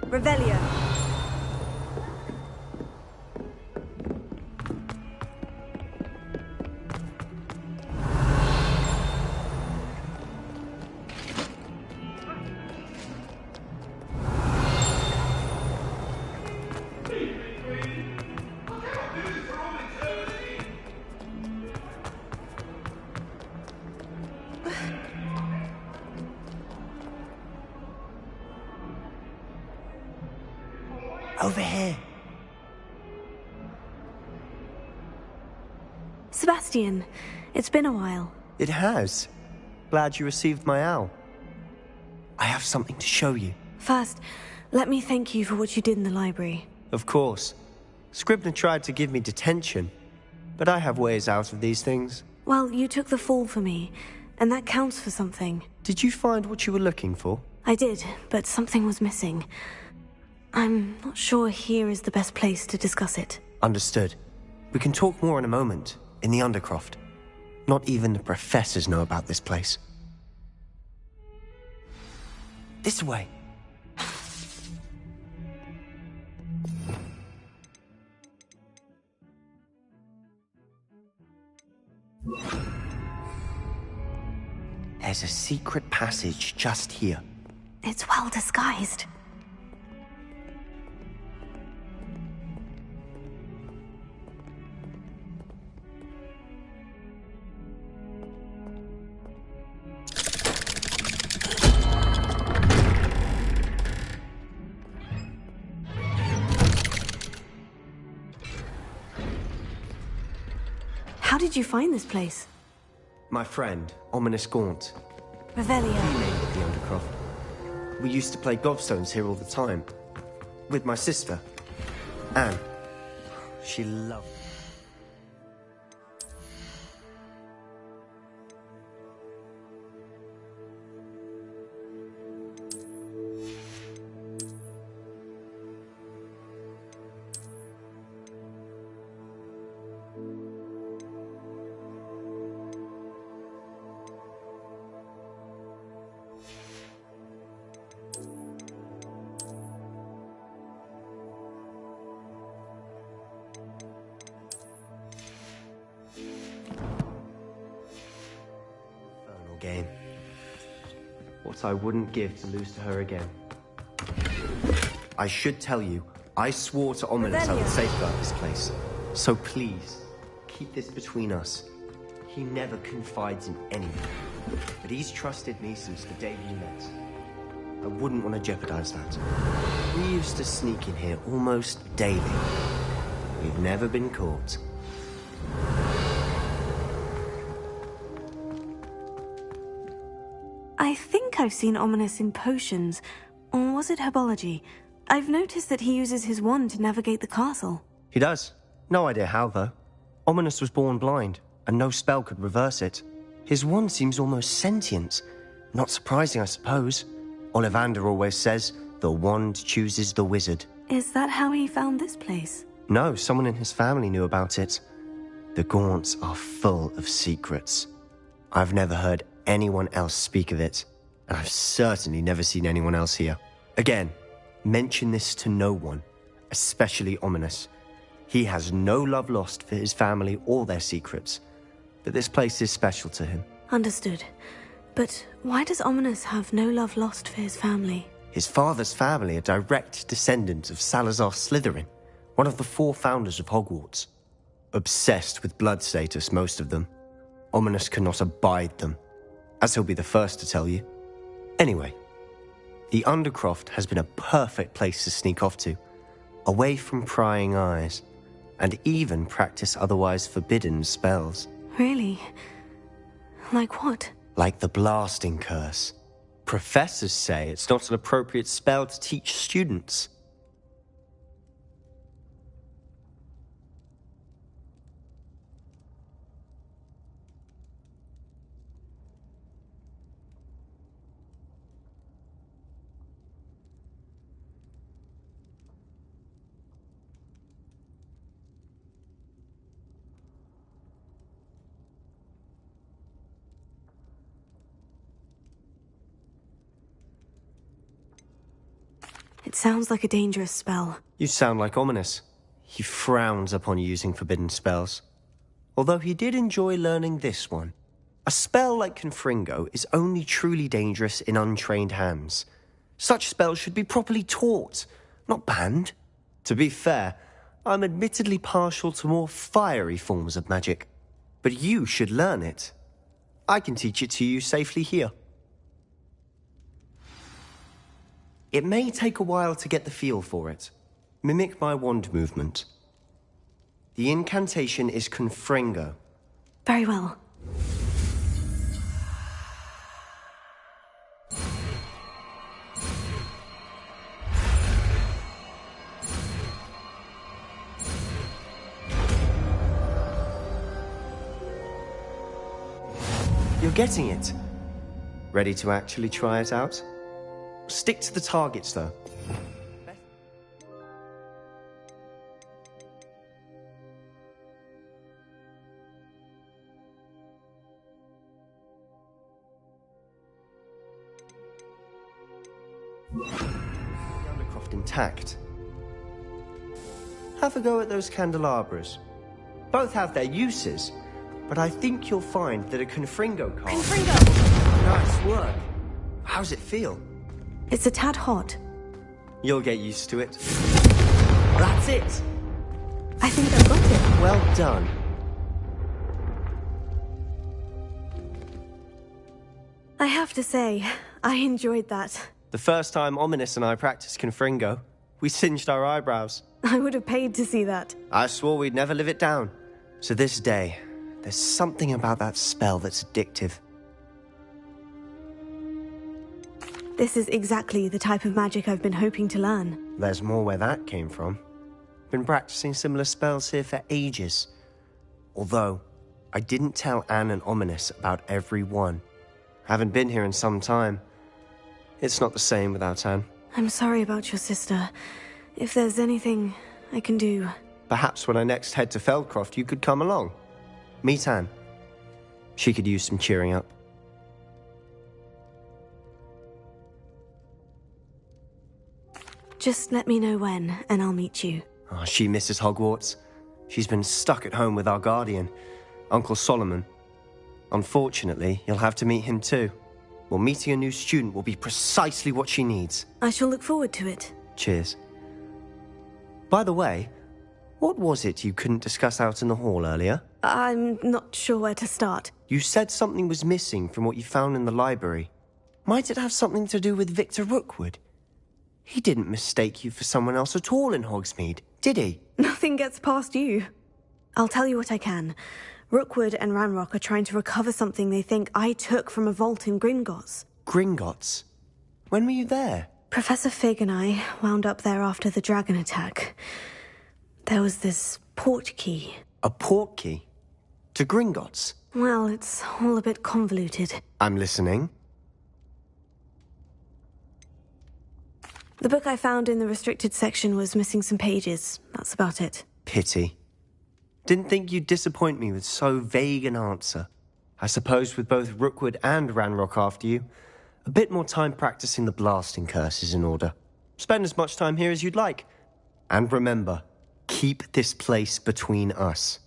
Revelio. Over here. Sebastian, it's been a while. It has. Glad you received my owl. I have something to show you. First, let me thank you for what you did in the library. Of course. Scribner tried to give me detention, but I have ways out of these things. Well, you took the fall for me, and that counts for something. Did you find what you were looking for? I did, but something was missing. I'm not sure here is the best place to discuss it. Understood. We can talk more in a moment, in the Undercroft. Not even the professors know about this place. This way. There's a secret passage just here. It's well disguised. How did you find this place? My friend, Ominous Gaunt. Revelio. He named it the Undercroft. We used to play gobstones here all the time. With my sister, Anne. She loved it. Game. What I wouldn't give to lose to her again. I should tell you, I swore to Ominous I would safeguard this place. So please, keep this between us. He never confides in anyone. But he's trusted me since the day we met. I wouldn't want to jeopardize that. We used to sneak in here almost daily. We've never been caught. I think I've seen Ominous in potions. Or was it herbology? I've noticed that he uses his wand to navigate the castle. He does. No idea how, though. Ominous was born blind, and no spell could reverse it. His wand seems almost sentient. Not surprising, I suppose. Ollivander always says, the wand chooses the wizard. Is that how he found this place? No, someone in his family knew about it. The Gaunts are full of secrets. I've never heard anyone else speak of it. And I've certainly never seen anyone else here. Again, mention this to no one, especially Ominous. He has no love lost for his family or their secrets, but this place is special to him. Understood. But why does Ominous have no love lost for his family? His father's family are direct descendants of Salazar Slytherin, one of the 4 founders of Hogwarts. Obsessed with blood status, most of them. Ominous cannot abide them, as he'll be the first to tell you. Anyway, the Undercroft has been a perfect place to sneak off to, away from prying eyes, and even practice otherwise forbidden spells. Really? Like what? Like the blasting curse. Professors say it's not an appropriate spell to teach students. It sounds like a dangerous spell. You sound like Ominous. He frowns upon using forbidden spells. Although he did enjoy learning this one. A spell like Confringo is only truly dangerous in untrained hands. Such spells should be properly taught, not banned. To be fair, I'm admittedly partial to more fiery forms of magic. But you should learn it. I can teach it to you safely here. It may take a while to get the feel for it. Mimic my wand movement. The incantation is Confringo. Very well. You're getting it. Ready to actually try it out? Stick to the targets, though. Undercroft intact. Have a go at those candelabras. Both have their uses, but I think you'll find that a Confringo card... Confringo! Nice work. How's it feel? It's a tad hot. You'll get used to it. That's it! I think I've got it. Well done. I have to say, I enjoyed that. The first time Ominous and I practiced Confringo, we singed our eyebrows. I would have paid to see that. I swore we'd never live it down. So this day, there's something about that spell that's addictive. This is exactly the type of magic I've been hoping to learn. There's more where that came from. Been practicing similar spells here for ages. Although, I didn't tell Anne and Ominous about every one. Haven't been here in some time. It's not the same without Anne. I'm sorry about your sister. If there's anything I can do... Perhaps when I next head to Feldcroft, you could come along. Meet Anne. She could use some cheering up. Just let me know when, and I'll meet you. Oh, she misses Hogwarts. She's been stuck at home with our guardian, Uncle Solomon. Unfortunately, you'll have to meet him too. Well, meeting a new student will be precisely what she needs. I shall look forward to it. Cheers. By the way, what was it you couldn't discuss out in the hall earlier? I'm not sure where to start. You said something was missing from what you found in the library. Might it have something to do with Victor Rookwood? He didn't mistake you for someone else at all in Hogsmeade, did he? Nothing gets past you. I'll tell you what I can. Rookwood and Ranrock are trying to recover something they think I took from a vault in Gringotts. Gringotts? When were you there? Professor Fig and I wound up there after the dragon attack. There was this portkey. A portkey? To Gringotts? Well, it's all a bit convoluted. I'm listening. The book I found in the restricted section was missing some pages. That's about it. Pity. Didn't think you'd disappoint me with so vague an answer. I suppose with both Rookwood and Ranrock after you, A bit more time practicing the blasting curse is in order. Spend as much time here as you'd like. And remember, keep this place between us.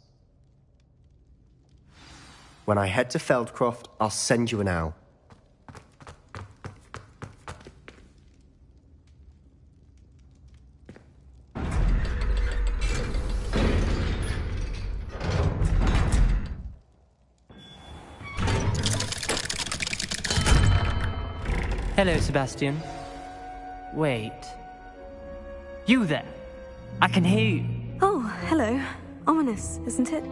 When I head to Feldcroft, I'll send you an owl. Hello, Sebastian. Wait. You there? I can hear you. Oh, hello. Ominous, isn't it?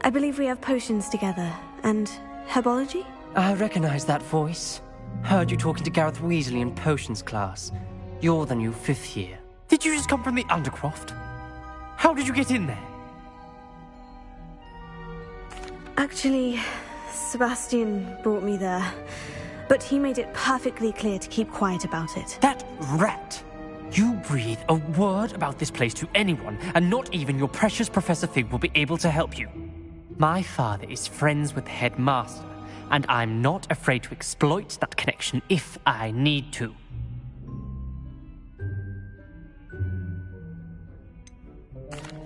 I believe we have potions together. And herbology? I recognize that voice. Heard you talking to Gareth Weasley in potions class. You're the new 5th year. Did you just come from the Undercroft? How did you get in there? Actually, Sebastian brought me there. But he made it perfectly clear to keep quiet about it. That rat! You breathe a word about this place to anyone, and not even your precious Professor Fig will be able to help you. My father is friends with the headmaster, and I'm not afraid to exploit that connection if I need to.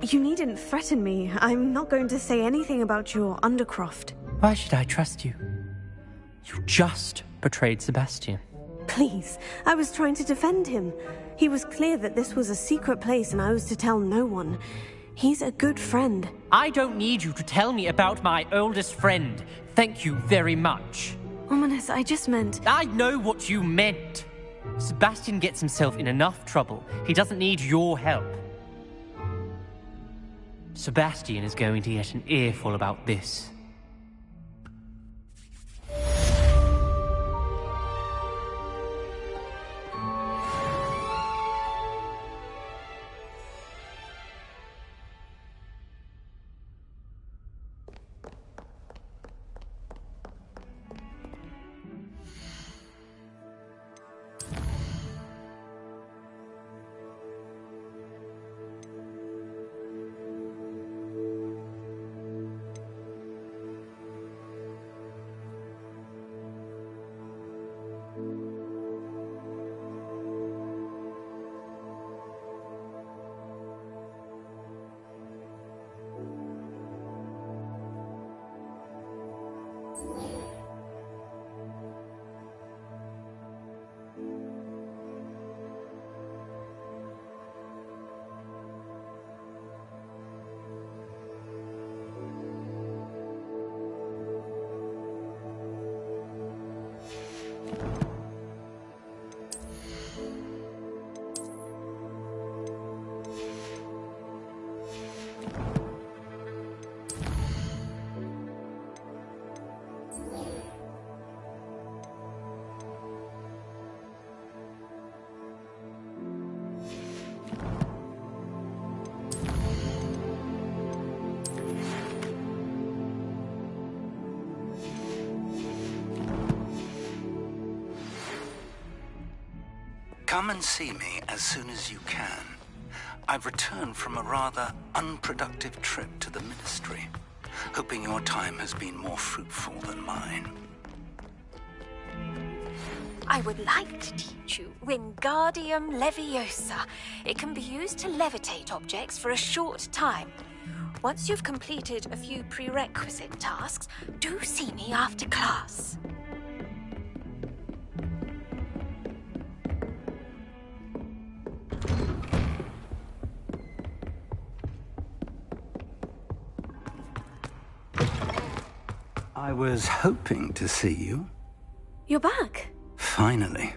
You needn't threaten me. I'm not going to say anything about your Undercroft. Why should I trust you? You just betrayed Sebastian. Please, I was trying to defend him. He was clear that this was a secret place and I was to tell no one. He's a good friend. I don't need you to tell me about my oldest friend. Thank you very much. Ominous, I just meant... I know what you meant. Sebastian gets himself in enough trouble. He doesn't need your help. Sebastian is going to get an earful about this. Come and see me as soon as you can. I've returned from a rather unproductive trip to the Ministry, hoping your time has been more fruitful than mine. I would like to teach you Wingardium Leviosa. It can be used to levitate objects for a short time. Once you've completed a few prerequisite tasks, do see me after class. I was hoping to see you. You're back. Finally.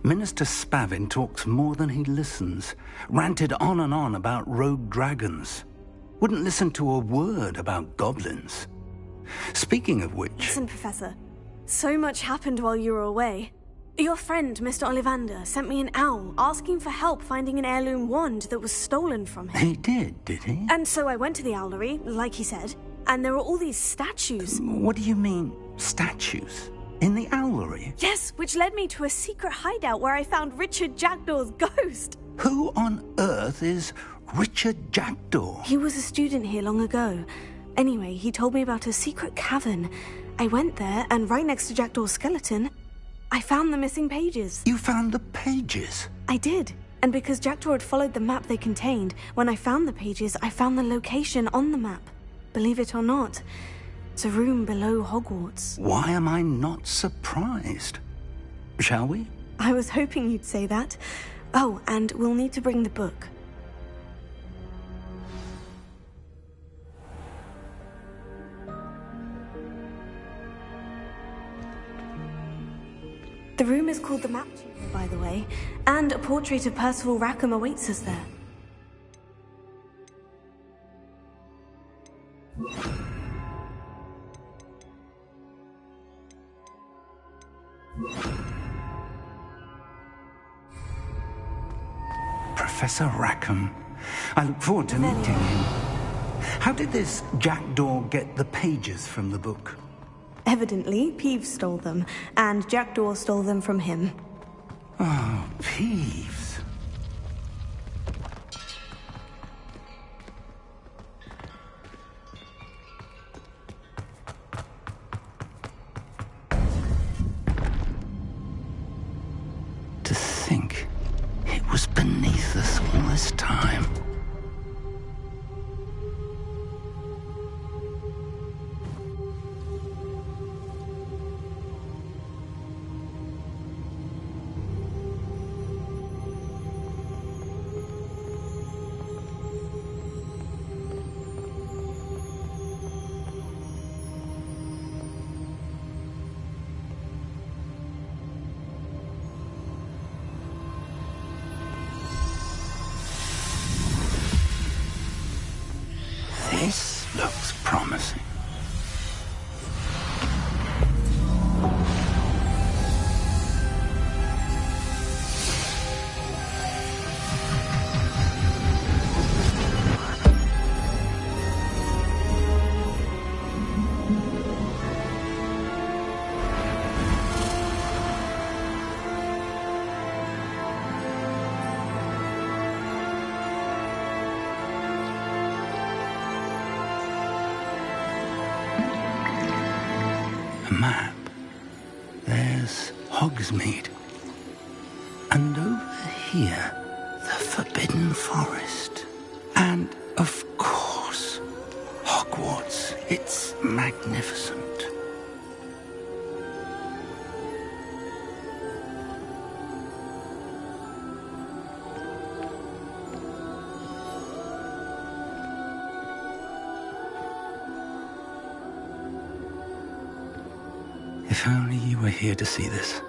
Minister Spavin talks more than he listens. Ranted on and on about rogue dragons. Wouldn't listen to a word about goblins. Speaking of which... Listen, Professor. So much happened while you were away. Your friend, Mr. Ollivander, sent me an owl asking for help finding an heirloom wand that was stolen from him. He did he? And so I went to the owlery, like he said, and there were all these statues. What do you mean, statues? In the owlery? Yes, which led me to a secret hideout where I found Richard Jackdaw's ghost. Who on earth is Richard Jackdaw? He was a student here long ago. Anyway, he told me about a secret cavern. I went there, and right next to Jackdaw's skeleton, I found the missing pages. You found the pages? I did. And because Jackdaw had followed the map they contained, when I found the pages, I found the location on the map. Believe it or not, it's a room below Hogwarts. Why am I not surprised? Shall we? I was hoping you'd say that. Oh, and we'll need to bring the book. The room is called the Map Chamber, by the way, and a portrait of Percival Rackham awaits us there. Professor Rackham. I look forward to meeting him. How did this Jackdaw get the pages from the book? Evidently, Peeves stole them, and Jackdaw stole them from him. Oh, Peeves. To think it was beneath us all this time. This looks promising. Map. There's Hogsmeade. And over here, the Forbidden Forest. And, of course, Hogwarts. It's magnificent. If only you were here to see this.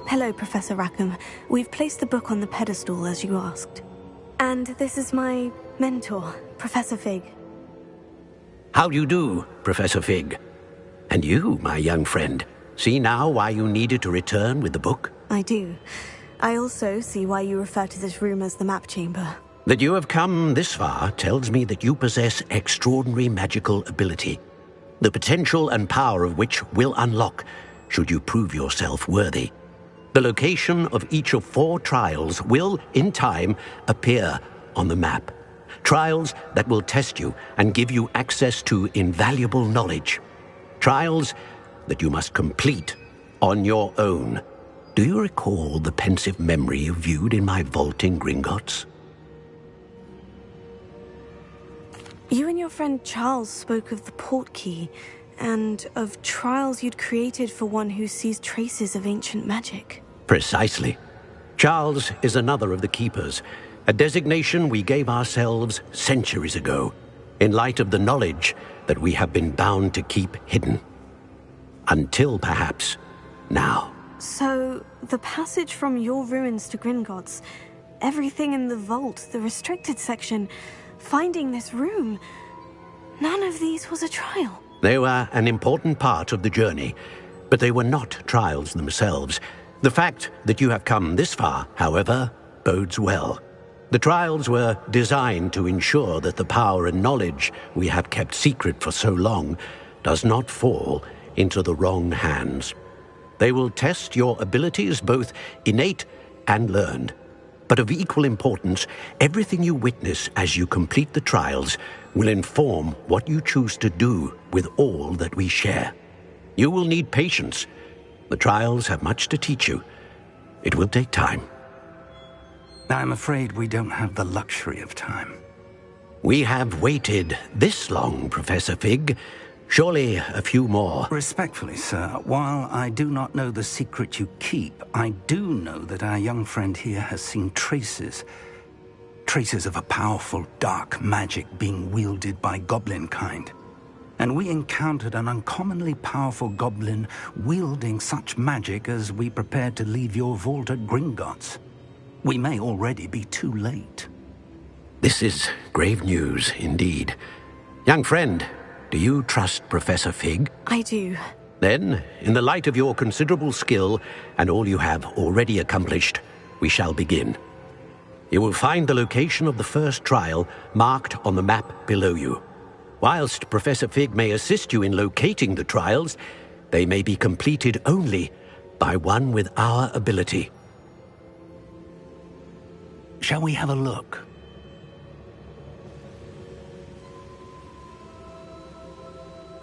Hello, Professor Rackham. We've placed the book on the pedestal, as you asked. And this is my mentor, Professor Fig. How do you do, Professor Fig? And you, my young friend, see now why you needed to return with the book? I do. I also see why you refer to this room as the Map Chamber. That you have come this far tells me that you possess extraordinary magical ability, the potential and power of which will unlock should you prove yourself worthy. The location of each of 4 trials will, in time, appear on the map. Trials that will test you and give you access to invaluable knowledge. Trials that you must complete on your own. Do you recall the pensive memory you viewed in my vault in Gringotts? You and your friend Charles spoke of the portkey, and of trials you'd created for one who sees traces of ancient magic. Precisely. Charles is another of the Keepers, a designation we gave ourselves centuries ago, in light of the knowledge that we have been bound to keep hidden. Until, perhaps, now. So, the passage from your ruins to Gringotts, everything in the vault, the restricted section, finding this room, none of these was a trial. They were an important part of the journey, but they were not trials themselves. The fact that you have come this far, however, bodes well. The trials were designed to ensure that the power and knowledge we have kept secret for so long does not fall into the wrong hands. They will test your abilities, both innate and learned. But of equal importance, everything you witness as you complete the trials will inform what you choose to do with all that we share. You will need patience. The trials have much to teach you. It will take time. I'm afraid we don't have the luxury of time. We have waited this long, Professor Fig. Surely a few more. Respectfully, sir, while I do not know the secret you keep, I do know that our young friend here has seen traces of a powerful dark magic being wielded by goblin kind. And we encountered an uncommonly powerful goblin wielding such magic as we prepared to leave your vault at Gringotts. We may already be too late. This is grave news, indeed. Young friend, do you trust Professor Fig? I do. Then, in the light of your considerable skill and all you have already accomplished, we shall begin. You will find the location of the first trial marked on the map below you. Whilst Professor Fig may assist you in locating the trials, they may be completed only by one with our ability. Shall we have a look?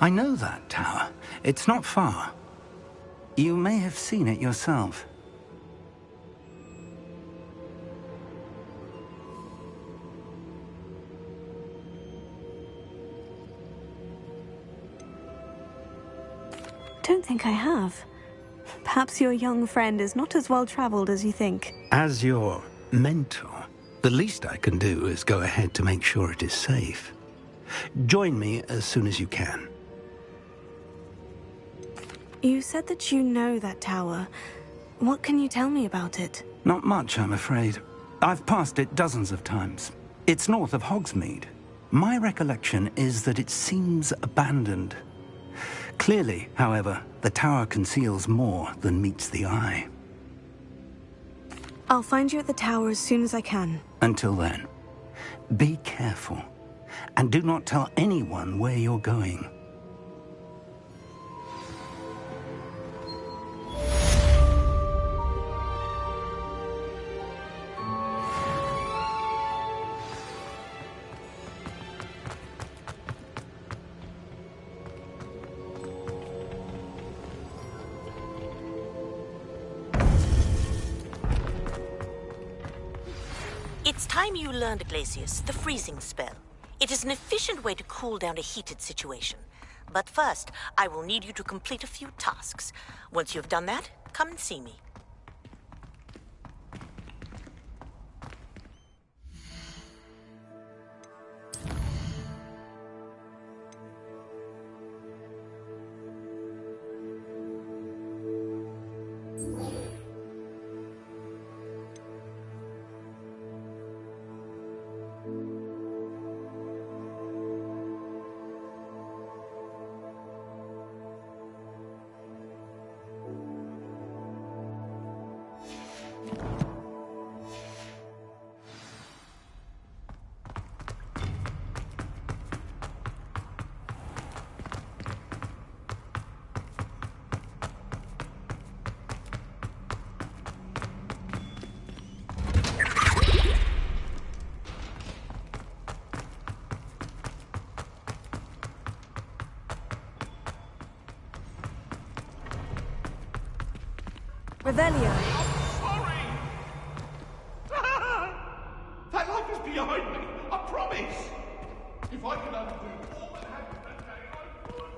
I know that tower. It's not far. You may have seen it yourself. Don't think I have. Perhaps your young friend is not as well traveled as you think. As your mentor, the least I can do is go ahead to make sure it is safe. Join me as soon as you can. You said that you know that tower. What can you tell me about it? Not much, I'm afraid. I've passed it dozens of times. It's north of Hogsmeade. My recollection is that it seems abandoned. Clearly, however, the tower conceals more than meets the eye. I'll find you at the tower as soon as I can. Until then, be careful, and do not tell anyone where you're going. It's time you learned, Glacius, the freezing spell. It is an efficient way to cool down a heated situation. But first, I will need you to complete a few tasks. Once you've done that, come and see me. Revelio. That life is behind me, I promise. If If I can undo all that happened that day, I would.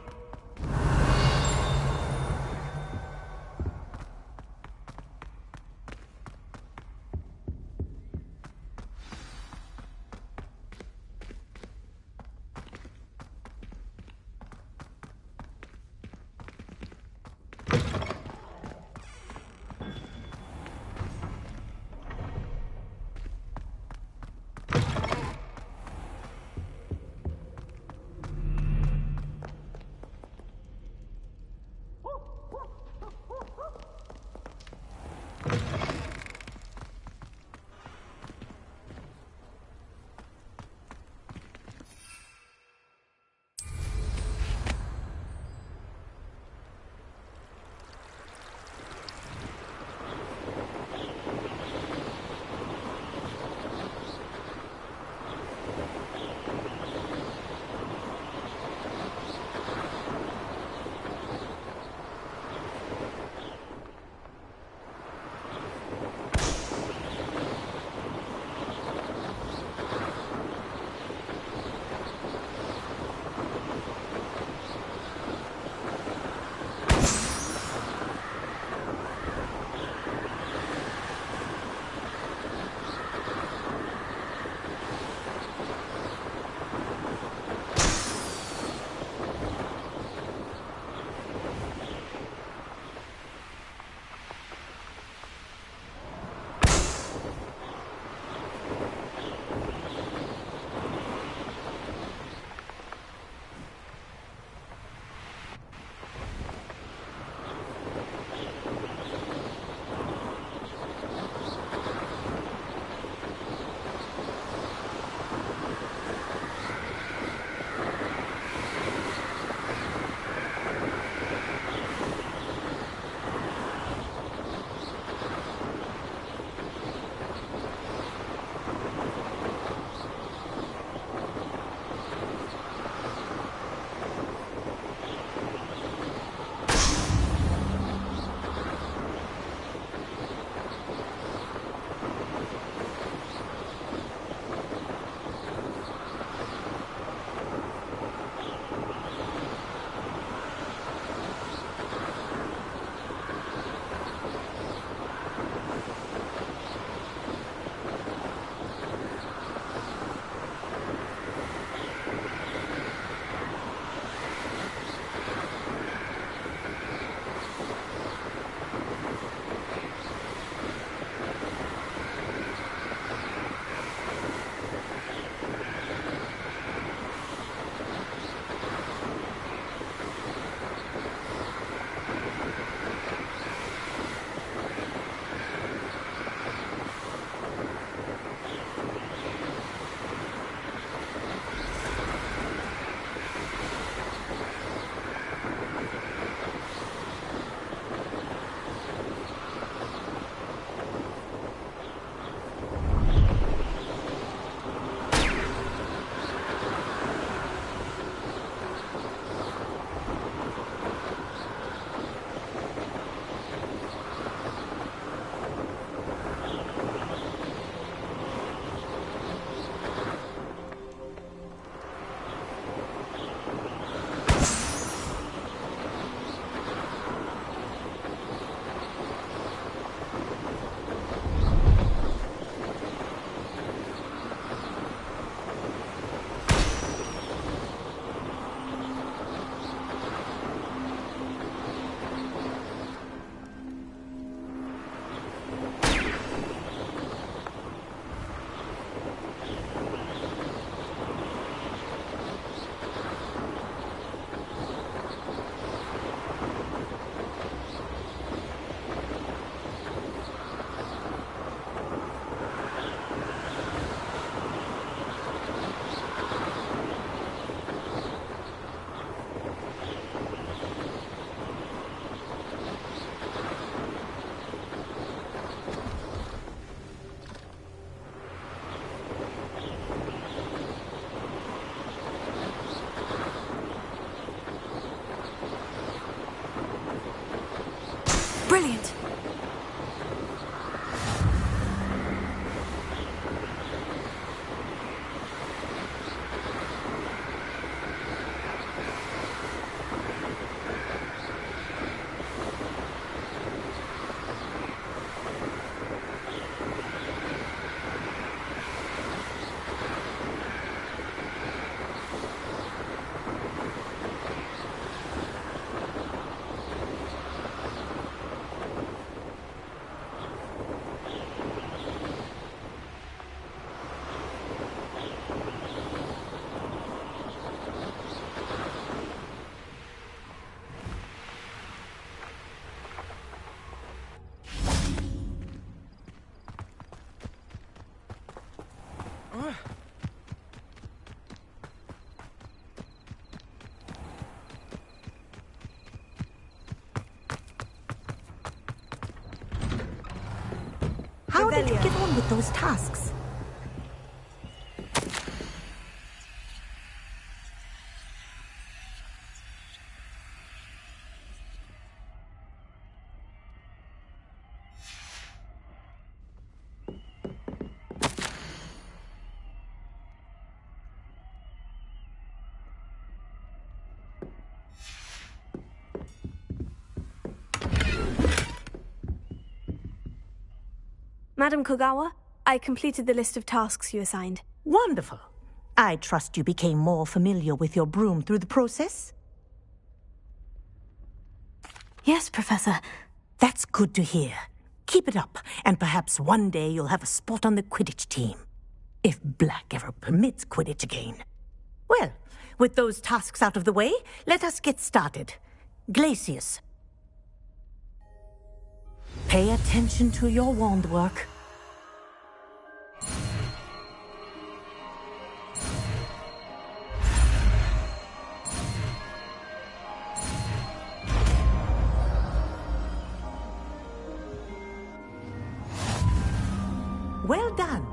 Brilliant! did you get on with those tasks? Madam Kogawa, I completed the list of tasks you assigned. Wonderful. I trust you became more familiar with your broom through the process? Yes, Professor. That's good to hear. Keep it up, and perhaps one day you'll have a spot on the Quidditch team. If Black ever permits Quidditch again. Well, with those tasks out of the way, let us get started. Glacius. Pay attention to your wand work. Well done.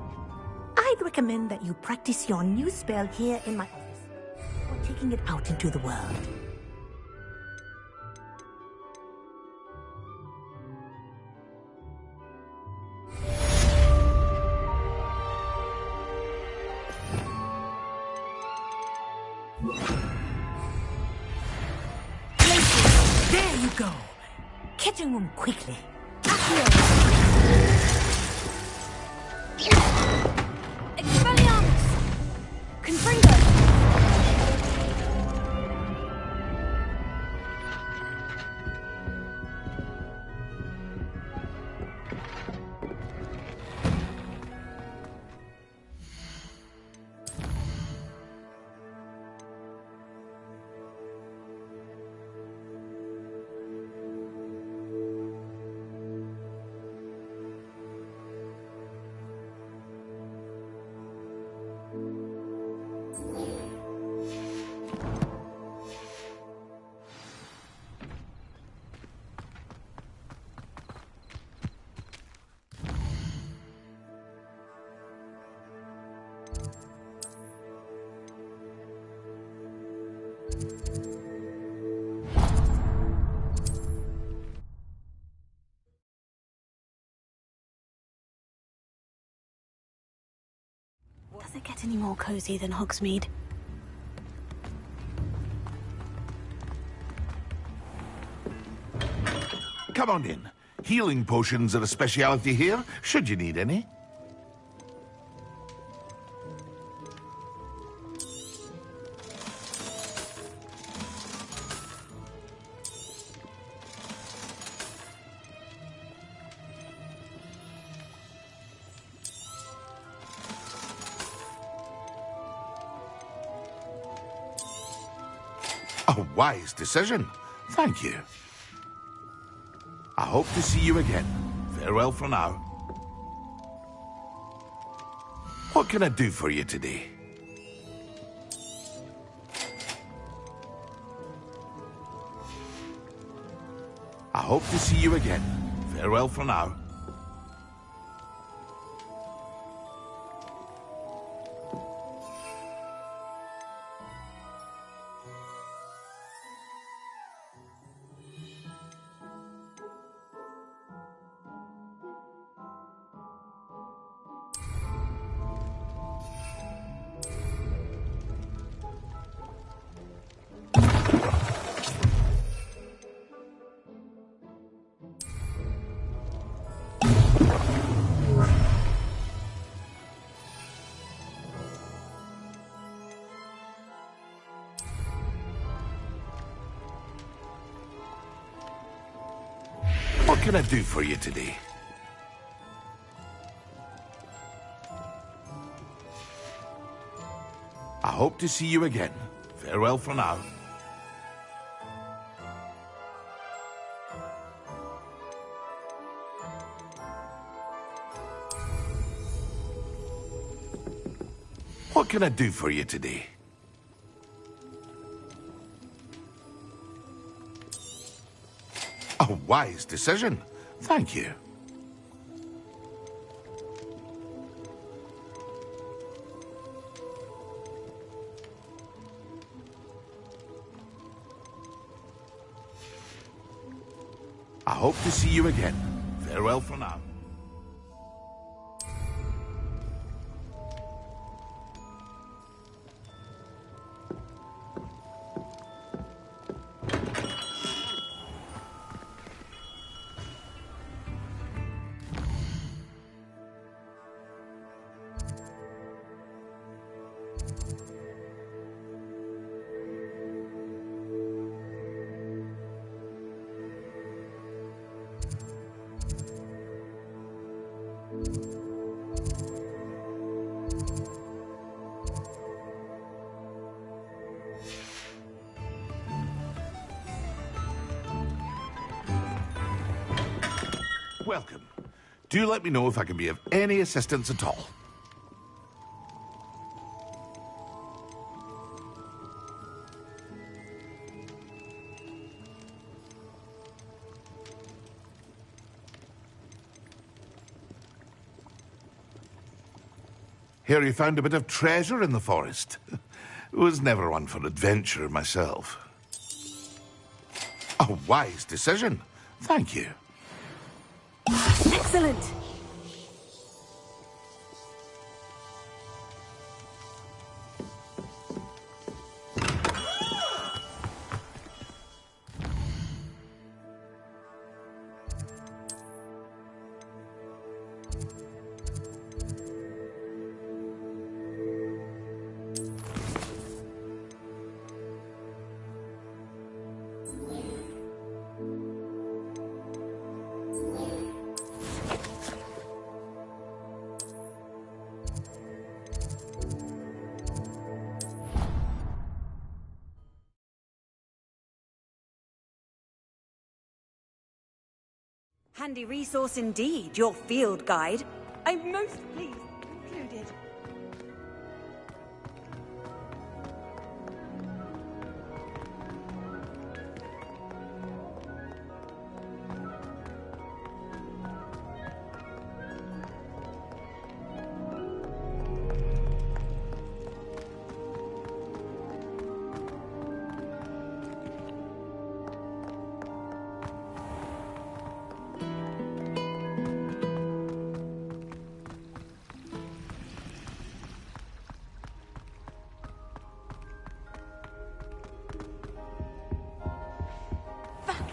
I'd recommend that you practice your new spell here in my office, or taking it out into the world. There you go. Catching them quickly. Expelliarmus! Confringo! Does it get any more cozy than Hogsmeade? Come on in. Healing potions are a speciality here, should you need any. A wise decision. Thank you. I hope to see you again. Farewell for now. What can I do for you today? I hope to see you again. Farewell for now. What can I do for you today? I hope to see you again. Farewell for now. What can I do for you today? A wise decision. Thank you. I hope to see you again. Farewell for now. Welcome. Do let me know if I can be of any assistance at all. Hear you found a bit of treasure in the forest. Was never one for adventure myself. A wise decision. Thank you. Excellent! Handy resource indeed, your field guide. I'm most pleased included.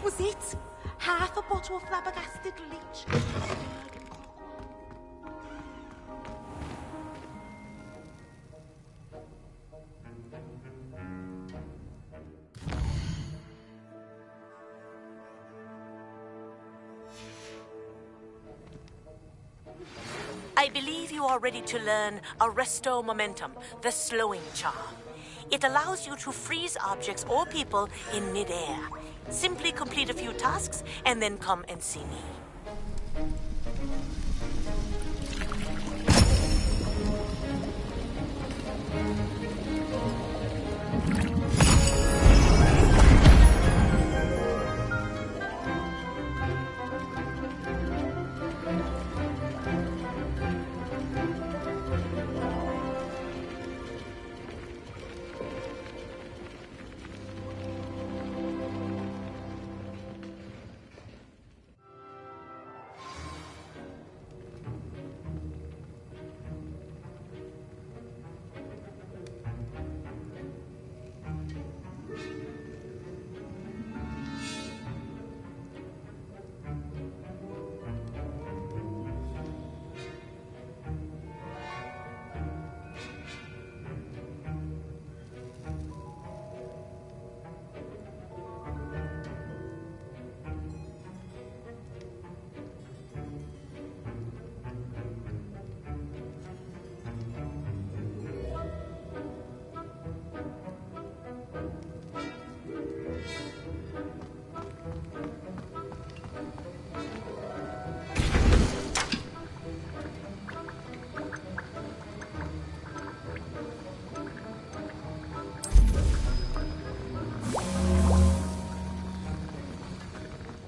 Was it? Half a bottle of flabbergasted leech. I believe you are ready to learn Arresto Momentum, the slowing charm. It allows you to freeze objects or people in midair. Simply complete a few tasks and then come and see me.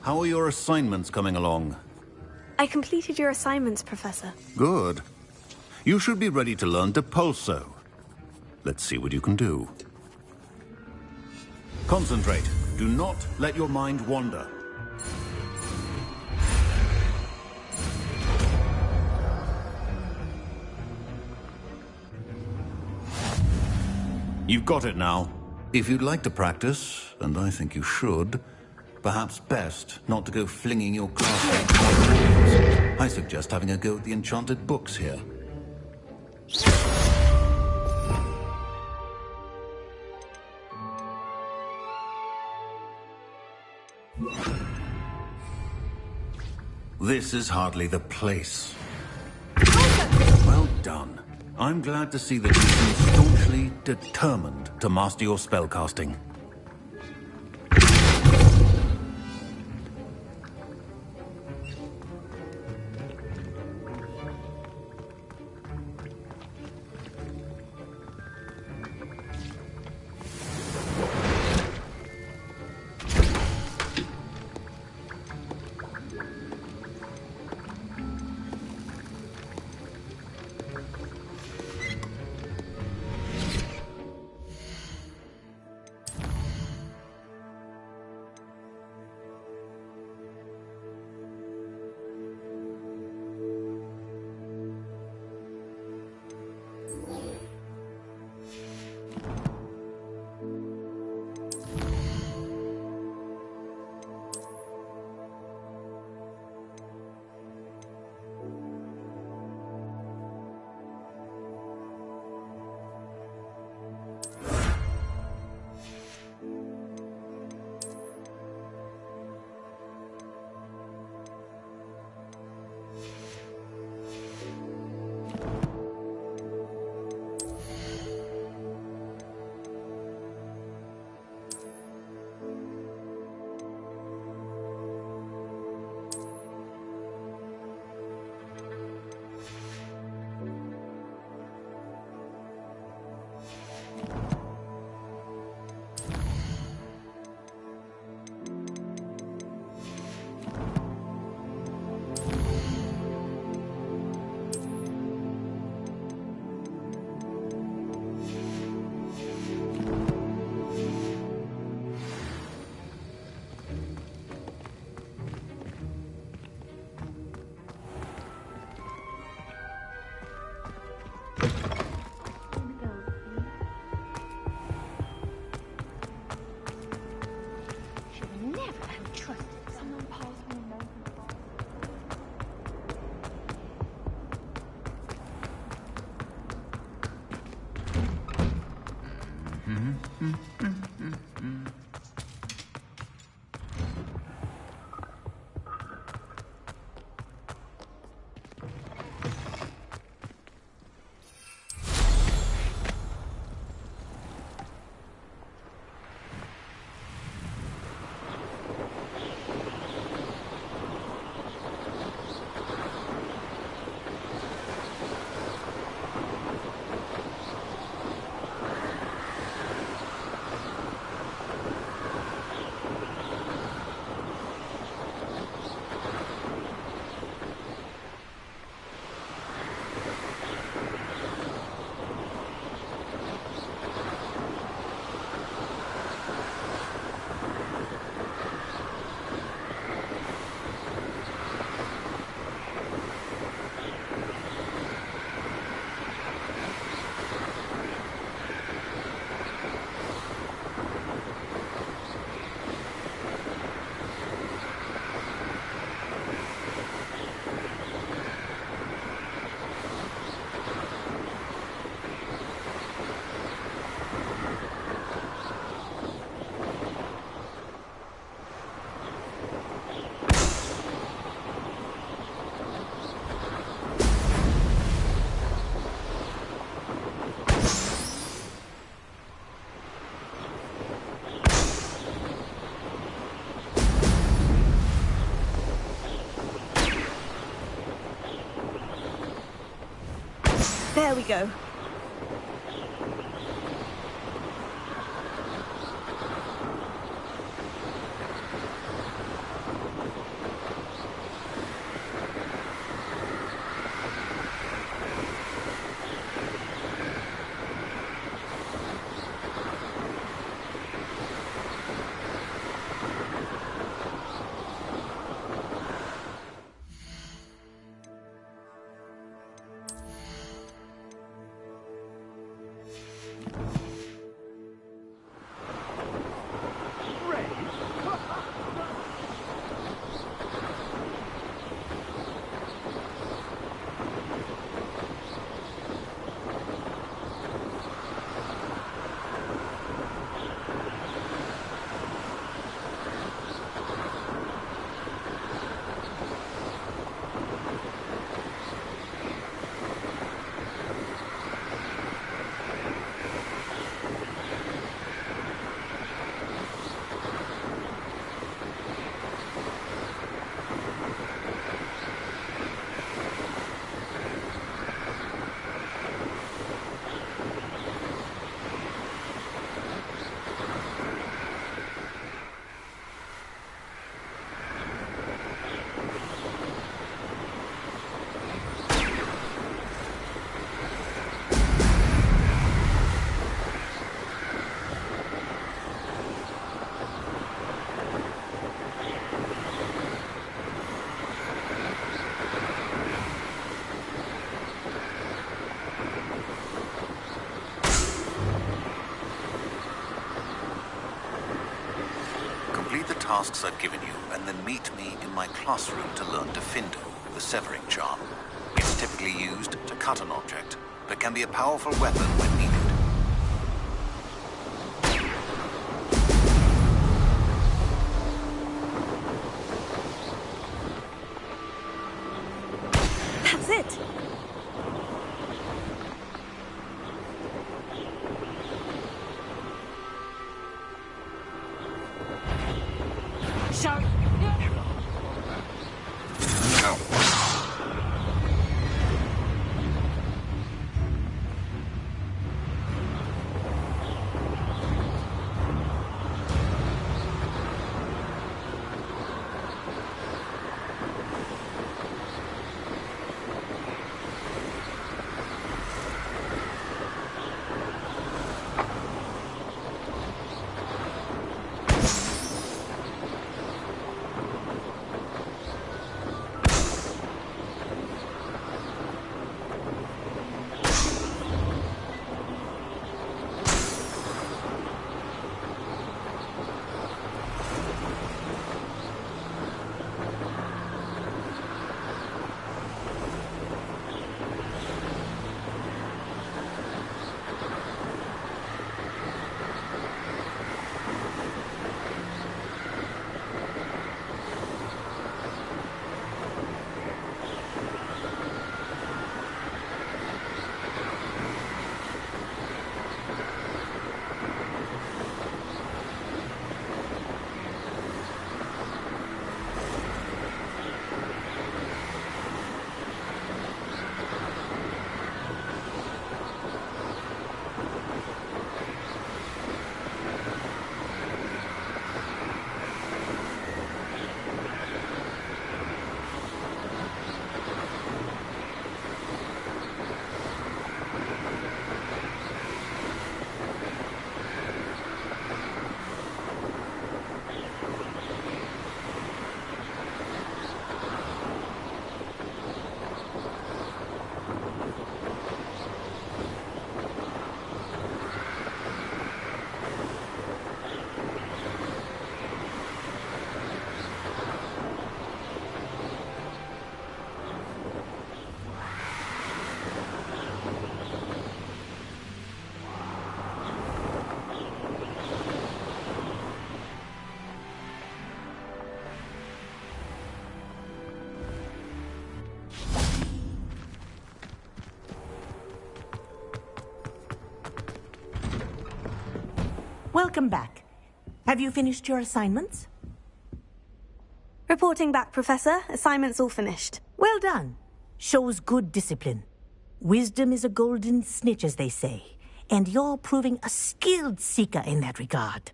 How are your assignments coming along? I completed your assignments, Professor. Good. You should be ready to learn Depulso. Let's see what you can do. Concentrate. Do not let your mind wander. You've got it now. If you'd like to practice, and I think you should, perhaps best not to go flinging your classmates. I suggest having a go at the enchanted books here. This is hardly the place. Well done. I'm glad to see that you seem staunchly determined to master your spellcasting. There we go. tasks I've given you, and then meet me in my classroom to learn Defindo, the severing charm. It's typically used to cut an object, but can be a powerful weapon when needed. That's it! So... Welcome back. Have you finished your assignments? Reporting back, Professor. Assignment's all finished. Well done. Shows good discipline. Wisdom is a golden snitch, as they say, and you're proving a skilled seeker in that regard.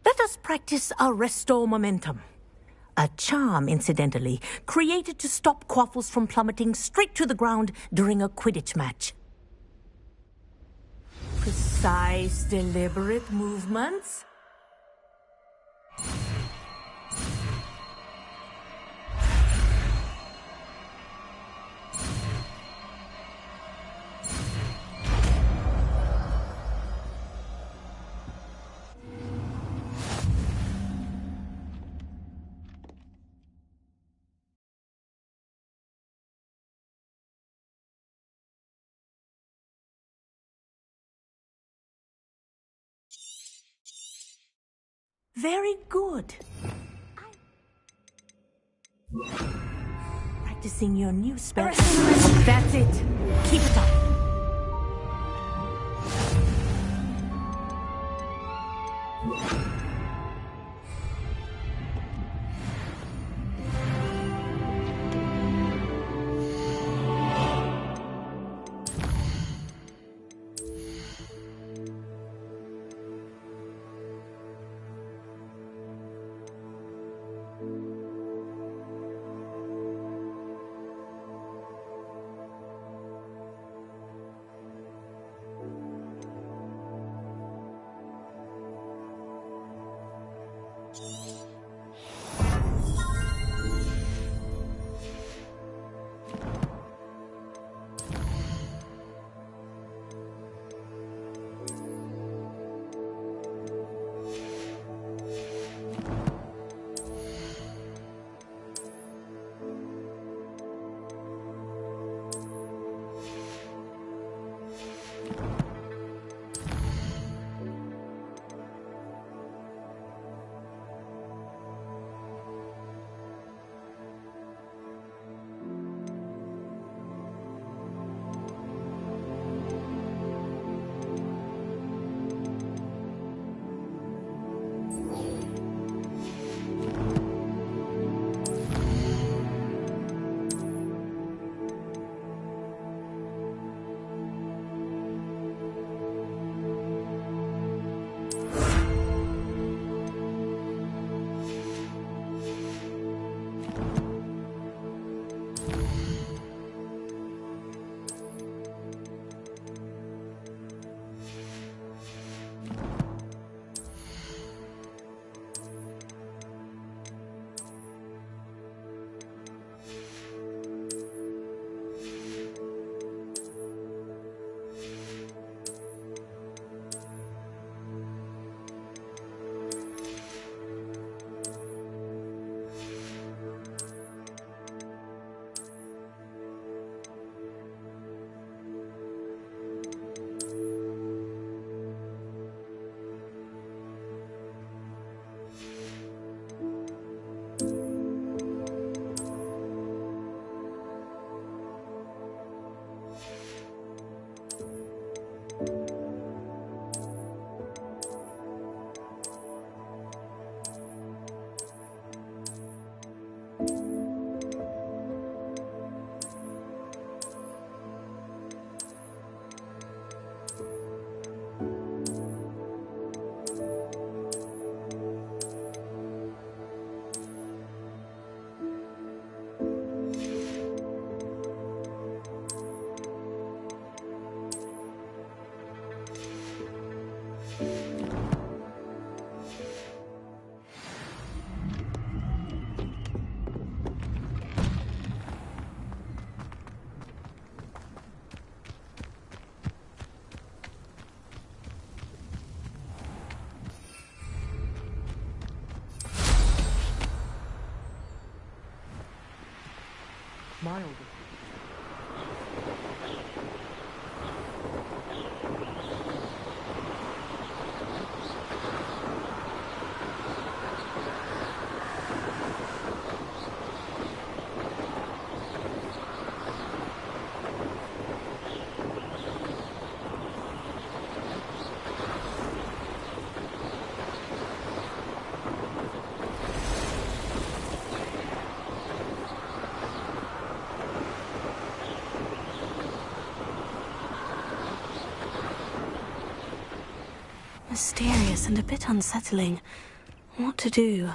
Let us practice our restore momentum. A charm, incidentally, created to stop quaffles from plummeting straight to the ground during a Quidditch match. Precise, deliberate movements. Very good. Practicing your new spell. That's it. Keep it up. Mild. Mysterious and a bit unsettling. What to do?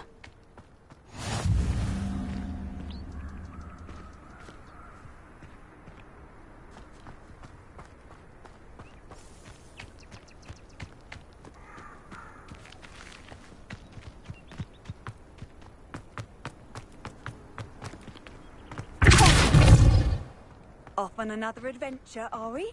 Off on another adventure, are we?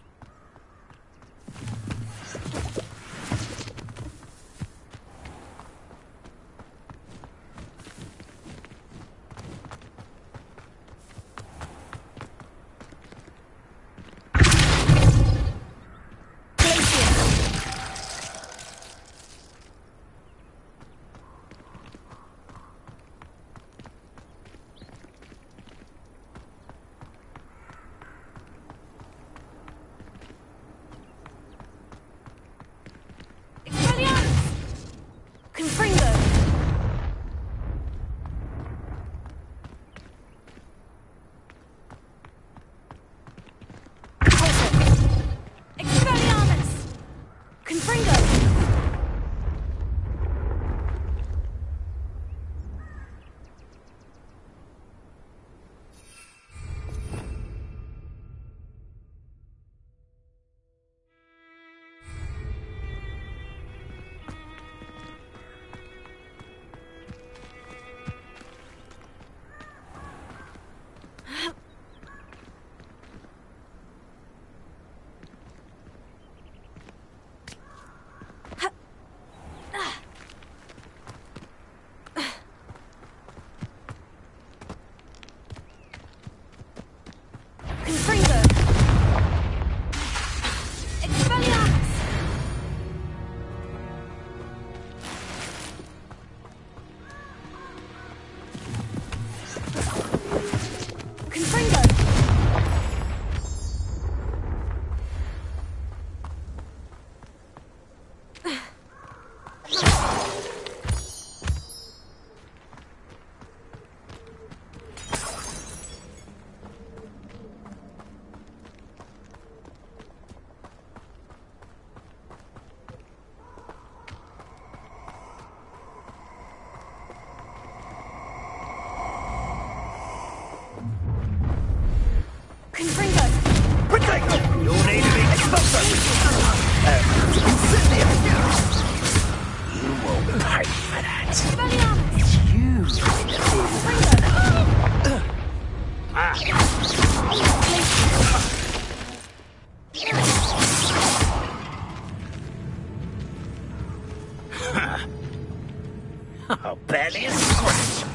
Oh, barely a scratch.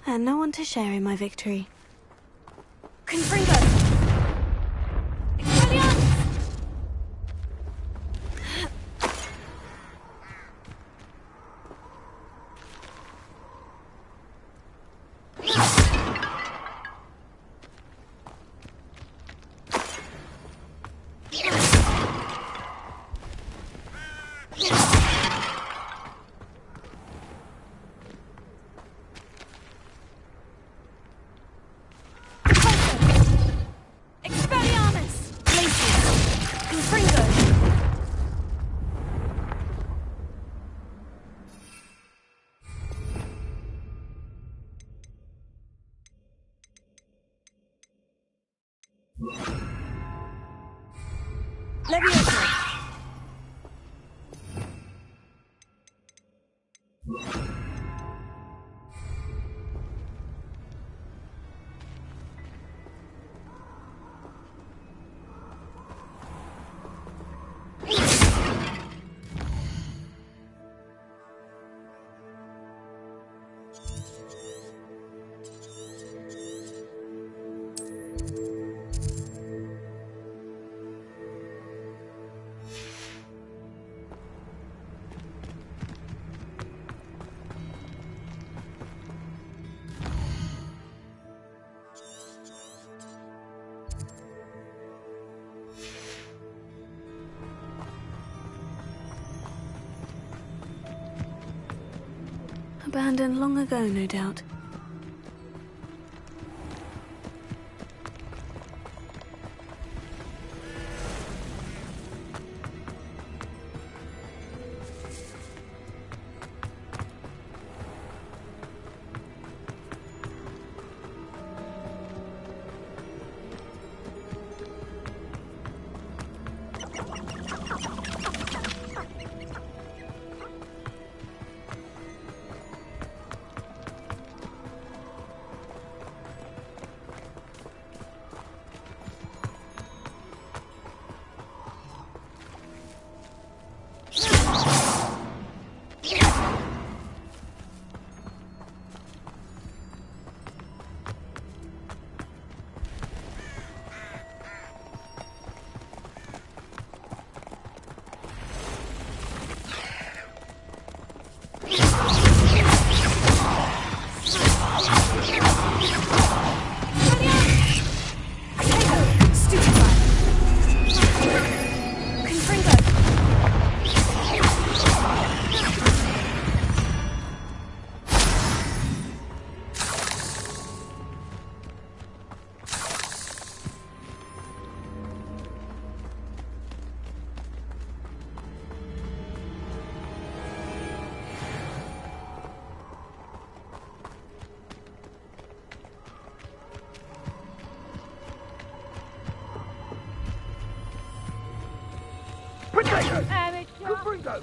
And no one to share in my victory. Abandoned long ago, no doubt. Confringo!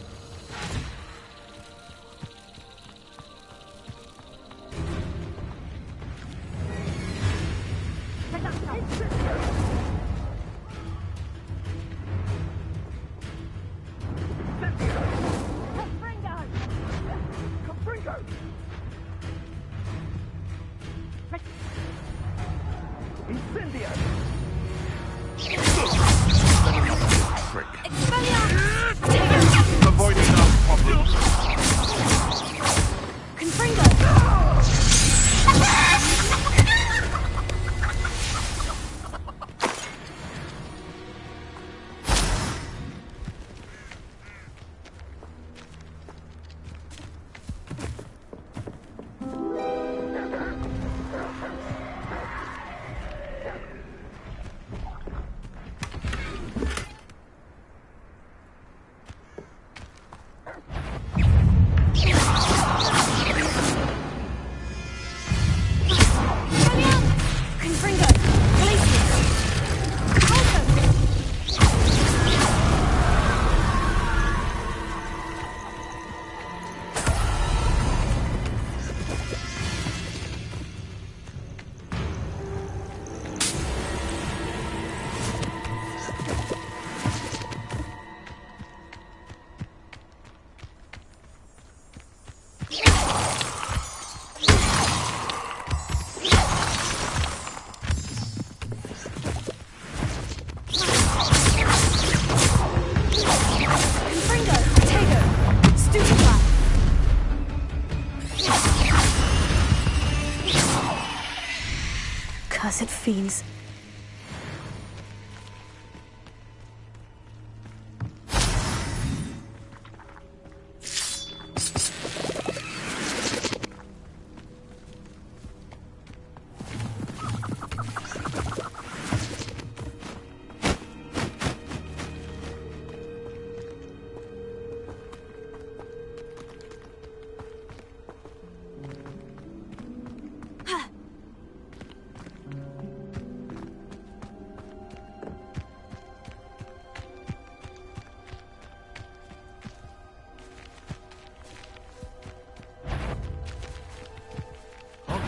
Cursed fiends.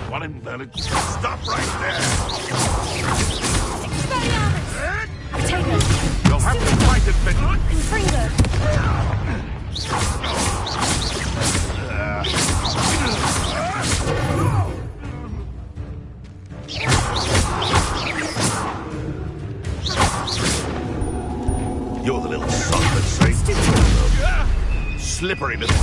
One invalid. Stop right there! You'll have to fight it, Midland. You're the little son that saved me. Slippery little...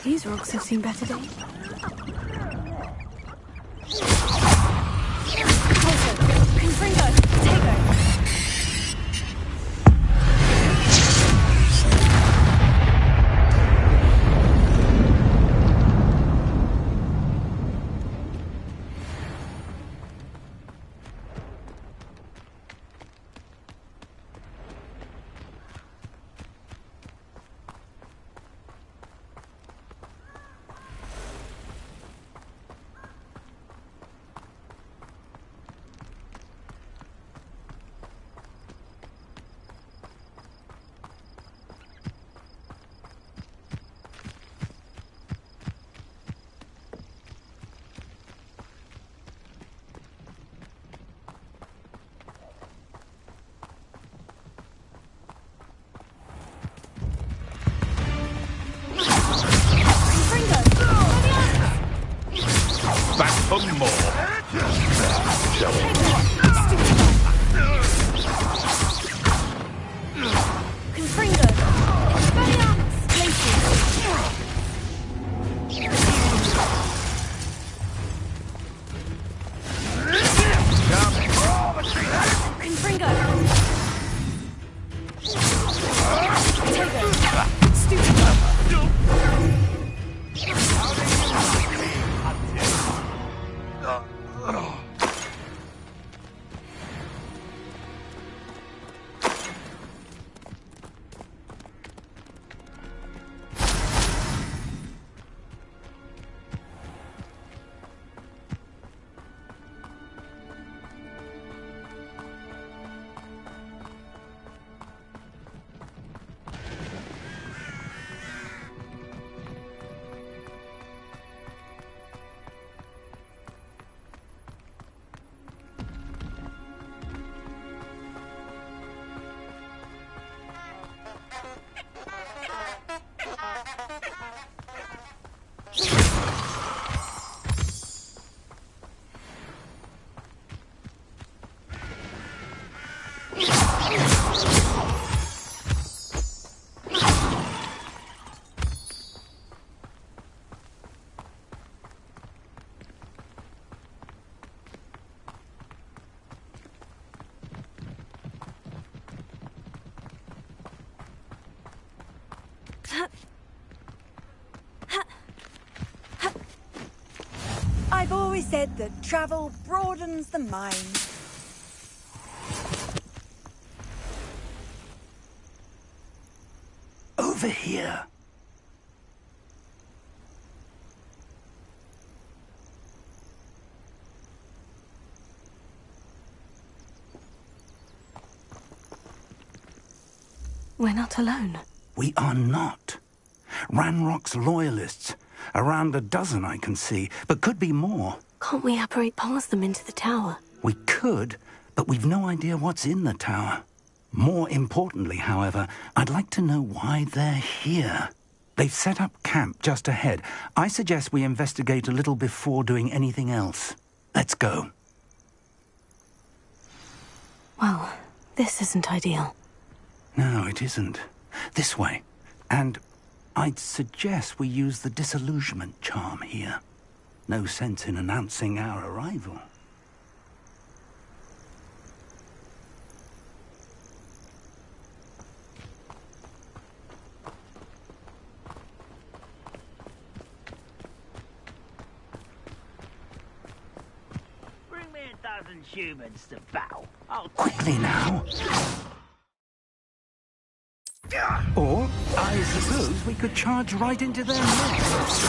These rocks have seen better days. Confringo, take her. Back for more. Confringo, Expelliarmus, places. Confringo. Tego. Stupid. I've always said that travel broadens the mind. Over here. We're not alone. We are not. Ranrock's loyalists. Around a dozen I can see, but could be more. Can't we apparate past them into the tower? We could, but we've no idea what's in the tower. More importantly, however, I'd like to know why they're here. They've set up camp just ahead. I suggest we investigate a little before doing anything else. Let's go. Well, this isn't ideal. No, it isn't. This way. And I'd suggest we use the disillusionment charm here. No sense in announcing our arrival. Bring me 1,000 humans to battle. Quickly now. Or, I suppose we could charge right into their midst.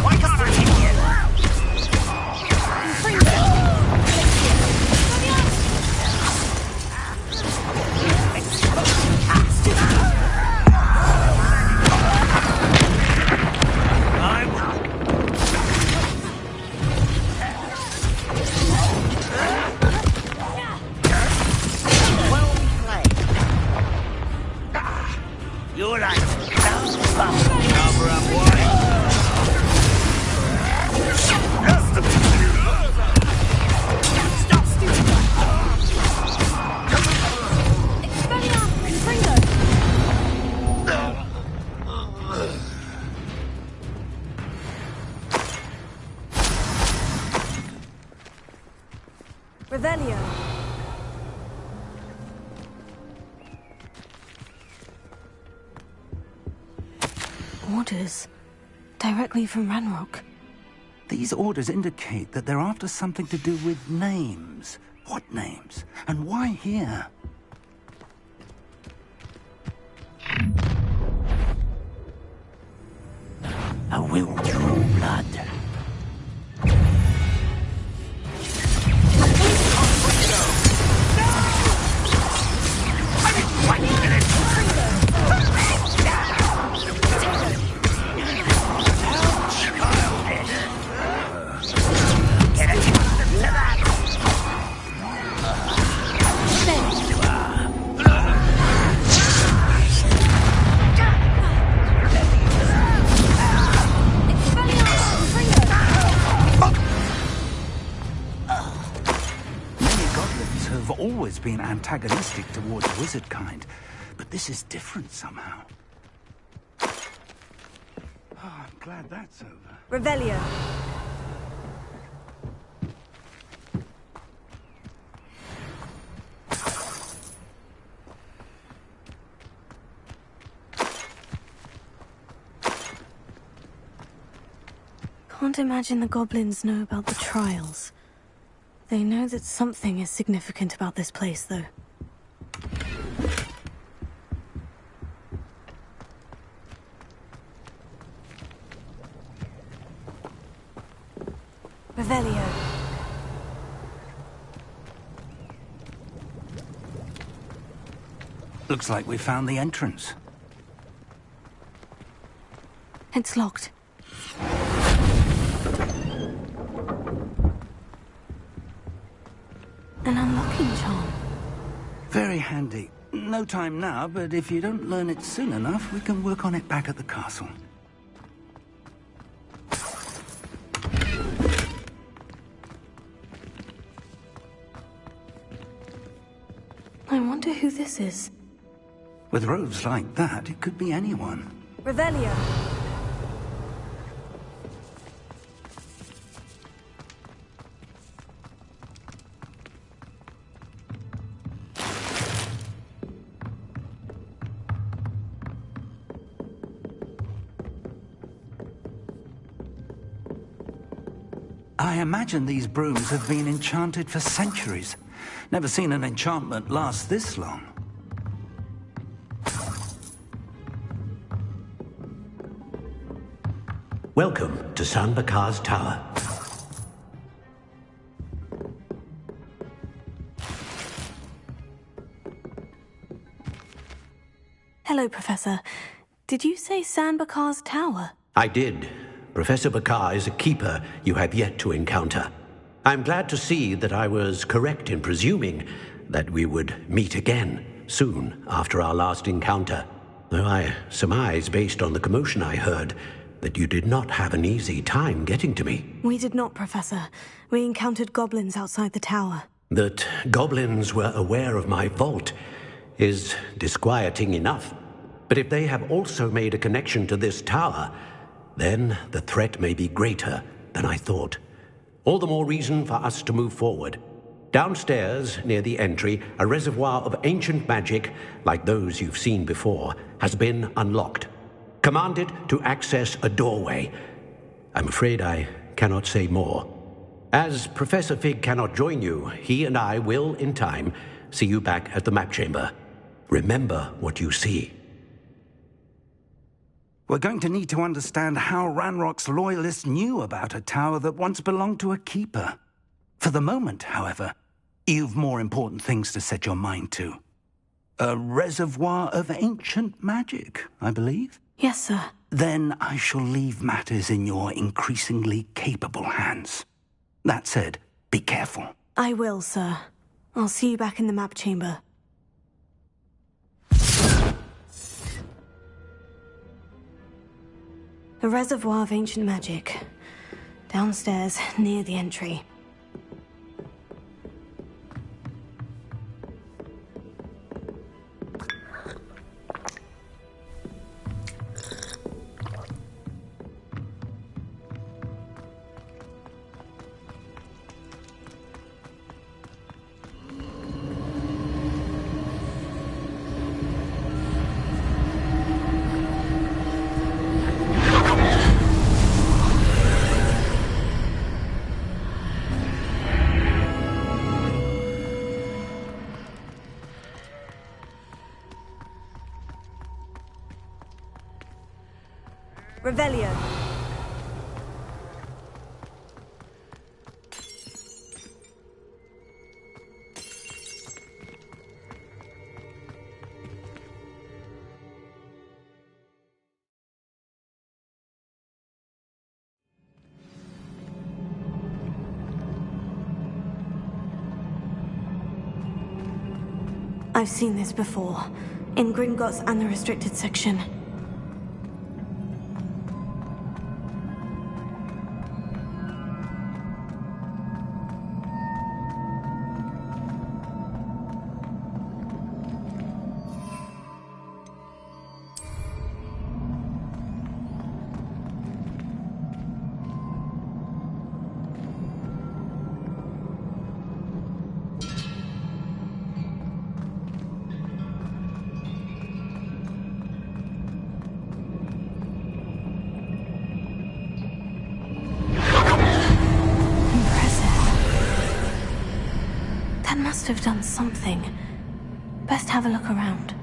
Why can't I hit you? Revelio. Orders. Directly from Ranrock. These orders indicate that they're after something to do with names. What names? And why here? A will draw blood. Always been antagonistic towards wizard kind, but this is different somehow. Oh, I'm glad that's over. Revelio. Can't imagine the goblins know about the trials. They know that something is significant about this place, though. Revelio. Looks like we found the entrance. It's locked. An unlocking charm. Very handy. No time now, but if you don't learn it soon enough, we can work on it back at the castle. I wonder who this is. With robes like that, it could be anyone. Revelio. I imagine these brooms have been enchanted for centuries. Never seen an enchantment last this long. Welcome to San Bakar's Tower. Hello, Professor. Did you say San Bakar's Tower? I did. Professor Bakar is a keeper you have yet to encounter. I'm glad to see that I was correct in presuming that we would meet again soon after our last encounter. Though I surmise, based on the commotion I heard, that you did not have an easy time getting to me. We did not, Professor. We encountered goblins outside the tower. That goblins were aware of my vault is disquieting enough. But if they have also made a connection to this tower, then the threat may be greater than I thought. All the more reason for us to move forward. Downstairs, near the entry, a reservoir of ancient magic, like those you've seen before, has been unlocked. Commanded to access a doorway. I'm afraid I cannot say more. As Professor Fig cannot join you, he and I will, in time, see you back at the map chamber. Remember what you see. We're going to need to understand how Ranrock's loyalists knew about a tower that once belonged to a keeper. For the moment, however, you've more important things to set your mind to. A reservoir of ancient magic, I believe? Yes, sir. Then I shall leave matters in your increasingly capable hands. That said, be careful. I will, sir. I'll see you back in the map chamber. A reservoir of ancient magic. Downstairs, near the entry. Revelio. I've seen this before, in Gringotts and the restricted section. Must have done something. Best have a look around.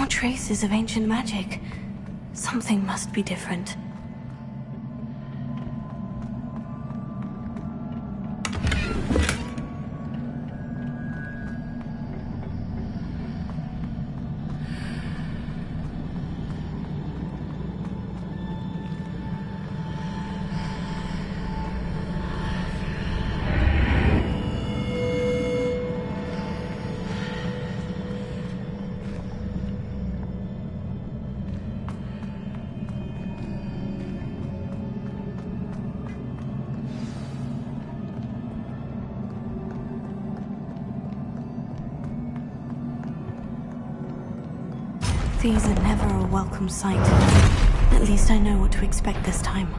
Traces of ancient magic. Something must be different. These are never a welcome sight. At least I know what to expect this time.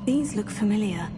These look familiar.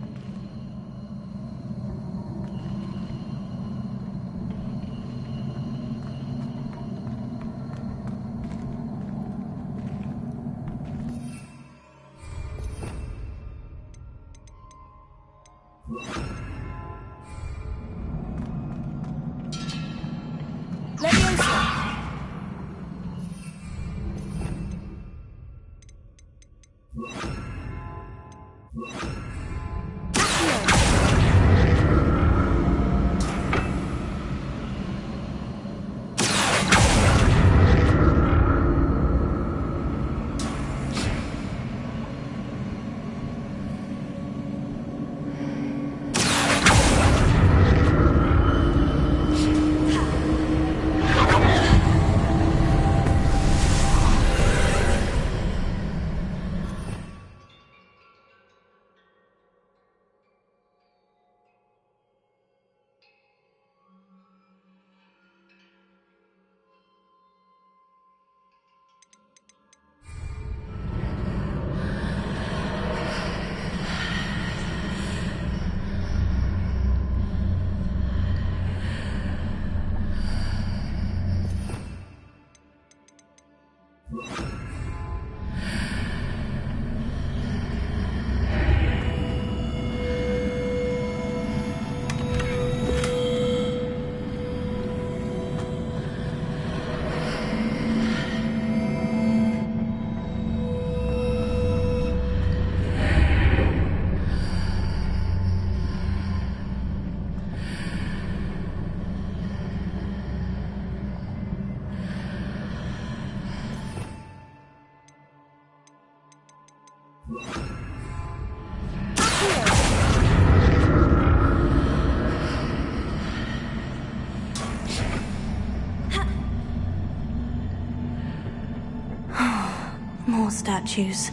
statues.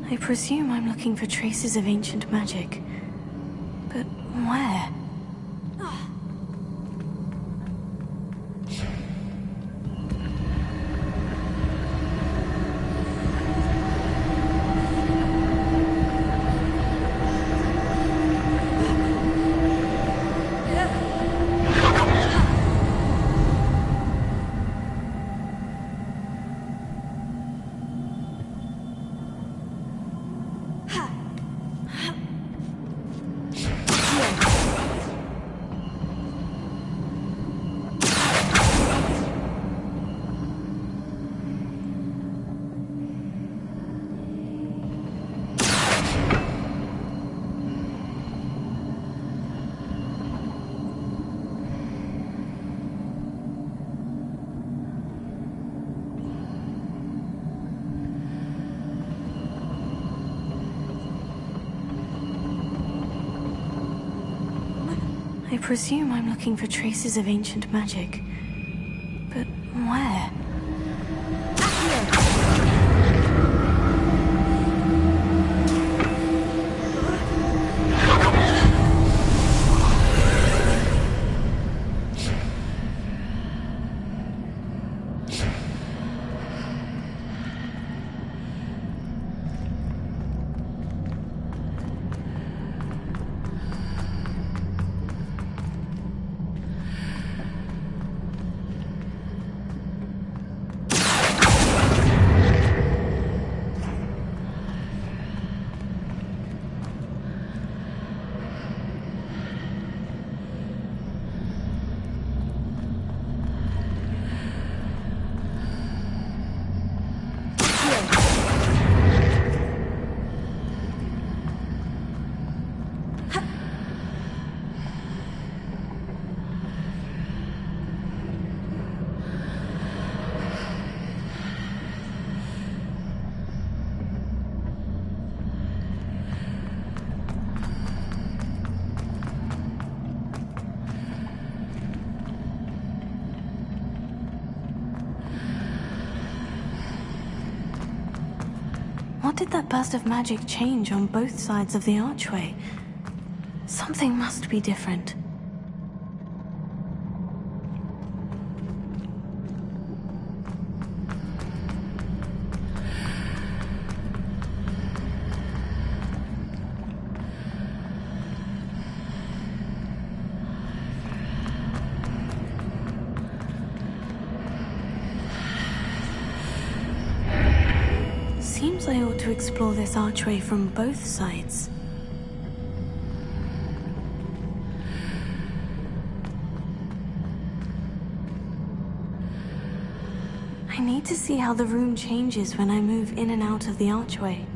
I presume I'm looking for traces of ancient magic. But where? I presume I'm looking for traces of ancient magic. But where? What did that burst of magic change on both sides of the archway? Something must be different. Seems I ought to explore this archway from both sides. I need to see how the room changes when I move in and out of the archway.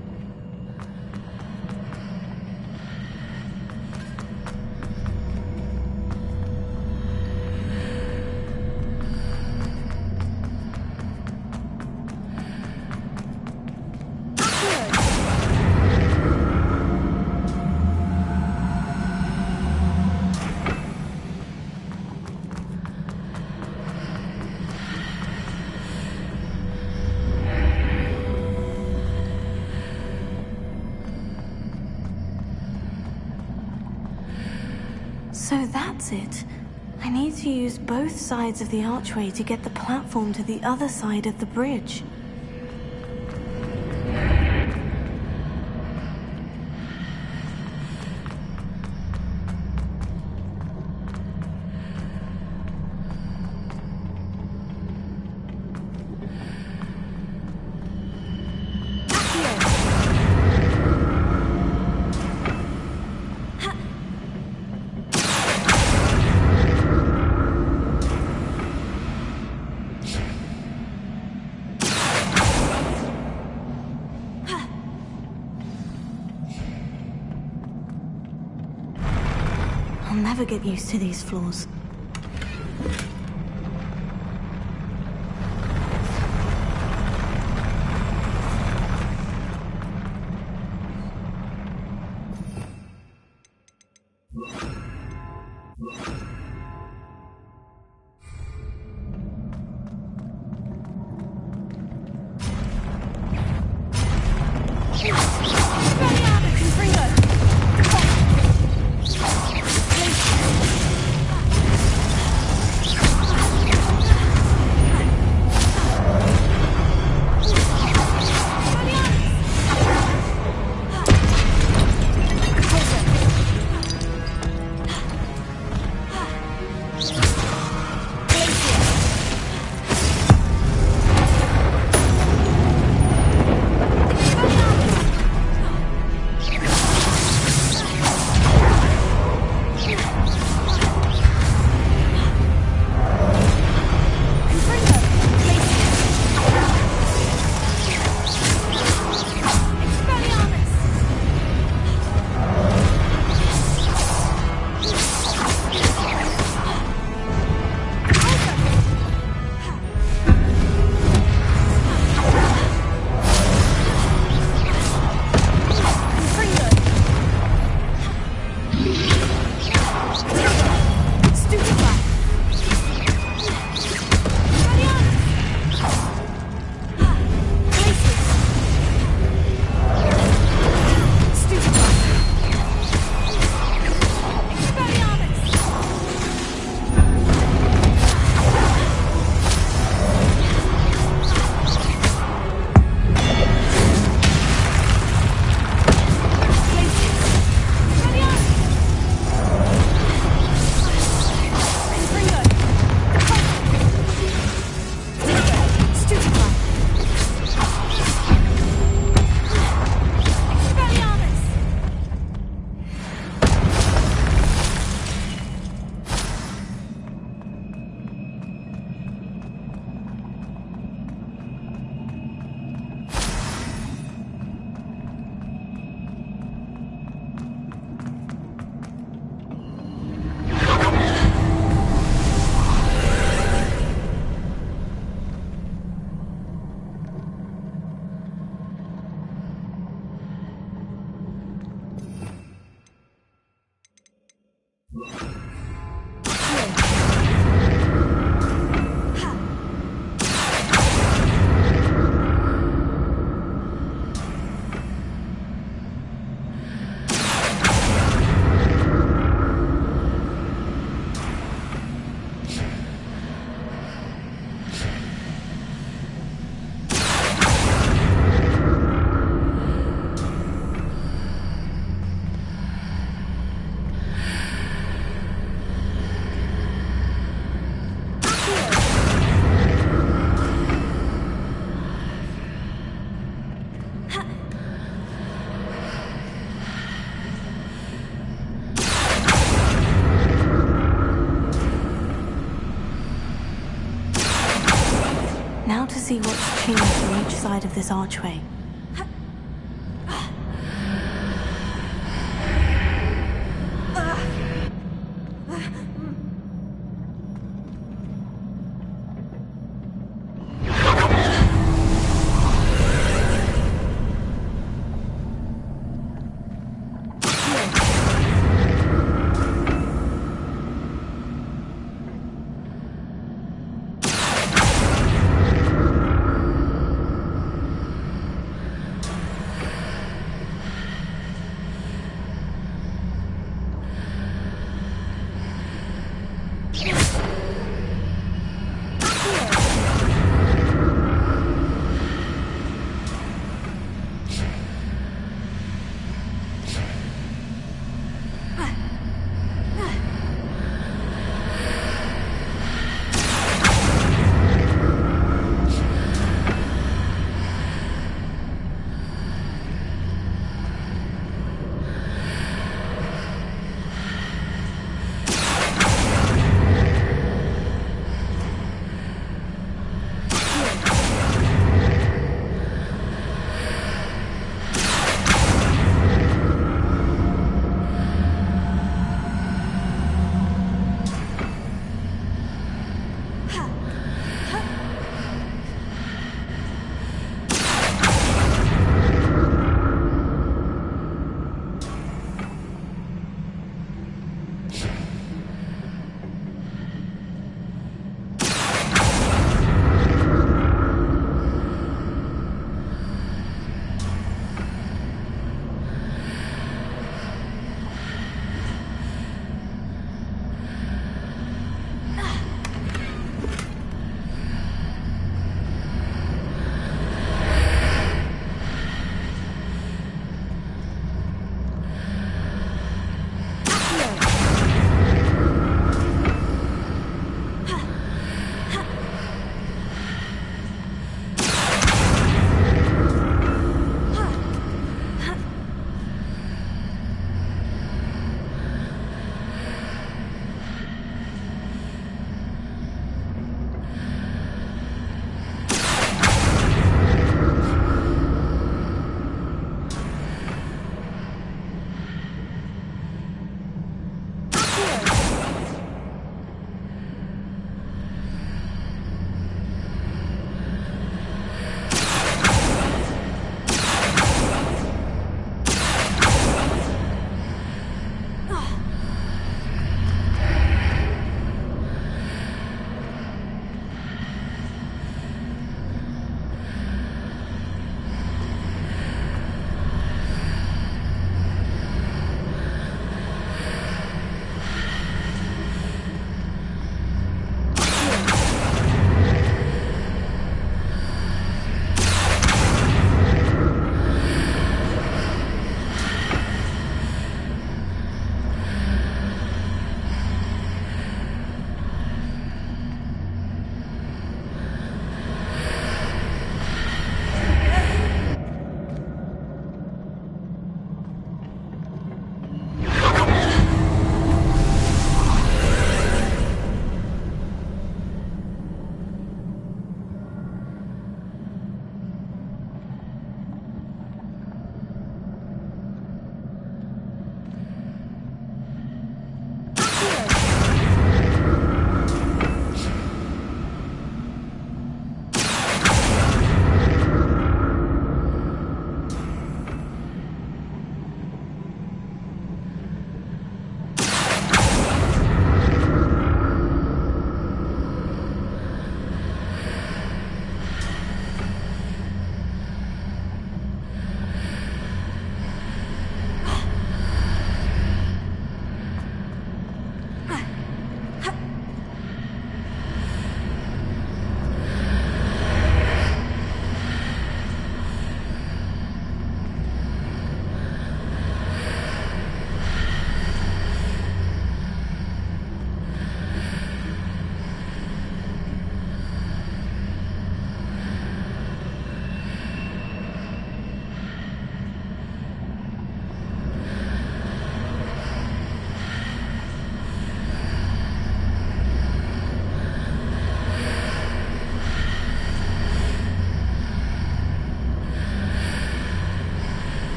So that's it. I need to use both sides of the archway to get the platform to the other side of the bridge. I'll never get used to these floors. Now to see what's changed on each side of this archway.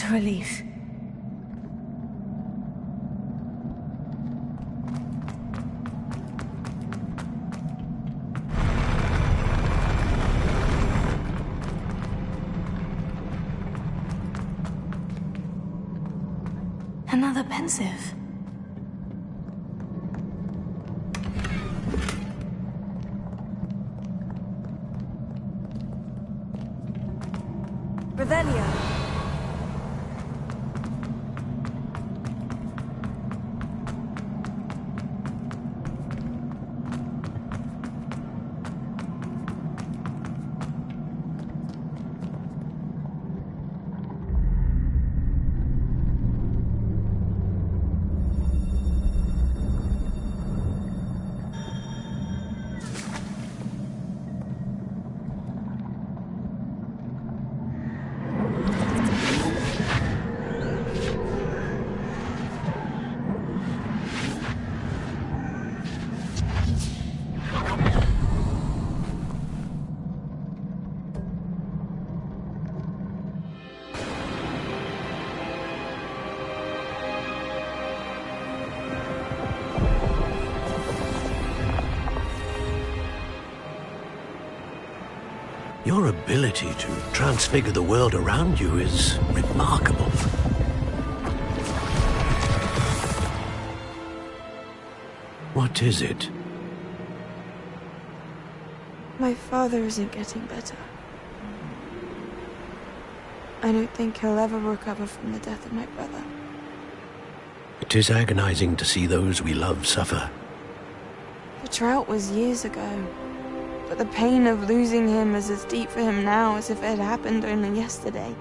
a relief. Another pensive. Revelio. Your ability to transfigure the world around you is remarkable. What is it? My father isn't getting better. I don't think he'll ever recover from the death of my brother. It is agonizing to see those we love suffer. The drought was years ago, but the pain of losing him is as deep for him now as if it had happened only yesterday.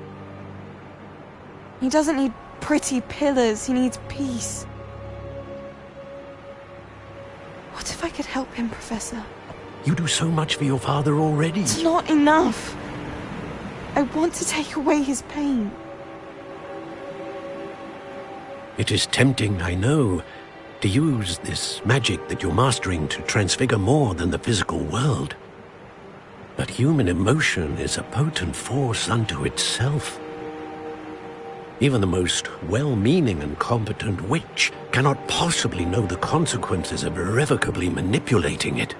He doesn't need pretty pillars, he needs peace. What if I could help him, Professor? You do so much for your father already. It's not enough. I want to take away his pain. It is tempting, I know, to use this magic that you're mastering to transfigure more than the physical world. But human emotion is a potent force unto itself. Even the most well-meaning and competent witch cannot possibly know the consequences of irrevocably manipulating it.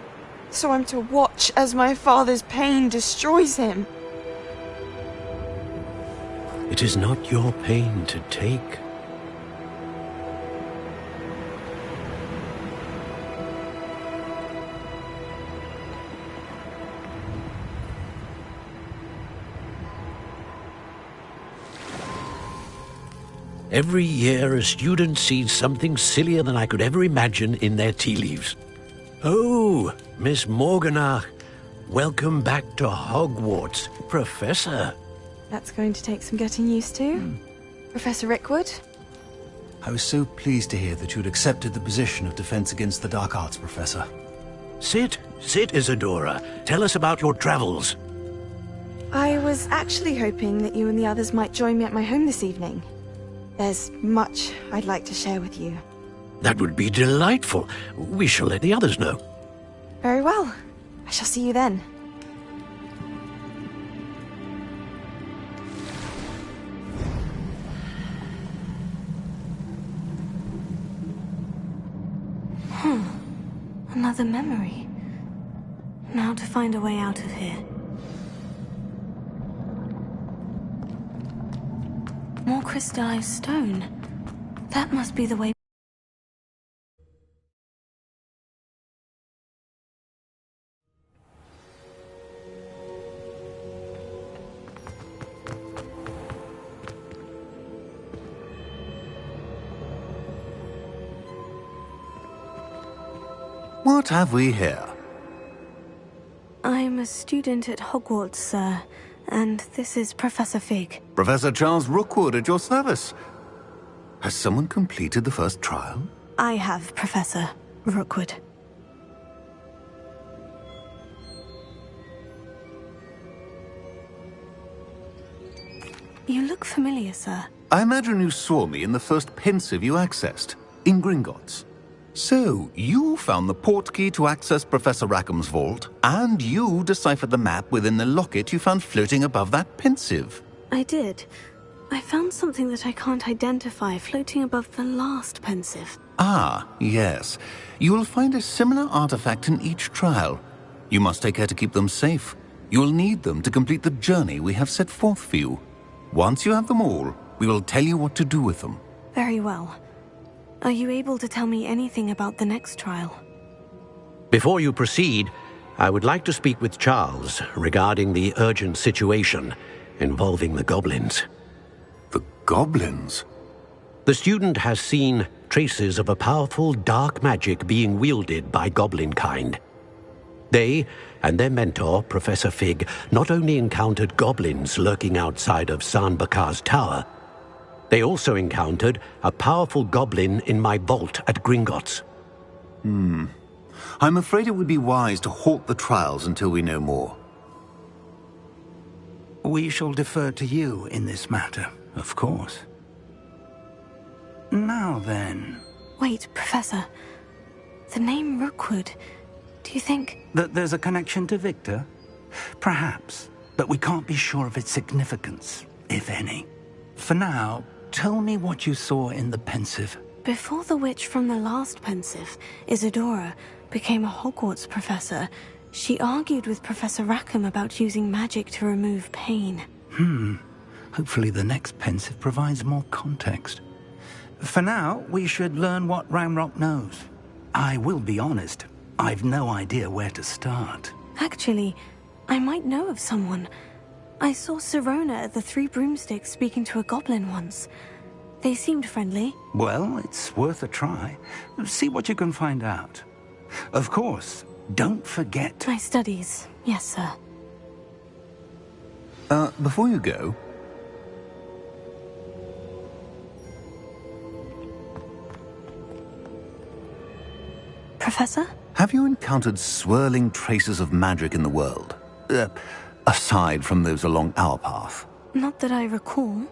So I'm to watch as my father's pain destroys him. It is not your pain to take. Every year, a student sees something sillier than I could ever imagine in their tea leaves. Oh, Miss Morganach, welcome back to Hogwarts, Professor. That's going to take some getting used to. Professor Rickwood? I was so pleased to hear that you'd accepted the position of Defense Against the Dark Arts, Professor. Sit, Isadora. Tell us about your travels. I was actually hoping that you and the others might join me at my home this evening. There's much I'd like to share with you. That would be delightful. We shall let the others know. Very well. I shall see you then. Another memory. Now to find a way out of here. More crystallized stone. That must be the way. What have we here? I'm a student at Hogwarts, sir, and this is Professor Fig. Professor Charles Rookwood at your service. Has someone completed the first trial? I have, Professor Rookwood. You look familiar, sir. I imagine you saw me in the first pensive you accessed, in Gringotts. So, you found the portkey to access Professor Rackham's vault, and you deciphered the map within the locket you found floating above that pensive. I did. I found something that I can't identify floating above the last pensive. Ah, yes. You will find a similar artifact in each trial. You must take care to keep them safe. You will need them to complete the journey we have set forth for you. Once you have them all, we will tell you what to do with them. Very well. Are you able to tell me anything about the next trial? Before you proceed, I would like to speak with Charles regarding the urgent situation involving the goblins. The goblins? The student has seen traces of a powerful dark magic being wielded by goblin kind. They and their mentor, Professor Fig, not only encountered goblins lurking outside of San Bakar's tower, they also encountered a powerful goblin in my vault at Gringotts. I'm afraid it would be wise to halt the trials until we know more. We shall defer to you in this matter, of course. Now then... Wait, Professor. The name Rookwood. Do you think... That there's a connection to Victor? Perhaps, but we can't be sure of its significance, if any. For now, tell me what you saw in the pensive. Before the witch from the last pensive, Isadora, became a Hogwarts professor, she argued with Professor Rackham about using magic to remove pain. Hopefully the next pensive provides more context. For now, we should learn what Ramrock knows. I will be honest, I've no idea where to start. Actually, I might know of someone. I saw Sirona at the Three Broomsticks speaking to a goblin once. They seemed friendly. Well, it's worth a try. See what you can find out. Of course, don't forget... My studies, yes, sir. Before you go... Professor? Have you encountered swirling traces of magic in the world? Aside from those along our path? Not that I recall.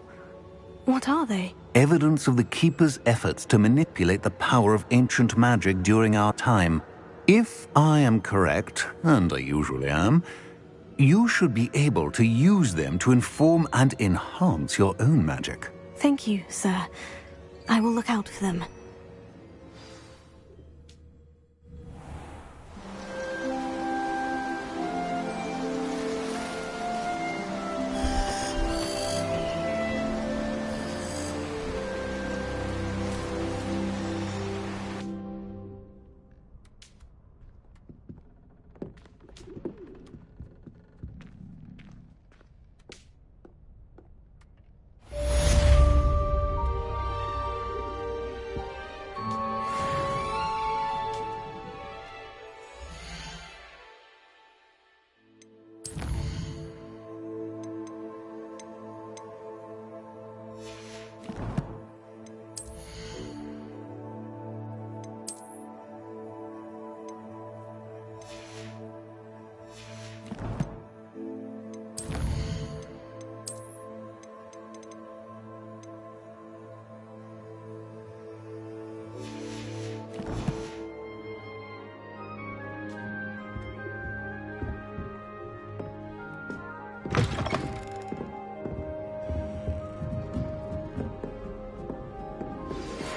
What are they? Evidence of the Keeper's efforts to manipulate the power of ancient magic during our time. If I am correct, and I usually am, you should be able to use them to inform and enhance your own magic. Thank you, sir. I will look out for them.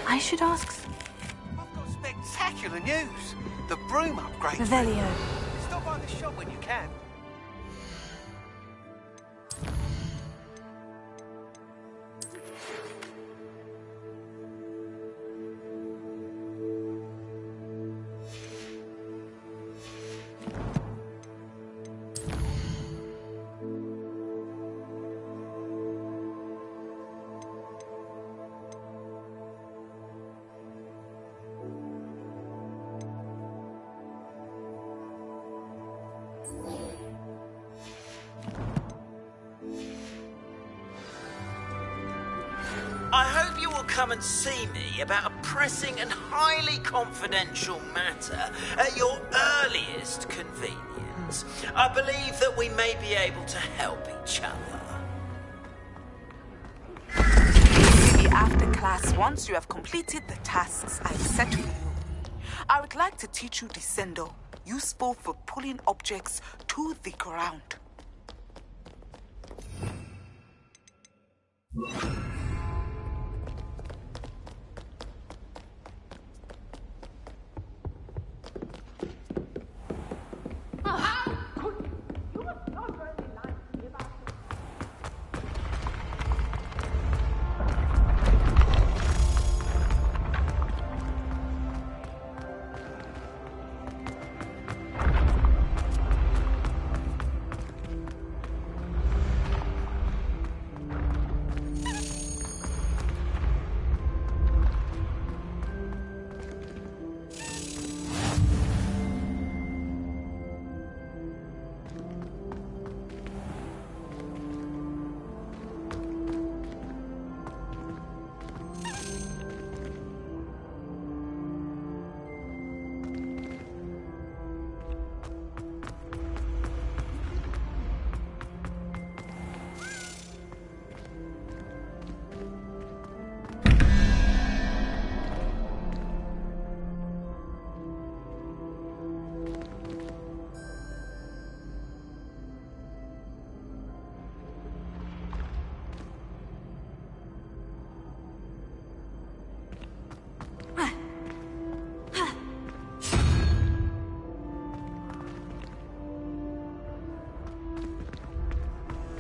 I should ask... I've got spectacular news. The broom upgrade. Revelio. Stop by the shop when you can. I hope you will come and see me about a pressing and highly confidential matter at your earliest convenience. I believe that we may be able to help each other. See me after class once you have completed the tasks I've set for you. I would like to teach you Descendo, useful for pulling objects to the ground.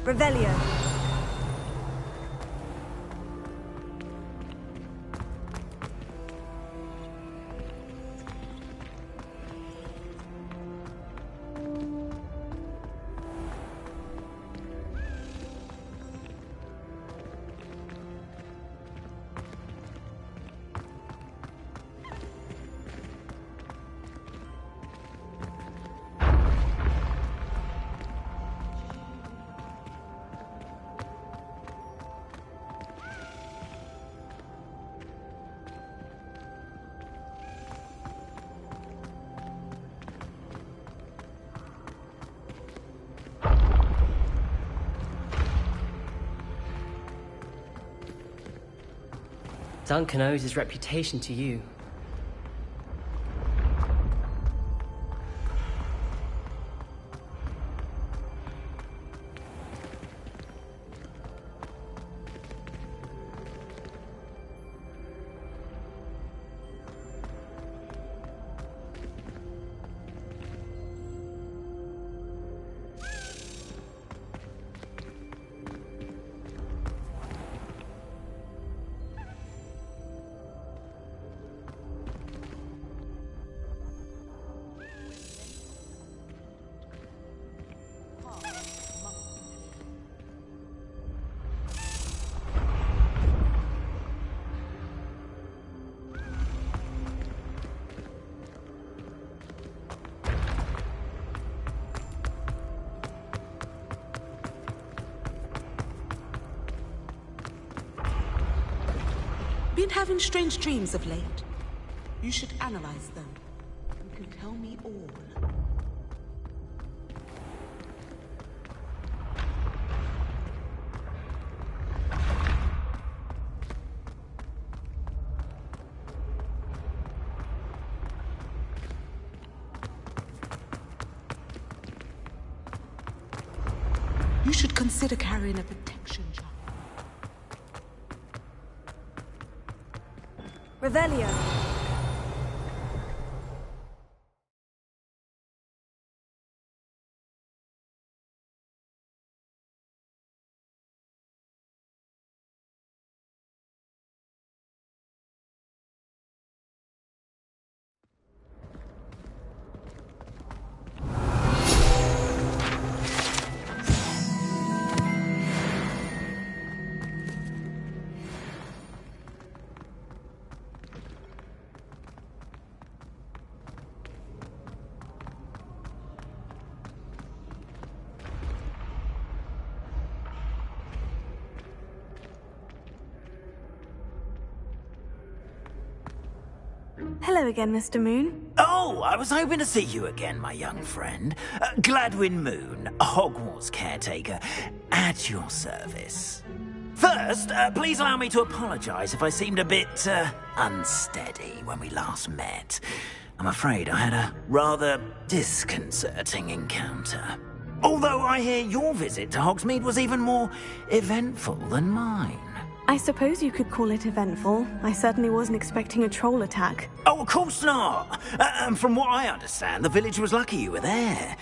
Revelio. Duncan owes his reputation to you. Been having strange dreams of late. You should analyze them. You can tell me all. You should consider carrying a protection charm. Revelio. Hello again, Mr. Moon. Oh, I was hoping to see you again, my young friend. Gladwin Moon, Hogwarts caretaker, at your service. First, please allow me to apologize if I seemed a bit, unsteady when we last met. I'm afraid I had a rather disconcerting encounter. Although I hear your visit to Hogsmeade was even more eventful than mine. I suppose you could call it eventful. I certainly wasn't expecting a troll attack. Oh, of course not. And from what I understand, the village was lucky you were there.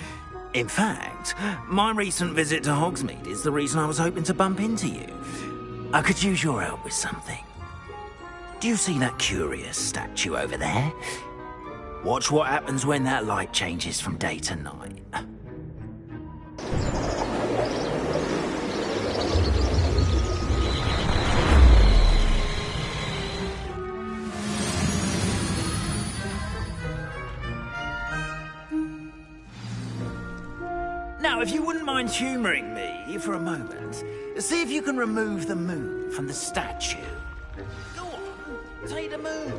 In fact, my recent visit to Hogsmeade is the reason I was hoping to bump into you. I could use your help with something. Do you see that curious statue over there? Watch what happens when that light changes from day to night. Now, if you wouldn't mind humouring me for a moment, see if you can remove the moon from the statue. Go on, take the moon.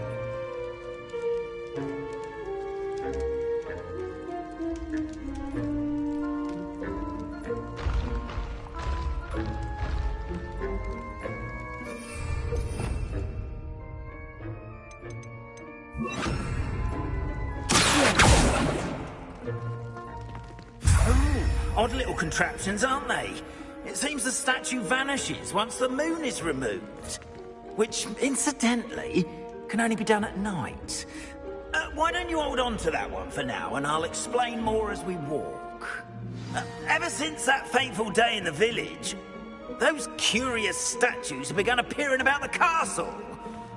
Odd little contraptions, aren't they? It seems the statue vanishes once the moon is removed. Which, incidentally, can only be done at night. Why don't you hold on to that one for now, and I'll explain more as we walk. Ever since that fateful day in the village, those curious statues have begun appearing about the castle.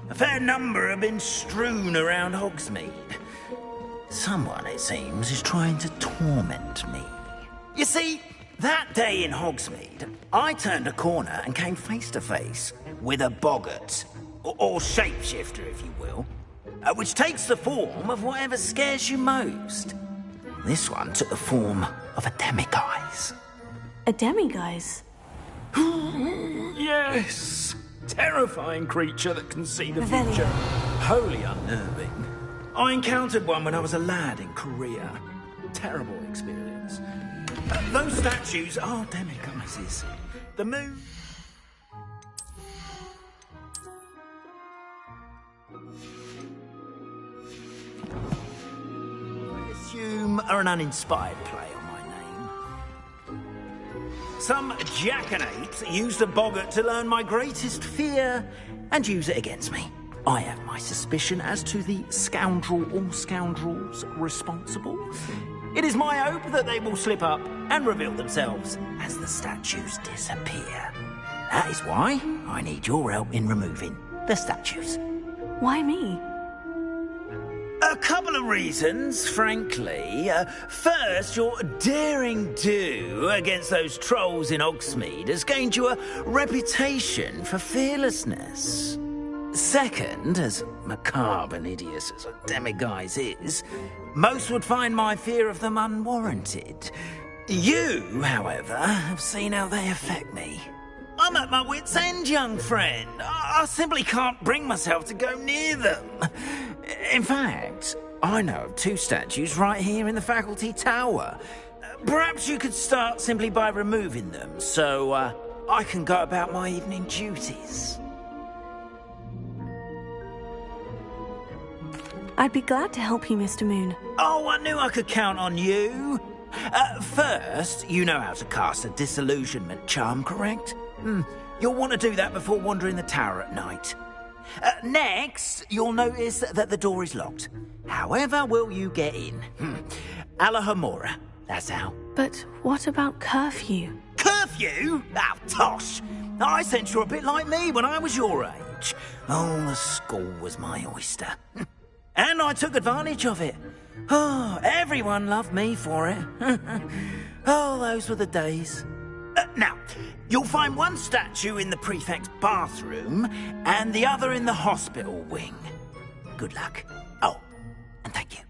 A fair number have been strewn around Hogsmeade. Someone, it seems, is trying to torment me. You see, that day in Hogsmeade, I turned a corner and came face to face with a boggart, or shapeshifter, if you will, which takes the form of whatever scares you most. This one took the form of a demiguise. A demiguise? Yes! Terrifying creature that can see the future. Wholly unnerving. I encountered one when I was a lad in Korea. Terrible experience. Those statues are demiguises. The moon... I assume are an uninspired play on my name. Some jackanapes used a boggart to learn my greatest fear and use it against me. I have my suspicion as to the scoundrel or scoundrels responsible. It is my hope that they will slip up and reveal themselves as the statues disappear. That is why I need your help in removing the statues. Why me? A couple of reasons, frankly. First, your daring do against those trolls in Hogsmeade has gained you a reputation for fearlessness. Second, as macabre and hideous as a demiguise is, most would find my fear of them unwarranted. You, however, have seen how they affect me. I'm at my wit's end, young friend. I simply can't bring myself to go near them. In fact, I know of two statues right here in the faculty tower. Perhaps you could start simply by removing them, so I can go about my evening duties. I'd be glad to help you, Mr. Moon. Oh, I knew I could count on you. First, you know how to cast a disillusionment charm, correct? You'll want to do that before wandering the tower at night. Next, you'll notice that the door is locked. However will you get in? Alahomora, that's how. But what about curfew? Curfew? Oh, tosh! I sense you're a bit like me when I was your age. Oh, the school was my oyster. And I took advantage of it. Oh, everyone loved me for it. Oh, those were the days. Now, you'll find one statue in the prefect's bathroom and the other in the hospital wing. Good luck. Oh, and thank you.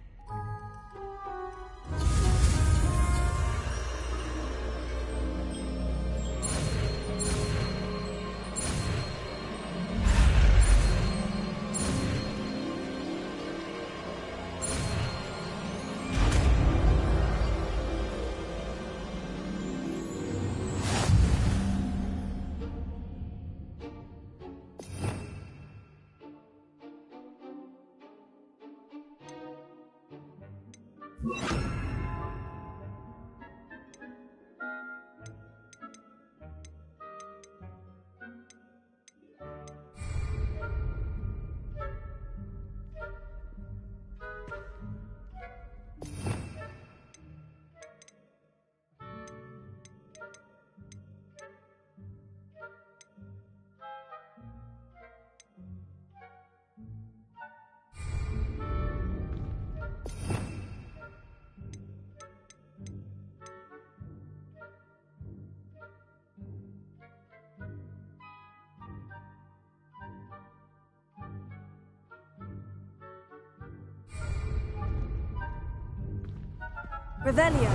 Revelio.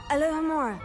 Alohomora.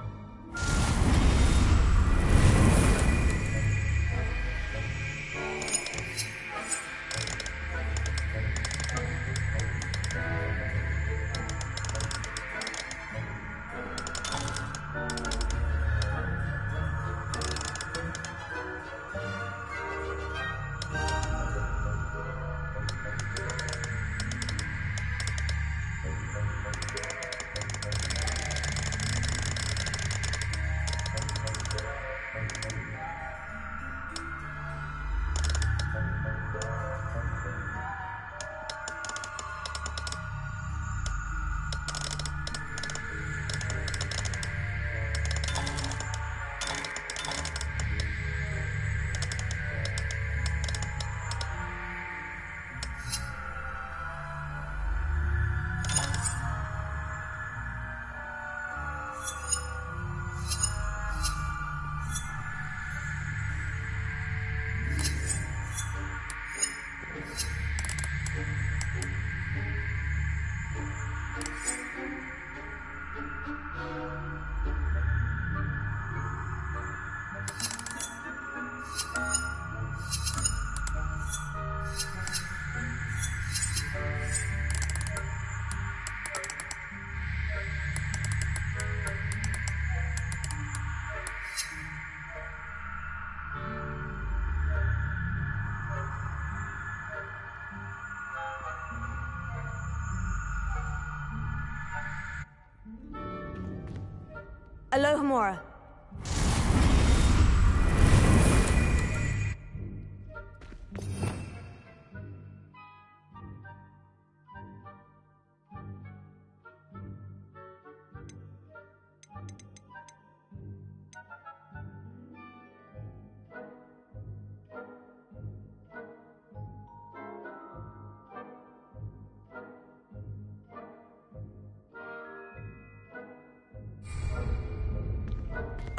Alohomora.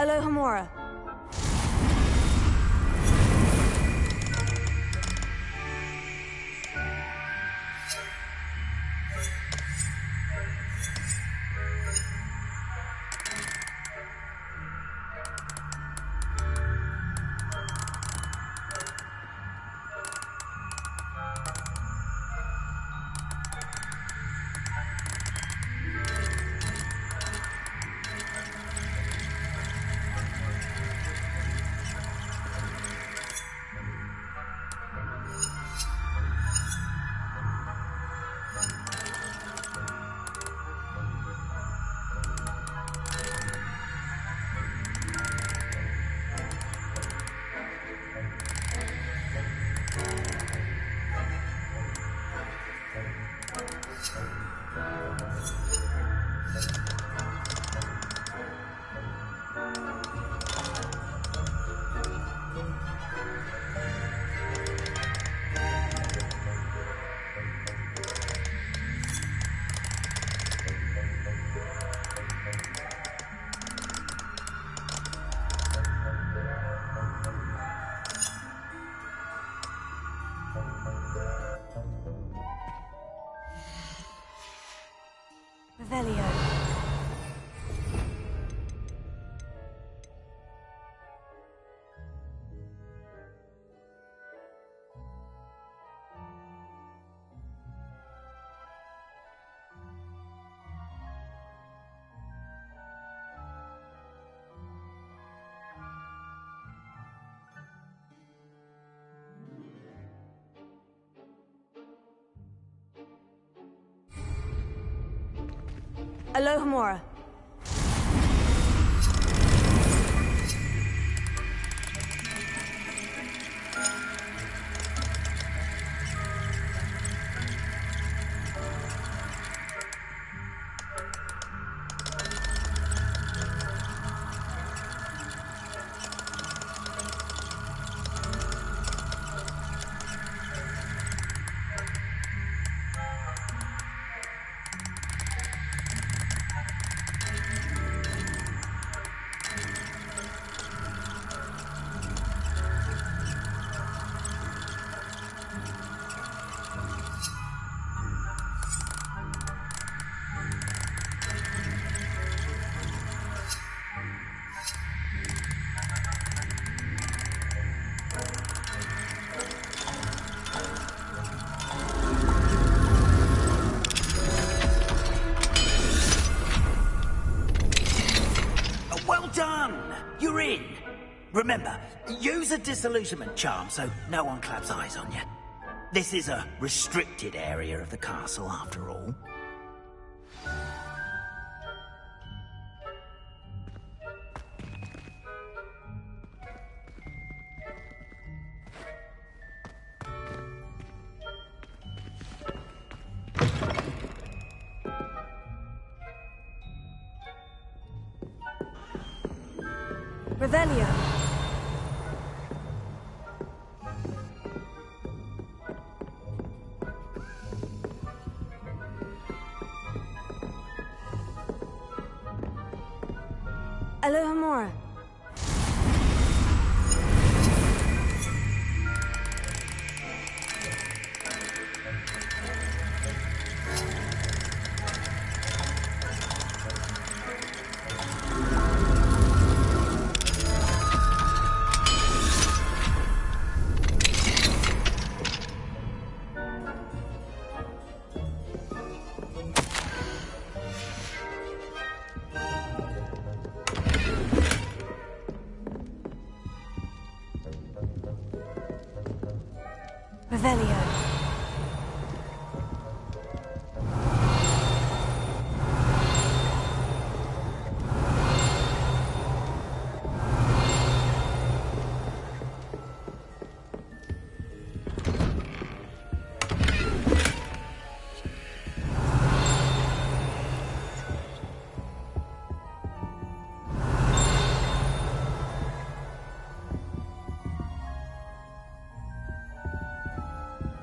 Alohomora. Alohomora. Well done! You're in. Remember, use a disillusionment charm so no one claps eyes on you. This is a restricted area of the castle, after all. Revelio. Alohomora. Revelio.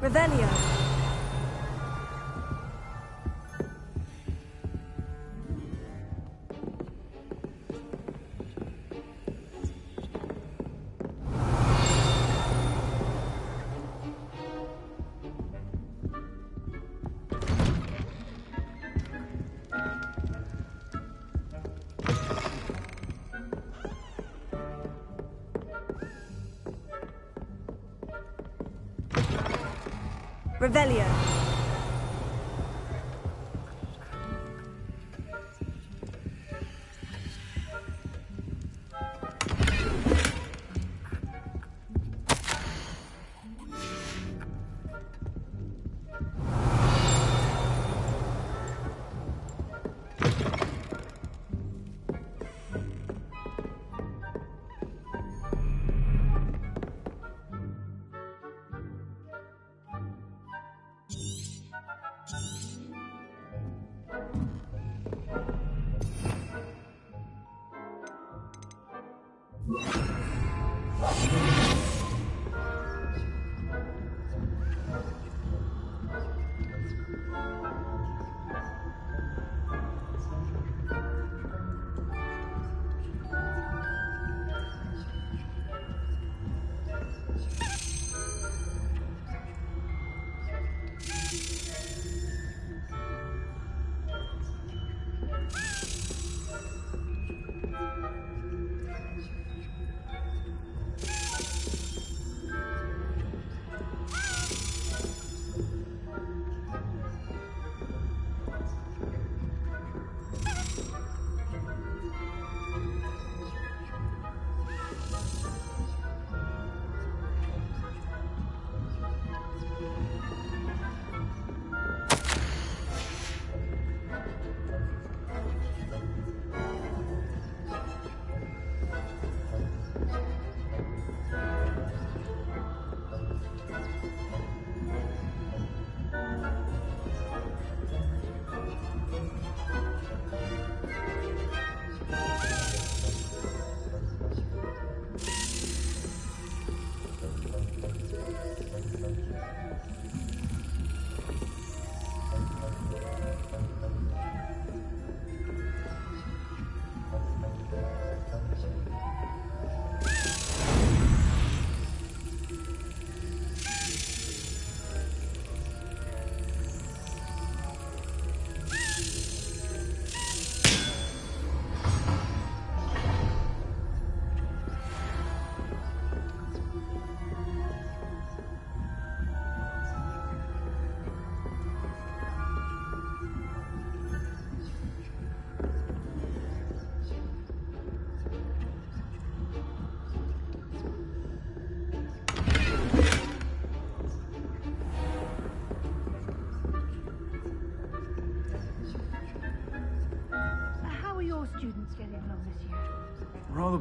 Revelio. Revelio.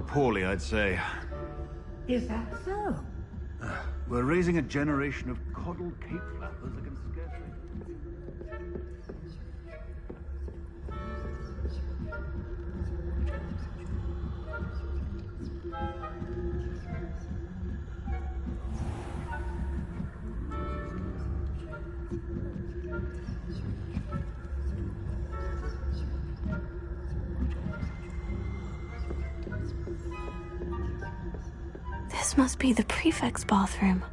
poorly, I'd say. Is that so? We're raising a generation of coddled cape flappers that can scarcely... This must be the prefect's bathroom.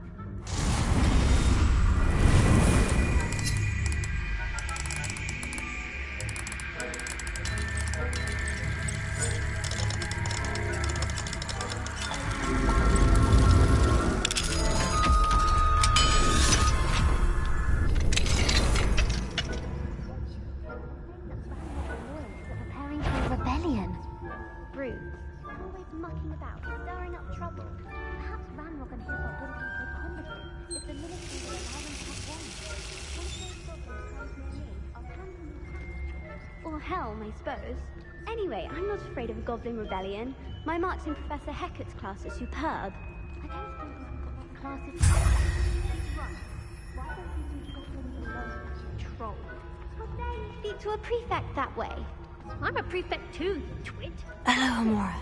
Preparing for a rebellion. Brutes, always mucking about, stirring up trouble. Perhaps Ranrock and his goblins can take combative if the military will allow them to have one. Once those goblins come near me, I'll hand them the task. Or helm, I suppose. Anyway, I'm not afraid of a goblin rebellion. My marks in Professor Hecat's class are superb. I don't think we've got that class Why don't you teach goblins alone as a troll? How dare you speak to a prefect that way? I'm a prefect too, you twit. Hello, Amora.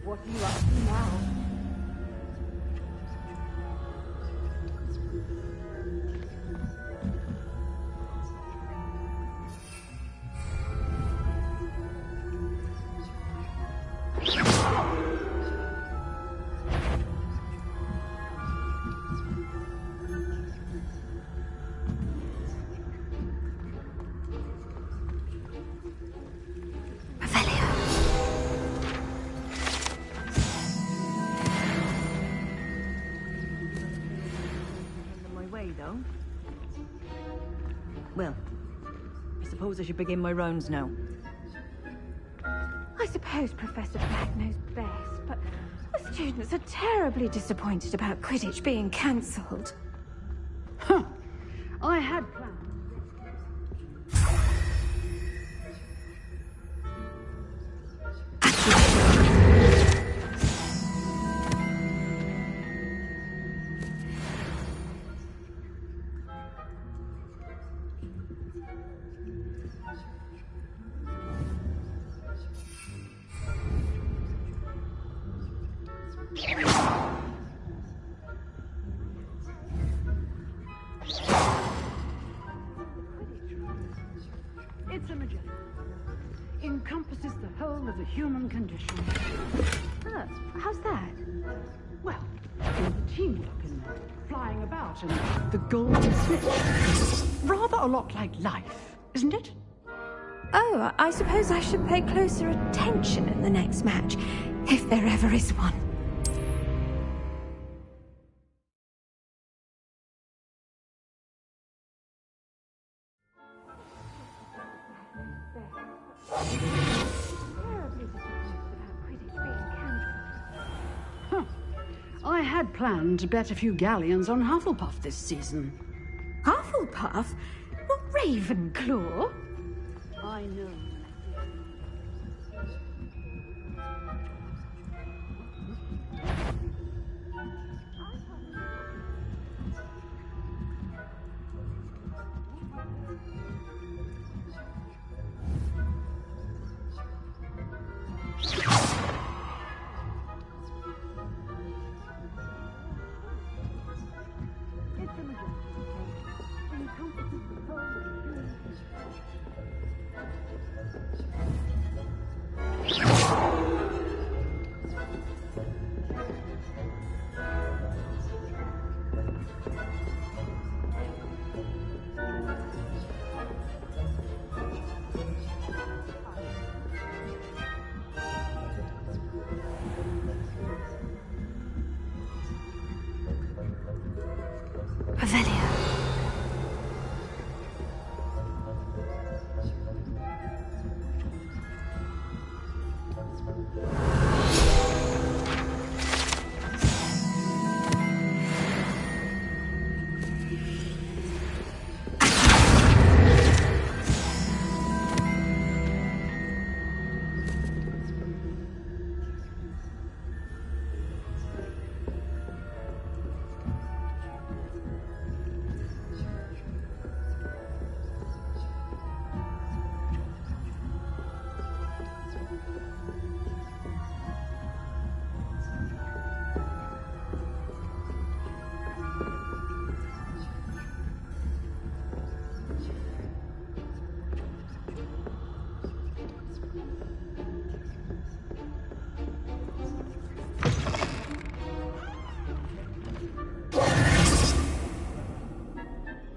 What are you up to now? Though. Well, I suppose I should begin my rounds now. I suppose Professor Black knows best, but the students are terribly disappointed about Quidditch being cancelled. Huh. I had plans. It's a magician. Encompasses the whole of the human condition. Oh, how's that? Well, there's the teamwork in there, flying about, and the golden snitch. Rather a lot like life, isn't it? Oh, I suppose I should pay closer attention in the next match, if there ever is one. Huh. I had planned to bet a few galleons on Hufflepuff this season. Hufflepuff? What, Ravenclaw? I know.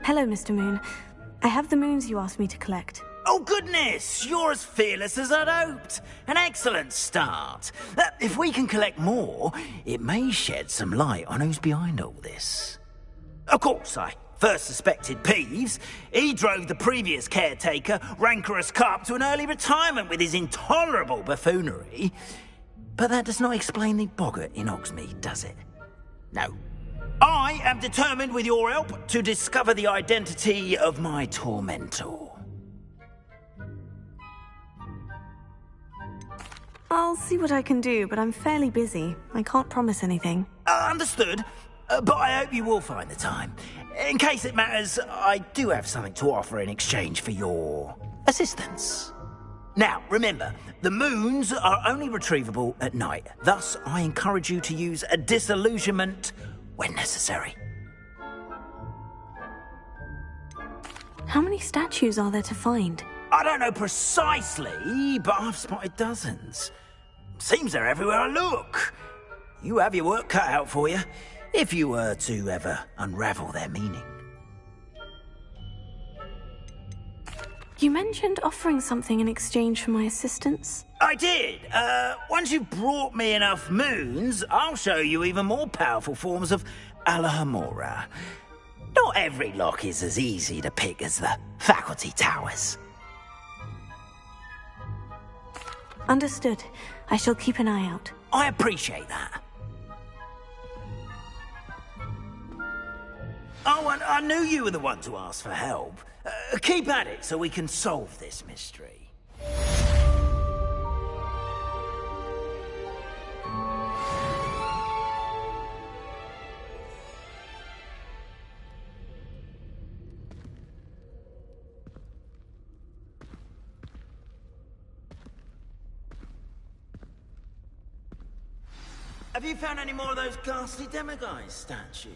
Hello, Mr. Moon. I have the moons you asked me to collect. Oh, goodness! You're as fearless as I'd hoped. An excellent start. If we can collect more, it may shed some light on who's behind all this. Of course, I first suspected Peeves. He drove the previous caretaker, Rancorous Carp, to an early retirement with his intolerable buffoonery. But that does not explain the boggart in Hogsmeade, does it? No. I am determined, with your help, to discover the identity of my tormentor. I'll see what I can do, but I'm fairly busy. I can't promise anything. Understood. But I hope you will find the time. In case it matters, I do have something to offer in exchange for your assistance. Now, remember, the moons are only retrievable at night. Thus, I encourage you to use a disillusionment when necessary. How many statues are there to find? I don't know precisely, but I've spotted dozens. Seems they're everywhere I look. You have your work cut out for you, if you were to ever unravel their meaning. You mentioned offering something in exchange for my assistance? I did. Once you've brought me enough moons, I'll show you even more powerful forms of Alohomora. Not every lock is as easy to pick as the faculty towers. Understood. I shall keep an eye out. I appreciate that. Oh, and I knew you were the one to ask for help. Keep at it so we can solve this mystery. Have you found any more of those ghastly demiguise statues?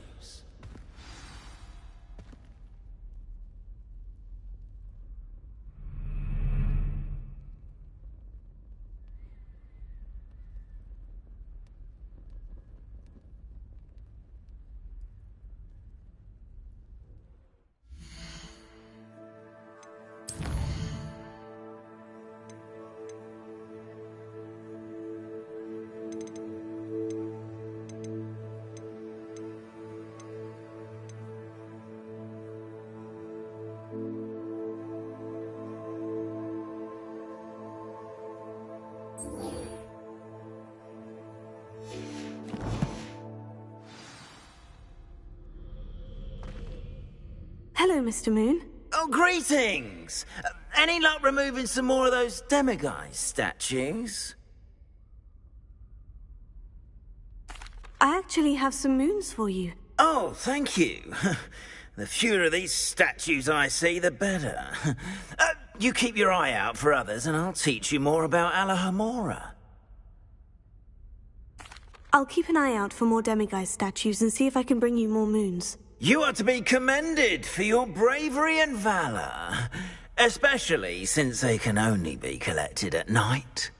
Hello, Mr. Moon. Oh, greetings! Any luck removing some more of those demiguise statues? I actually have some moons for you. Oh, thank you. The fewer of these statues I see, the better. You keep your eye out for others, and I'll teach you more about Alohomora. I'll keep an eye out for more demiguise statues and see if I can bring you more moons. You are to be commended for your bravery and valor, especially since they can only be collected at night.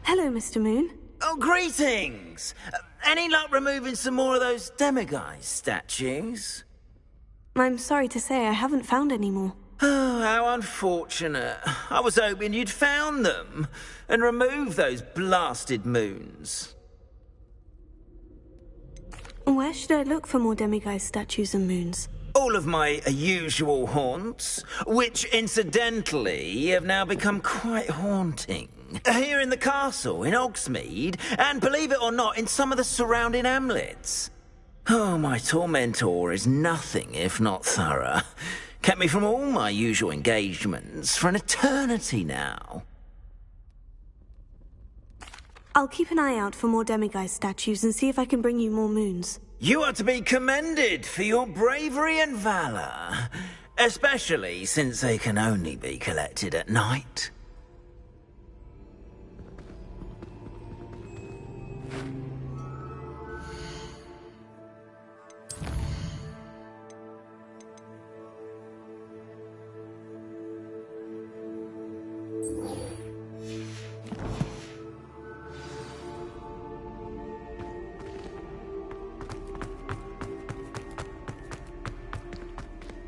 Hello, Mr. Moon. Oh, greetings! Any luck removing some more of those demiguise statues? I'm sorry to say I haven't found any more. Oh, how unfortunate. I was hoping you'd found them and removed those blasted moons. Where should I look for more demiguise statues and moons? All of my usual haunts, which incidentally have now become quite haunting. Here in the castle, in Hogsmeade, and believe it or not, in some of the surrounding hamlets. Oh, my tormentor is nothing if not thorough. Kept me from all my usual engagements for an eternity now. I'll keep an eye out for more demiguise statues and see if I can bring you more moons. You are to be commended for your bravery and valor, especially since they can only be collected at night.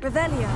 Revelio.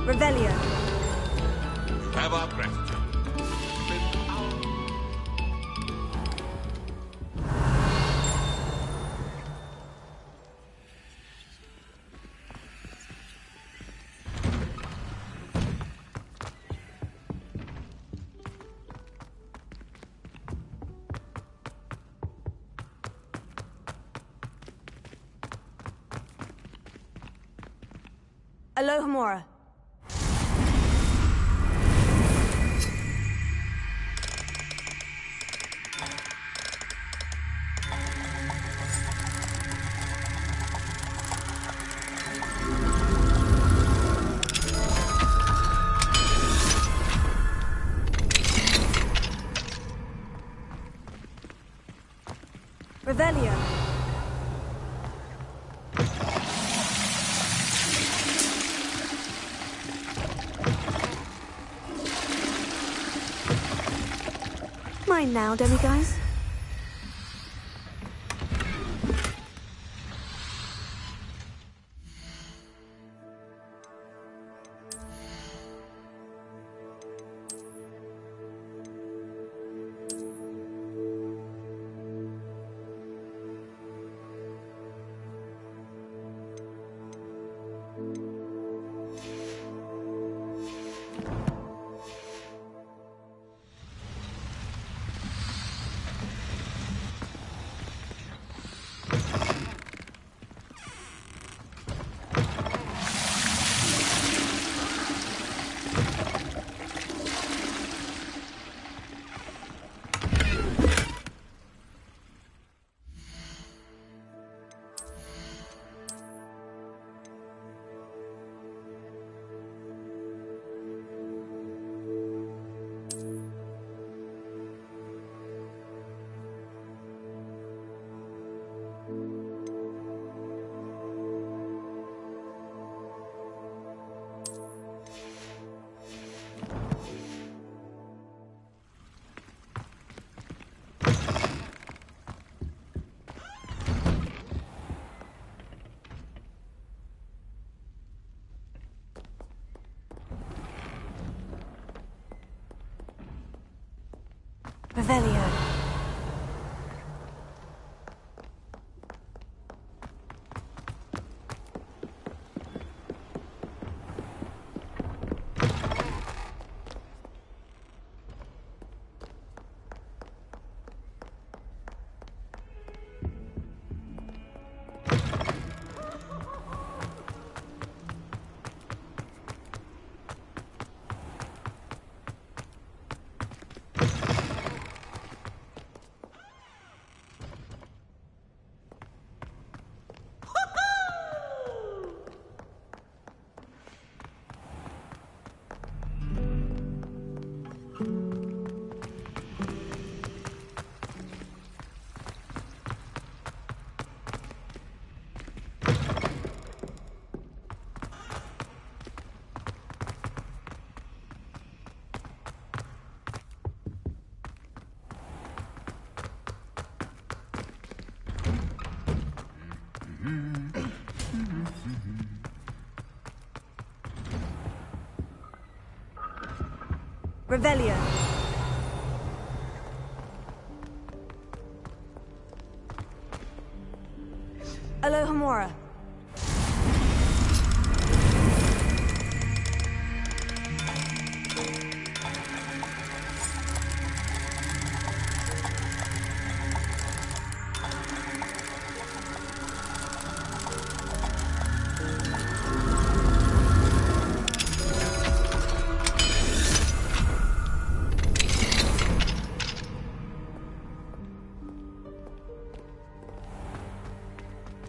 Revelio. Have our gratitude. Alohomora. Revelio. Mine now, demiguise. Revelio. Revelio. Alohomora.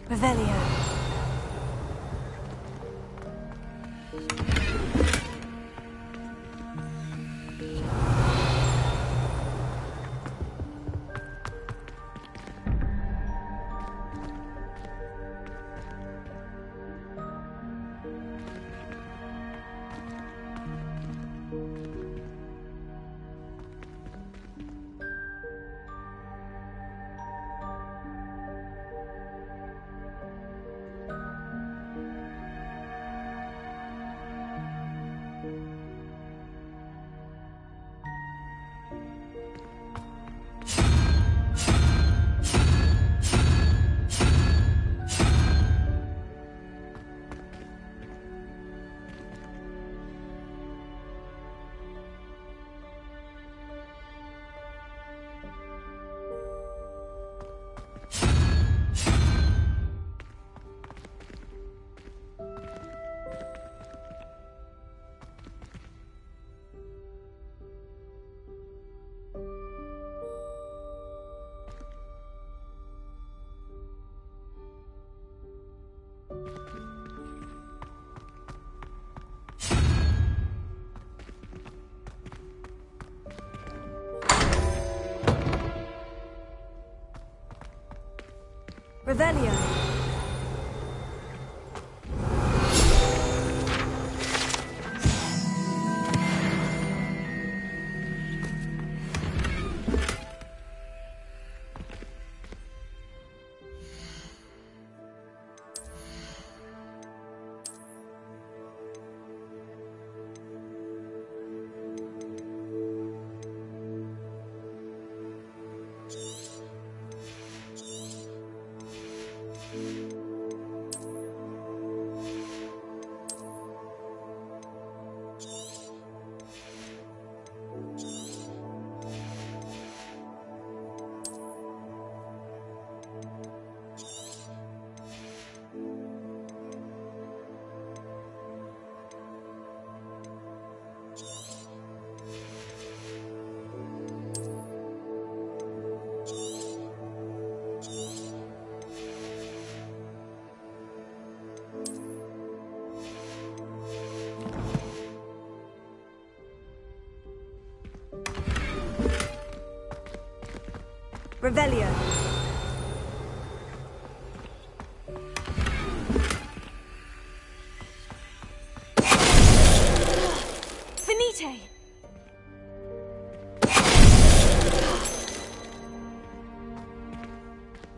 Revelio. Revelio. Revelio. Finite.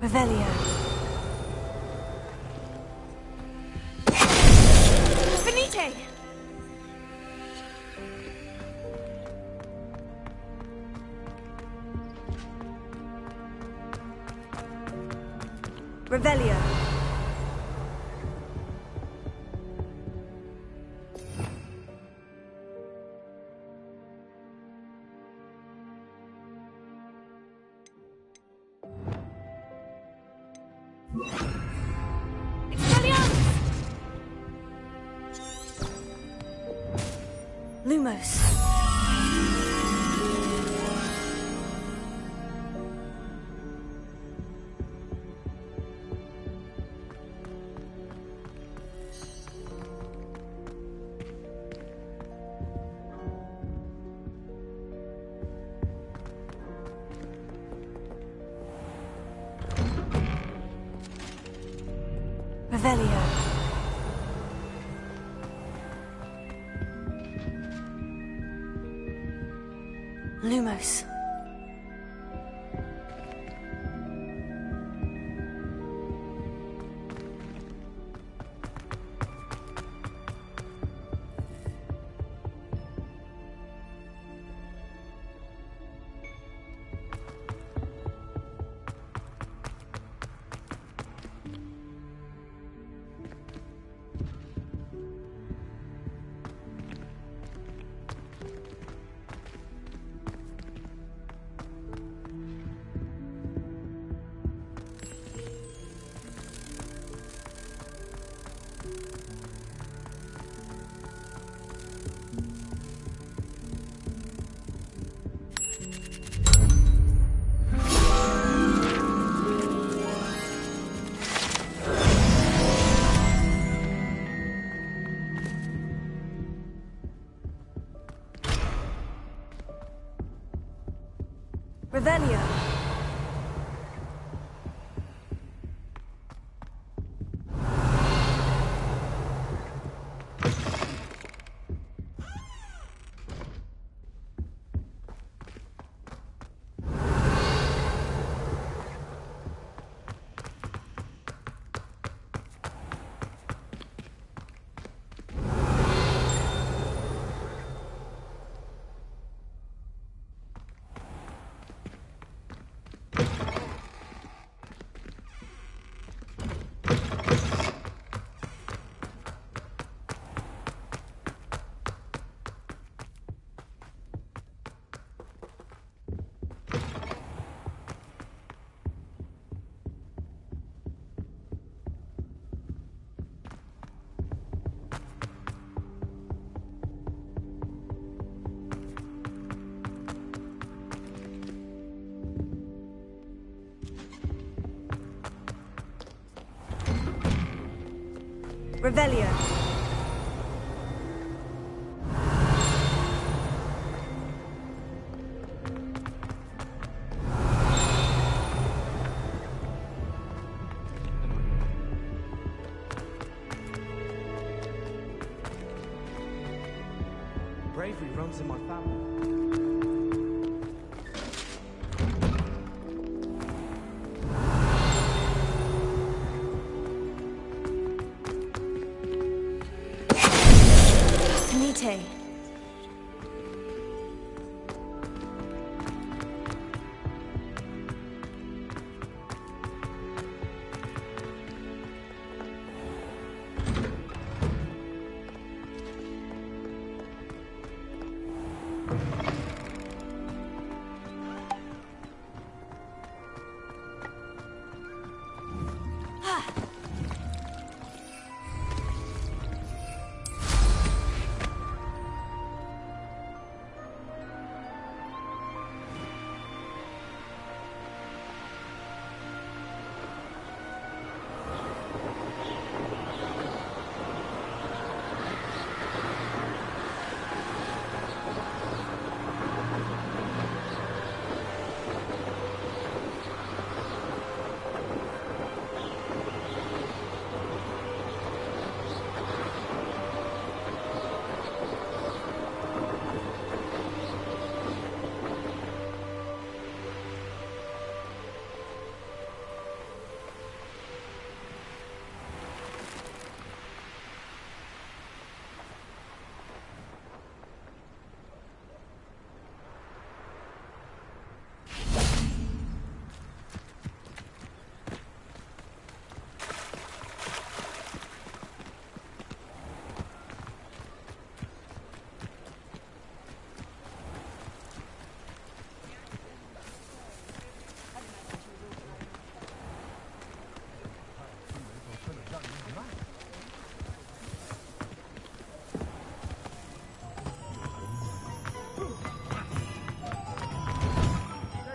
Revelio. Finite. Revelio. Lumos. Revelio. Lumos. Revelio. Revelio. Bravery runs in my family. Nite.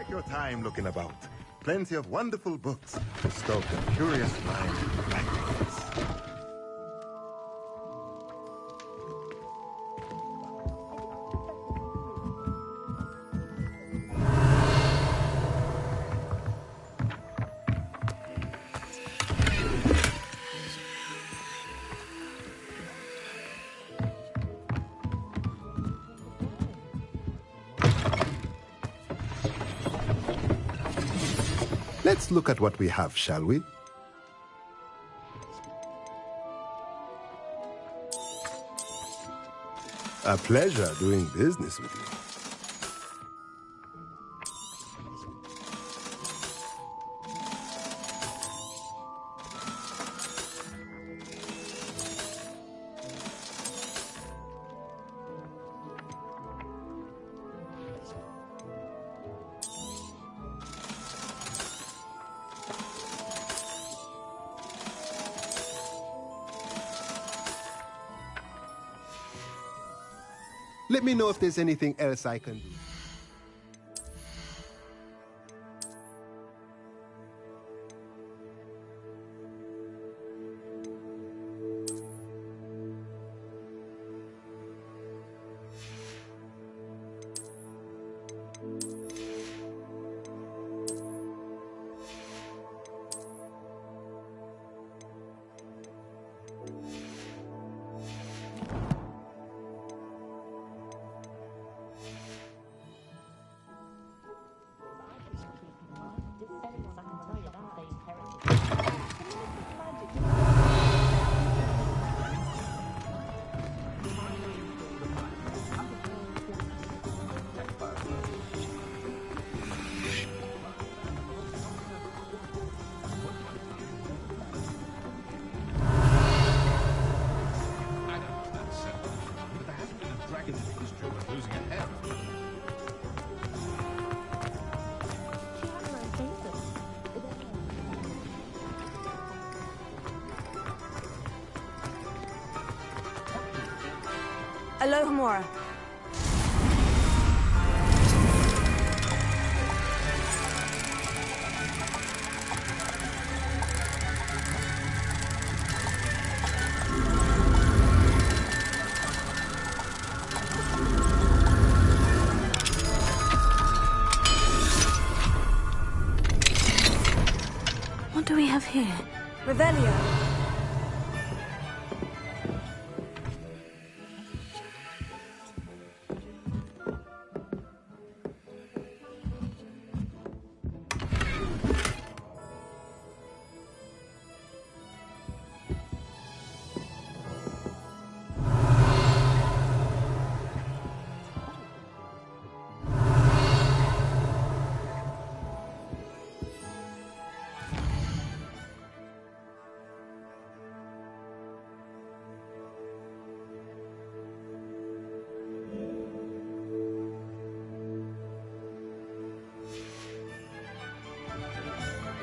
Your time looking about. Plenty of wonderful books to stoke a curious mind with fragments. Let's look at what we have, shall we? A pleasure doing business with you. Let me know if there's anything else I can do. Alohomora. What do we have here? Revelio.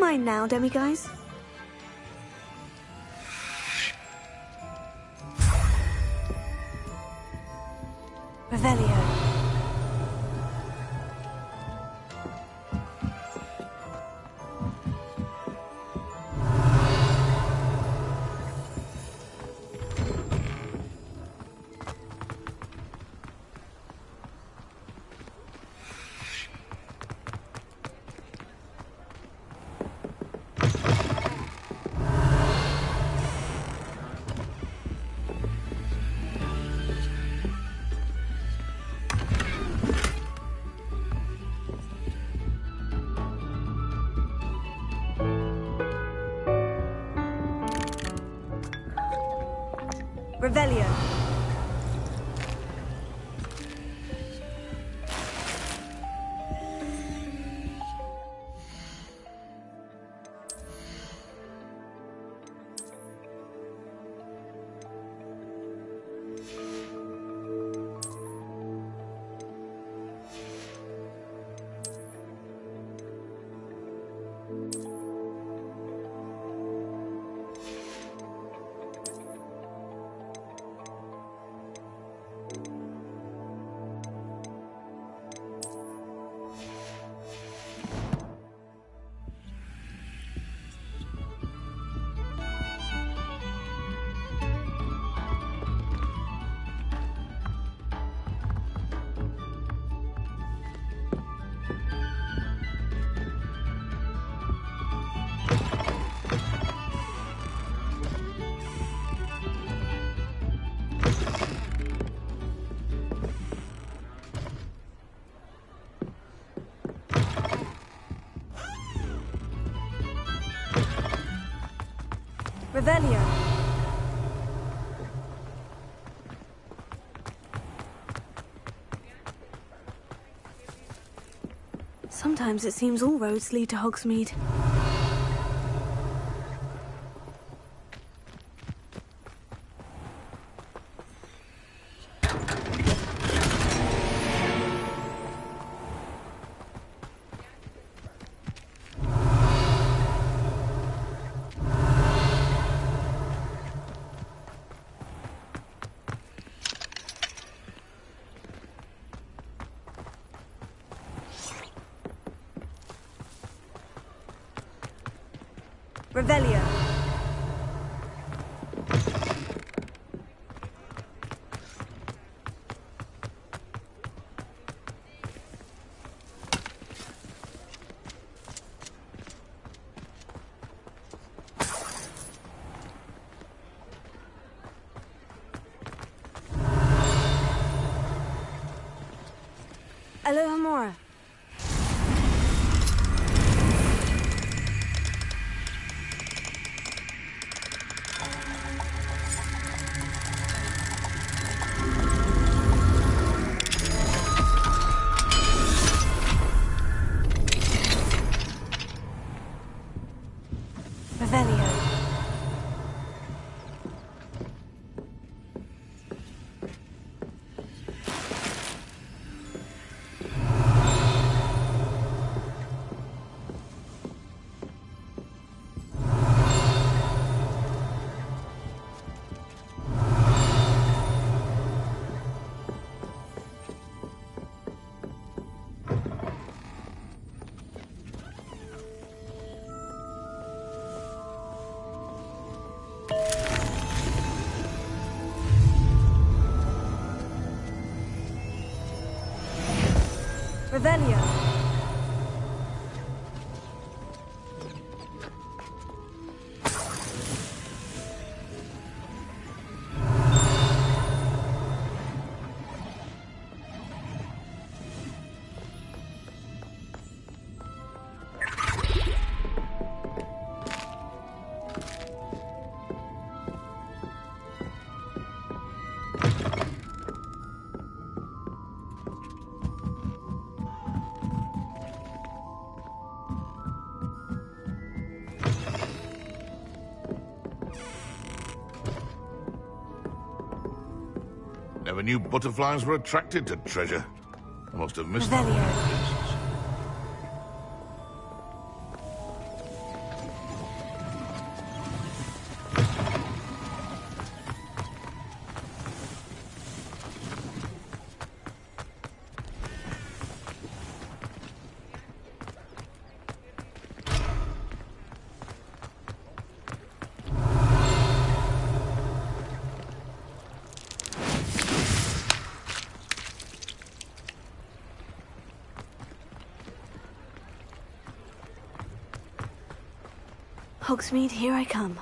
mind now, demiguise? Revelio. Revelio. Revelio. Sometimes it seems all roads lead to Hogsmeade. Revelio. Alohomora. Revelio. Revelio. Never knew butterflies were attracted to treasure. I must have missed that. Hogsmeade, here I come.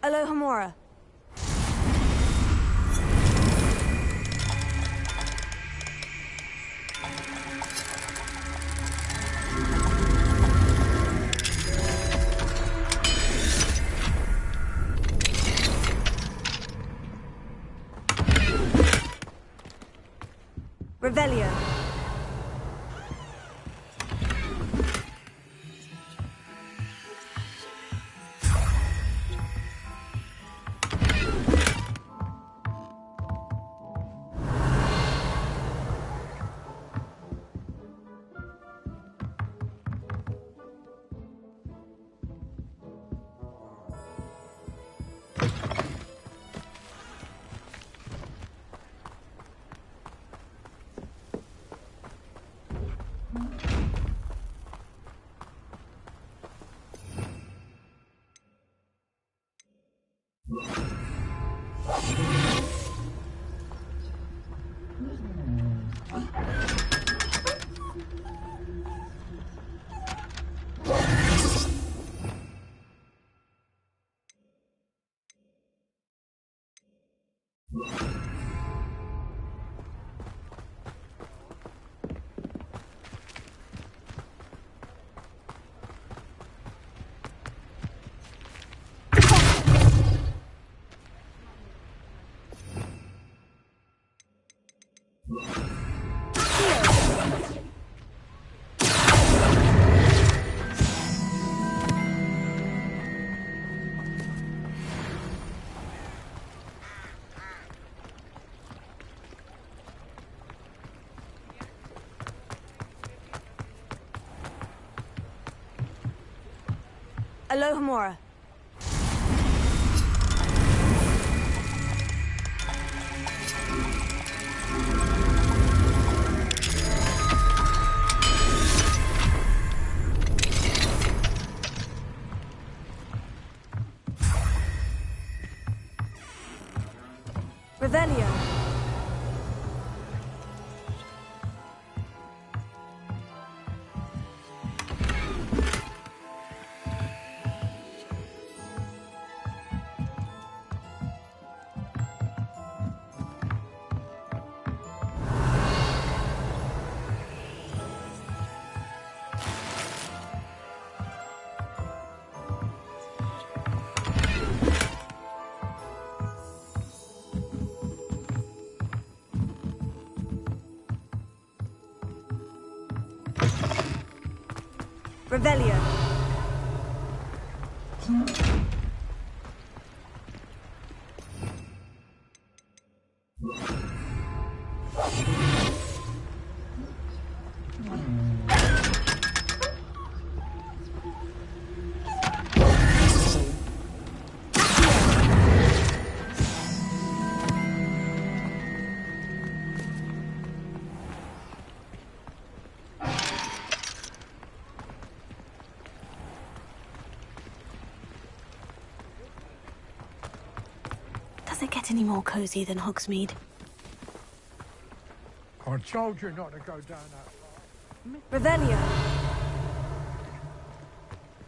Alohomora. Revelio. Alohomora. Revelio. Revelio. Does it get any more cozy than Hogsmeade? I told you not to go down that far. Revelio.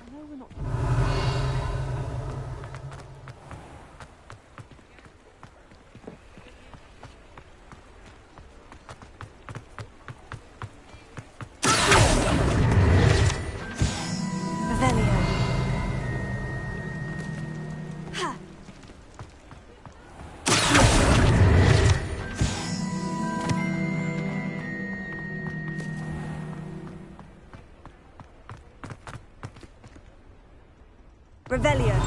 I know we're not. Revelio. Ha! Revelio.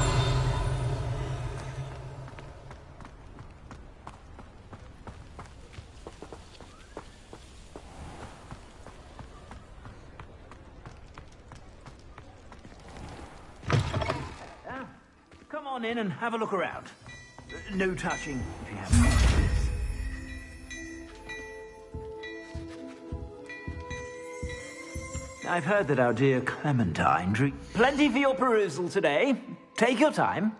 Come on in and have a look around. No touching, if you have. I've heard that our dear Clementine drew plenty for your perusal today. Take your time.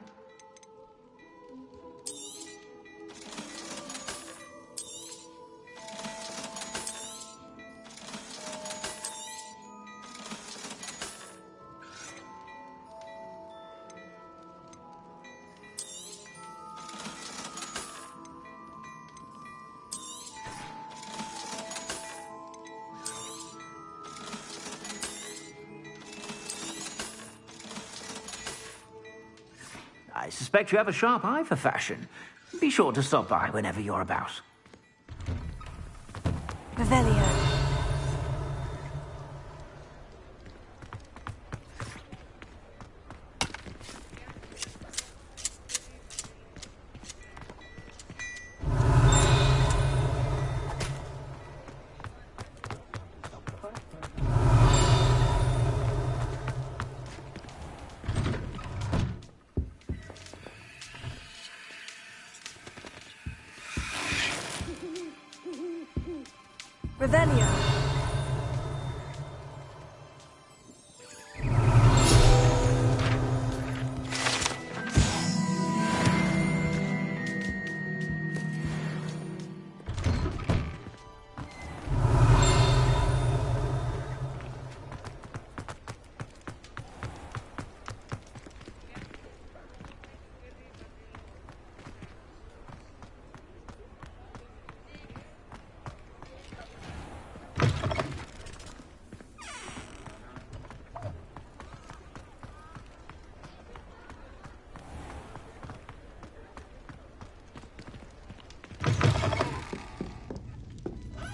I suspect you have a sharp eye for fashion. Be sure to stop by whenever you're about. Revelio. Revelio.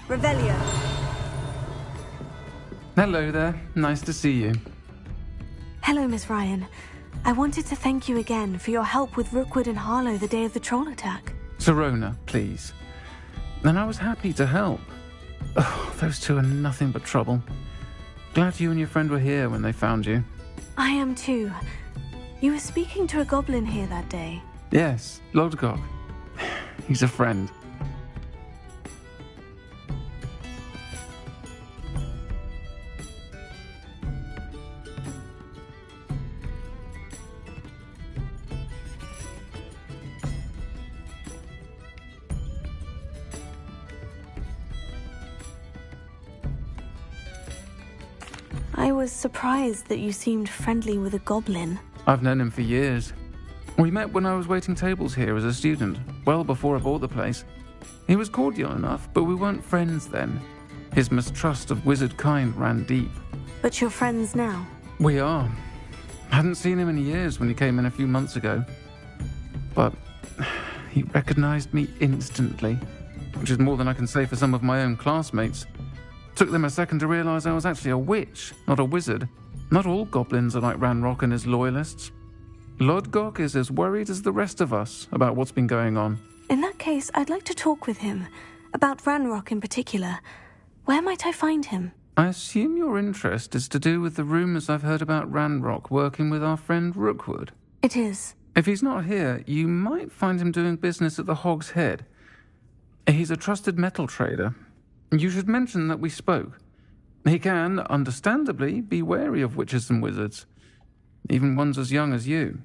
Revelio. Hello there. Nice to see you. Hello, Miss Ryan. I wanted to thank you again for your help with Rookwood and Harlow the day of the troll attack. Sirona, please. And I was happy to help. Oh, those two are nothing but trouble. Glad you and your friend were here when they found you. I am too. You were speaking to a goblin here that day. Yes, Lodgok. He's a friend. I was surprised that you seemed friendly with a goblin. I've known him for years. We met when I was waiting tables here as a student, well before I bought the place. He was cordial enough, but we weren't friends then. His mistrust of wizard kind ran deep. But you're friends now? We are. Hadn't seen him in years when he came in a few months ago. But he recognized me instantly, which is more than I can say for some of my own classmates. Took them a second to realize I was actually a witch, not a wizard. Not all goblins are like Ranrock and his loyalists. Lodgok is as worried as the rest of us about what's been going on. In that case, I'd like to talk with him. About Ranrock in particular. Where might I find him? I assume your interest is to do with the rumors I've heard about Ranrock working with our friend Rookwood. It is. If he's not here, you might find him doing business at the Hog's Head. He's a trusted metal trader. You should mention that we spoke. He can, understandably, be wary of witches and wizards, even ones as young as you.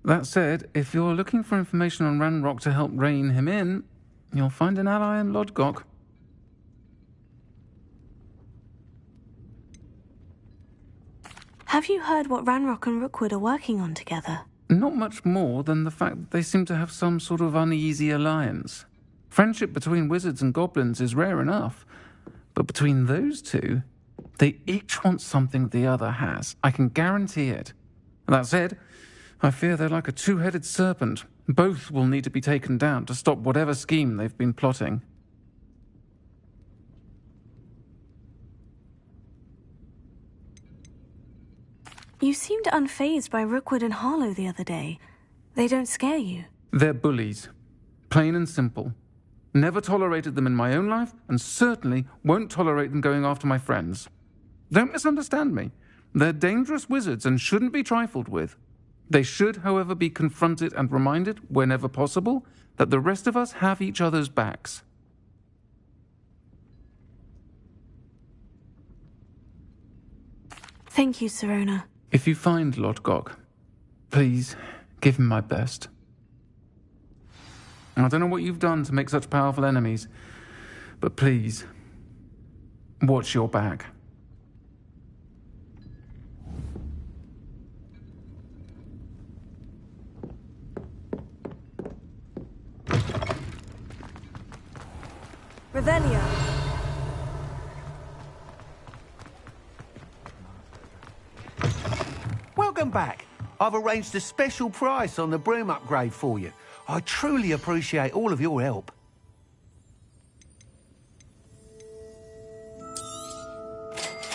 That said, if you're looking for information on Ranrock to help rein him in, you'll find an ally in Lodgok. Have you heard what Ranrock and Rookwood are working on together? Not much more than the fact that they seem to have some sort of uneasy alliance. Friendship between wizards and goblins is rare enough, but between those two, they each want something the other has. I can guarantee it. That said, I fear they're like a two-headed serpent. Both will need to be taken down to stop whatever scheme they've been plotting. You seemed unfazed by Rookwood and Harlow the other day. They don't scare you. They're bullies. Plain and simple. Never tolerated them in my own life, and certainly won't tolerate them going after my friends. Don't misunderstand me. They're dangerous wizards and shouldn't be trifled with. They should, however, be confronted and reminded, whenever possible, that the rest of us have each other's backs. Thank you, Sirona. If you find Lodgok, please give him my best. I don't know what you've done to make such powerful enemies, but please, watch your back. Revelio. Welcome back. I've arranged a special price on the broom upgrade for you. I truly appreciate all of your help.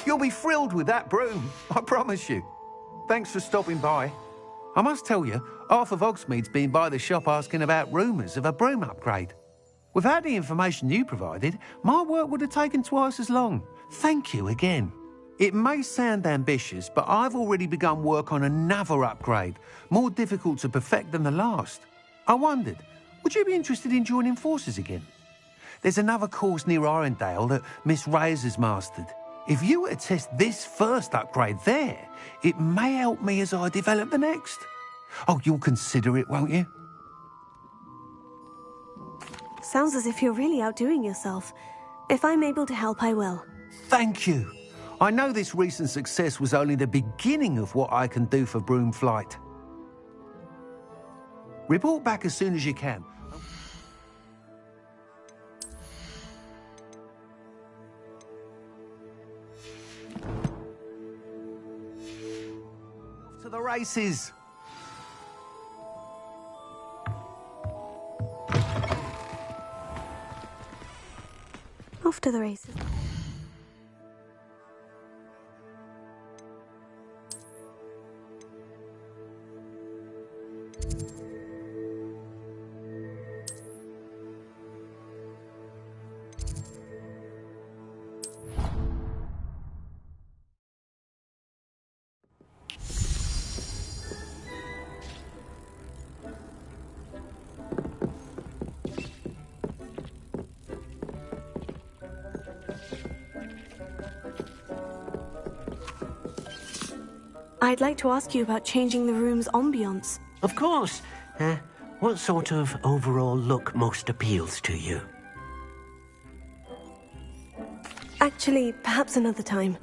You'll be thrilled with that broom, I promise you. Thanks for stopping by. I must tell you, half of Hogsmeade's been by the shop asking about rumours of a broom upgrade. Without the information you provided, my work would have taken twice as long. Thank you again. It may sound ambitious, but I've already begun work on another upgrade, more difficult to perfect than the last. I wondered, would you be interested in joining forces again? There's another course near Irondale that Miss Reyes has mastered. If you were to test this first upgrade there, it may help me as I develop the next. Oh, you'll consider it, won't you? Sounds as if you're really outdoing yourself. If I'm able to help, I will. Thank you. I know this recent success was only the beginning of what I can do for broom flight. Report back as soon as you can. Off to the races. Off to the races. I'd like to ask you about changing the room's ambience. Of course. What sort of overall look most appeals to you? Actually, perhaps another time.